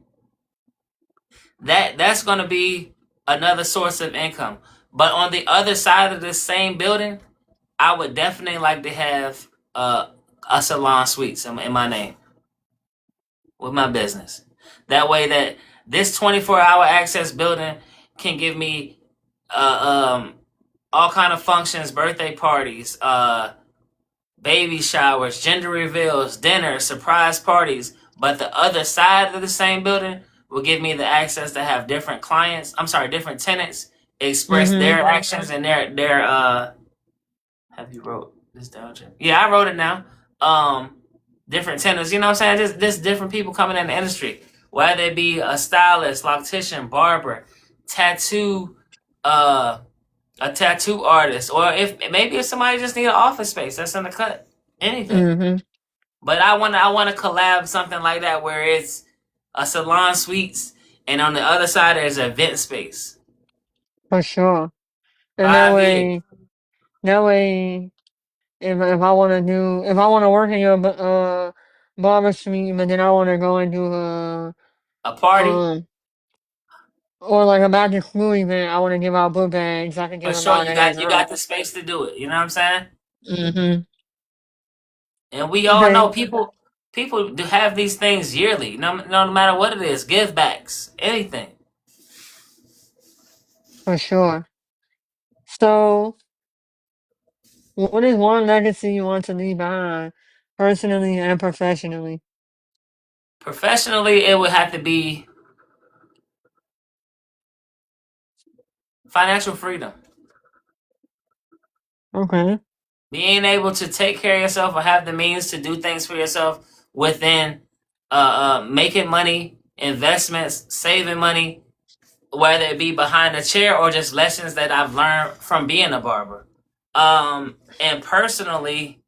That's going to be another source of income. But on the other side of this same building, I would definitely like to have a salon suites in my name with my business. That way, that this 24-hour access building can give me all kind of functions, birthday parties, baby showers, gender reveals, dinners, surprise parties. But the other side of the same building will give me the access to have different clients. I'm sorry, different tenants express Mm-hmm. their actions and their. Have you wrote this down, Jim? Yeah, I wrote it now. Um, Different tenants. You know what I'm saying? Just different people coming in the industry, whether it be a stylist, loctician, barber, tattoo, uh, a tattoo artist, or if somebody just need an office space that's in the cut, anything. Mm-hmm. But I wanna collab something like that where it's a salon suites, and on the other side there's an event space. For sure. And 5 years, that way, if I want to if I want to work in your barber suite, but then I want to go and do a party um or like a back to school event, I want to give out book bags. I can give for them sure. out You in his got room. the space to do it. You know what I'm saying? Mm-hmm. And we all know Okay. people do have these things yearly. No matter what it is, give backs, anything. For sure. So, what is one legacy you want to leave behind, personally and professionally? Professionally, it would have to be financial freedom. Okay. Being able to take care of yourself or have the means to do things for yourself within making money, investments, saving money, whether it be behind a chair or just lessons that I've learned from being a barber. And personally,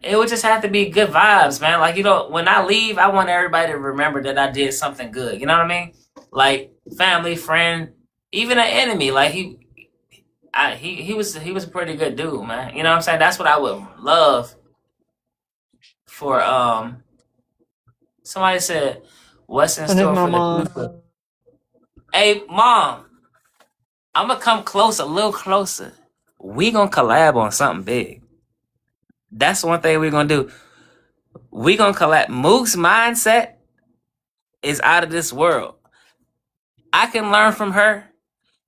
it would just have to be good vibes, man. Like, when I leave, I want everybody to remember that I did something good. You know what I mean? Like family, friend, even an enemy. Like he was a pretty good dude, man. You know what I'm saying? That's what I would love for. Somebody said, "What's in So this store my for the mom. future?" Hey, mom, I'm gonna come close, a little closer. We gonna collab on something big. That's one thing we're gonna do. We gonna collab. Mook's mindset is out of this world. I can learn from her.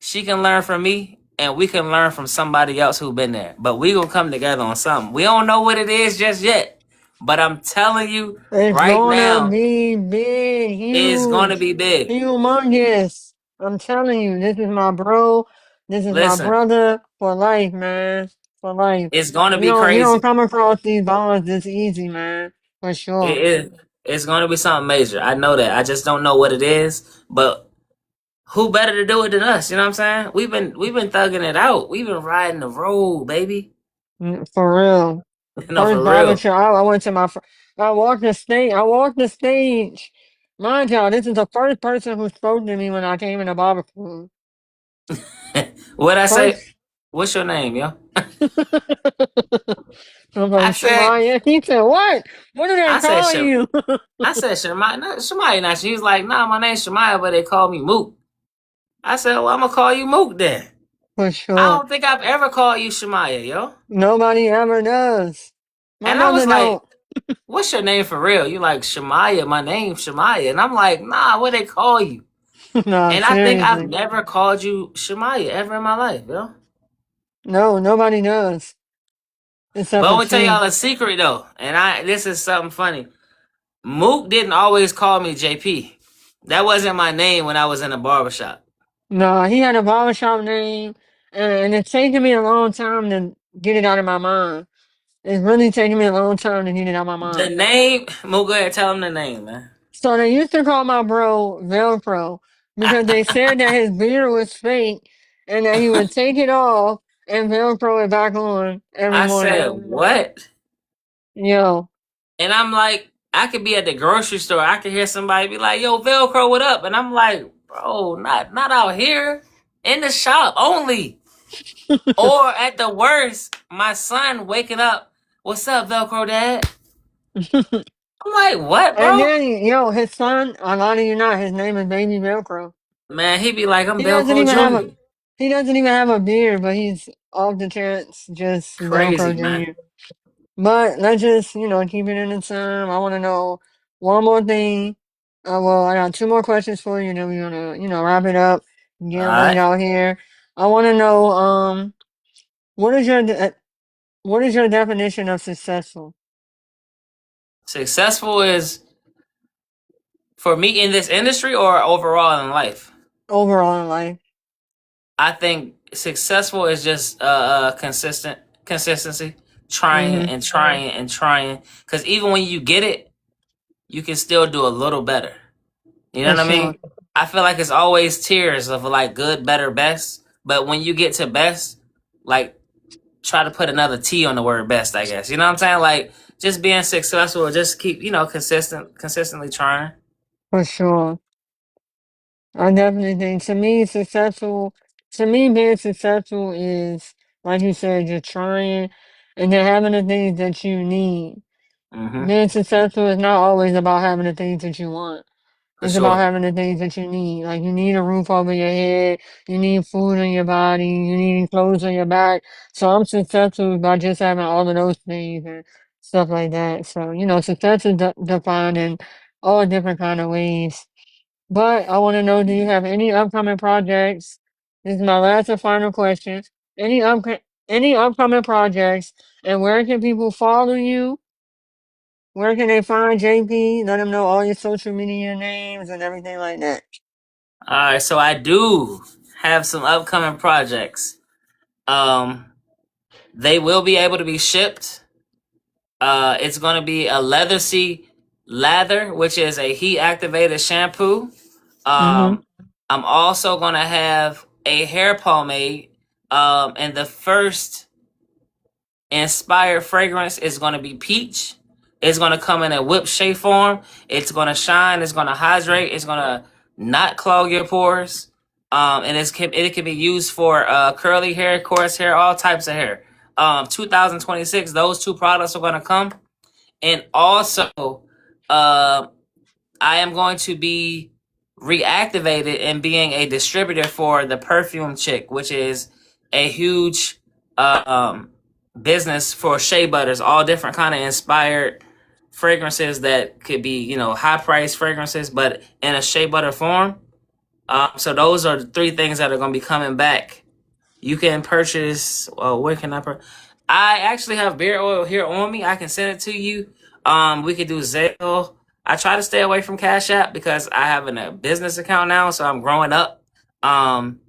She can learn from me, and we can learn from somebody else who been there. But we gonna come together on something. We don't know what it is just yet, but I'm telling you It's right gonna now, be big, it's gonna huge, be big. humongous. I'm telling you, this is my bro. This is my Listen, brother for life, man. For life. it's gonna be You don't crazy. come across these bonds this easy, man. For It sure. is. It's gonna be something major. I know that. I just don't know what it is. But who better to do it than us? You know what I'm saying? We've been thugging it out. We've been riding the road, baby. For real. No, First for real. barbershop, I went to I walked the stage. I walked the stage. Mind y'all, this is the first person who spoke to me when I came in the barber school. What I say? First, What's your name, yo? I'm I like, said, Shemaya. He said, what? What do they I said, call you? I said, Shemaya, no, Shemaya, not. She was like, nah, my name's Shemaya, but they call me Mook. I said, well, I'm gonna call you Mook then. For I sure. don't think I've ever called you Shemaya, yo. Nobody ever does. My And I mother was like, don't. what's your name for real? You like Shemaya, my name's Shemaya. And I'm like, nah, what they call you? Nah, And I think I've seriously. never called you Shemaya ever in my life, yo. No, nobody does. Except But I'm for gonna tell T. y'all a secret though, and this is something funny. Mook didn't always call me JP. That wasn't my name when I was in the barbershop. No, he had a barbershop name, and it's taken me a long time to get it out of my mind. It's really taken me a long time to get it out of my The mind. name, Mook, go ahead, tell him the name, man. So they used to call my bro Velcro because they said that his beard was fake and that he would take it off and Velcro it back on every I said, morning. what? Yo, And I'm like, I could be at the grocery store. I could hear somebody be like, yo, Velcro, what up? And I'm like, bro, not out here. In the shop only. Or at the worst, my son waking up. What's up, Velcro dad? I'm like, what, and bro? then yo, his son, I lie to you not, his name is Baby Velcro. Man, he be like, I'm He doesn't Velcro even have a Junior. he doesn't even have a beard, but he's off the chance just Crazy, Velcro man. Junior. But let's just, keep it in the time. I want to know one more thing. Well, I got two more questions for you, and then we're gonna, wrap it up and All get laid right. out here. I want to know, what is what is your definition of successful Successful is for me in this industry or overall in life. overall in life? I think successful is just consistency, trying Mm-hmm. and trying and trying. Because even when you get it, you can still do a little better. You know For what I sure. mean? I feel like it's always tiers of like good, better, best. But when you get to best, like try to put another T on the word best, I guess. You know what I'm saying? Like just being successful, just keep, consistently trying. For sure. I definitely think to me, being successful is, like you said, just trying and then having the things that you need. Mm-hmm. Being successful is not always about having the things that you want. For It's about sure. having the things that you need. Like you need a roof over your head, you need food on your body, you need clothes on your back. So I'm successful by just having all of those things and stuff like that. So, success is defined in all different kind of ways. But I want to know, do you have any upcoming projects? This is my last and final question. Any any upcoming projects, and where can people follow you? Where can they find JP? Let them know all your social media names and everything like that. All right, so I do have some upcoming projects. Um, they will be able to be shipped. It's going to be a Leather Sea Lather, which is a heat activated shampoo. Mm-hmm. Um, I'm also going to have a hair pomade. And the first inspired fragrance is going to be peach. It's going to come in a whipped shea form. It's going to shine. It's going to hydrate. It's going to not clog your pores. And it can be used for curly hair, coarse hair, all types of hair. 2026, those two products are going to come. And also, uh, I am going to be reactivated and being a distributor for the Perfume Chick, which is a huge business for shea butters, all different kind of inspired fragrances that could be, high price fragrances, but in a shea butter form. So those are the three things that are going to be coming back. You can purchase. Where can I actually have beard oil here on me. I can send it to you. We could do Zelle. I try to stay away from Cash App because I have a business account now, so I'm growing up. Um,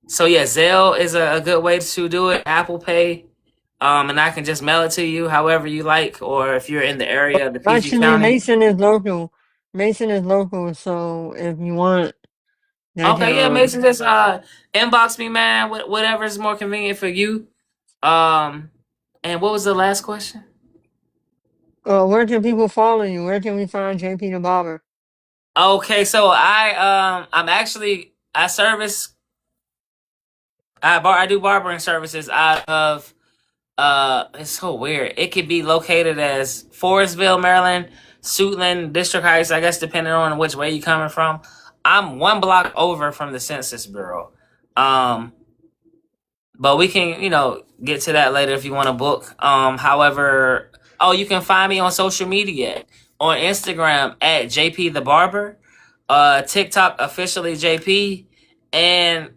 so yeah, Zelle is a good way to do it. Apple Pay. And I can just mail it to you however you like, or if you're in the area of the PG Actually, County. Mason is local. Mason is local, so if you want, I can. Okay, yeah, Mason, just inbox me, man. Whatever is more convenient for you. Um, and what was the last question? Where can people follow you? Where can we find JP the Barber? Okay, so I service I do barbering services out of it's so weird. It could be located as Forestville, Maryland, Suitland, District Heights, I guess depending on which way you're coming from. I'm 1 block over from the Census Bureau. Um but we can, get to that later if you want to book. However, oh, you can find me on social media on Instagram at JPTheBarber, TikTok officially JP, and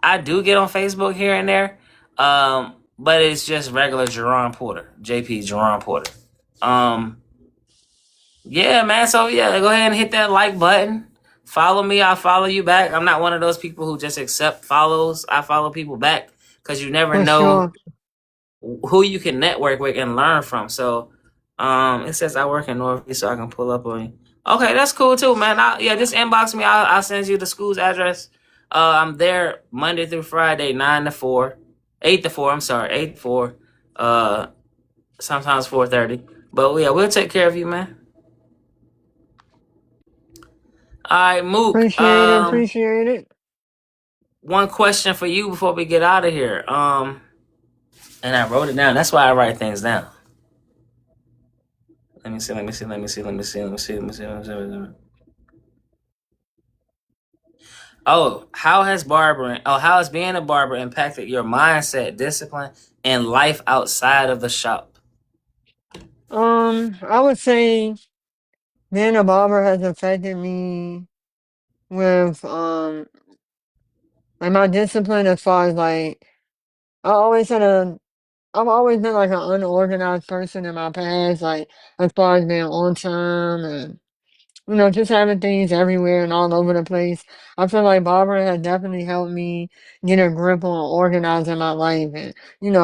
I do get on Facebook here and there. But it's just regular Jerron Porter, JP Jerron Porter. Yeah, man. So yeah, go ahead and hit that like button. Follow me, I'll follow you back. I'm not one of those people who just accept follows. I follow people back because you never For know sure. who you can network with and learn from. So, it says I work in Northeast, so I can pull up on you. Okay, that's cool too, man. Yeah, just inbox me. I'll send you the school's address. I'm there Monday through Friday, 9 to 4, 8 to 4. I'm sorry, 8 to 4. Uh, Sometimes 4:30. But yeah, we'll take care of you, man. All right, Mook. Appreciate it. Appreciate it. One question for you before we get out of here. And I wrote it down. That's why I write things down. Let me see. Oh, how has being a barber impacted your mindset, discipline, and life outside of the shop? I would say being a barber has affected me with like my discipline as far as like I always had a I've always been like an unorganized person in my past, like as far as being on time and just having things everywhere and all over the place. I feel like barbering has definitely helped me get a grip on organizing my life and,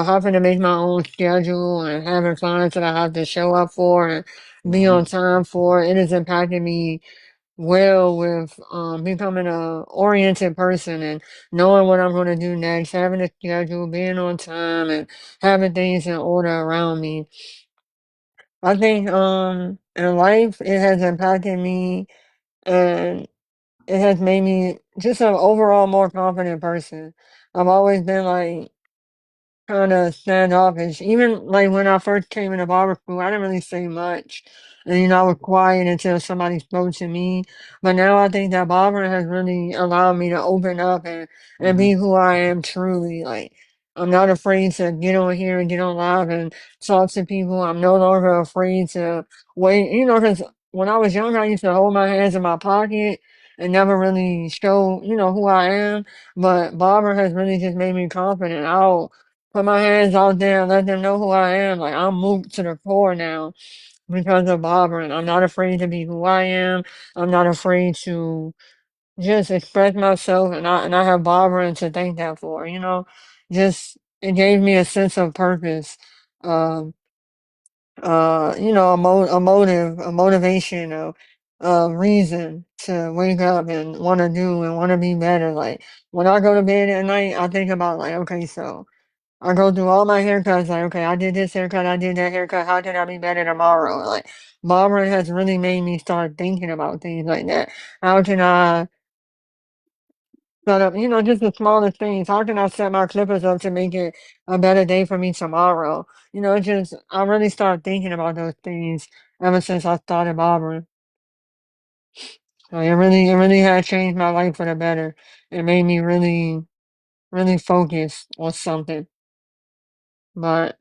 having to make my own schedule and having clients that I have to show up for and be on Mm-hmm. time for. It has impacted me well with becoming a oriented person and knowing what I'm going to do next, having a schedule, being on time and having things in order around me. I think in life it has impacted me and it has made me just an overall more confident person. I've always been like kind of standoffish. Even like when I first came into barber school, I didn't really say much. And I was quiet until somebody spoke to me. But now I think that barbering has really allowed me to open up and Mm-hmm. be who I am truly. Like I'm not afraid to get on here and get on live and talk to people. I'm no longer afraid to wait, because when I was younger, I used to hold my hands in my pocket and never really show, who I am. But barber has really just made me confident. I'll put my hands out there and let them know who I am. Like I'm moved to the core now because of barbering. I'm not afraid to be who I am. I'm not afraid to just express myself, and I have barbering to thank that for. Just it gave me a sense of purpose. Um, a motivation, a reason to wake up and want to do and want to be better. Like when I go to bed at night, I think about like, okay, so I go through all my haircuts, like, okay, I did this haircut, I did that haircut, how can I be better tomorrow? Like, barbering has really made me start thinking about things like that. How can I set up, just the smallest things? How can I set my clippers up to make it a better day for me tomorrow? I really started thinking about those things ever since I started barbering. So it really had changed my life for the better. It made me really, really focus on something. But,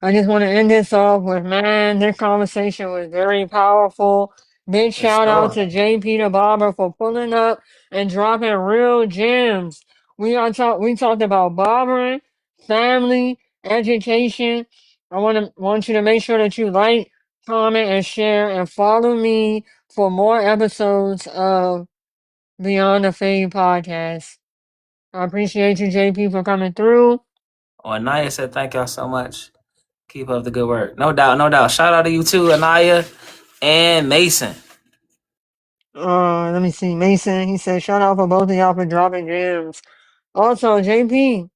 I just want to end this off with, man, this conversation was very powerful. Big For shout out sure. to JPTheBarber for pulling up and dropping real gems. We talked about barbering, family, education. I want you to make sure that you like, comment, and share, and follow me for more episodes of Beyond the Fade podcast. I appreciate you, JP, for coming through. Anaya said, "Thank y'all so much. Keep up the good work. No doubt, no doubt. Shout out to you too, Anaya and Mason." Let me see. Mason, he said, shout out for both of y'all for dropping gems. Also, JP,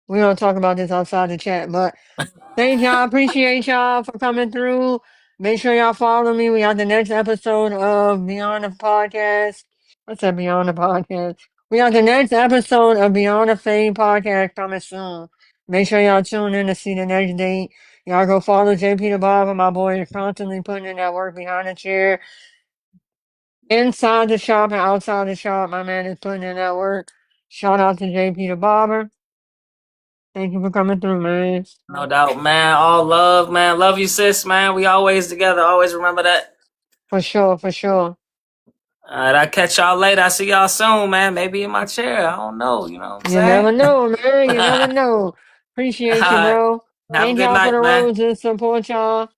we don't talk about this outside the chat, but thank y'all. Appreciate y'all for coming through. Make sure y'all follow me. We got the next episode of Beyond the Podcast. I said Beyond the Podcast. We got the next episode of Beyond the Fade podcast coming soon. Make sure y'all tune in to see the next date. Y'all go follow JPTheBarber. My boy is constantly putting in that work behind the chair. Inside the shop and outside the shop, my man is putting in that work. Shout out to JPTheBarber. Thank you for coming through, man. No doubt, man. All love, man. Love you, sis, man. We always together. Always remember that. For sure, for sure. All right, I'll catch y'all later. I'll see y'all soon, man. Maybe in my chair. I don't know. You know what I'm You saying? never know, man. You never know. All Appreciate you, right. bro. Have a Thank good y'all for night, the man. roses. Support y'all.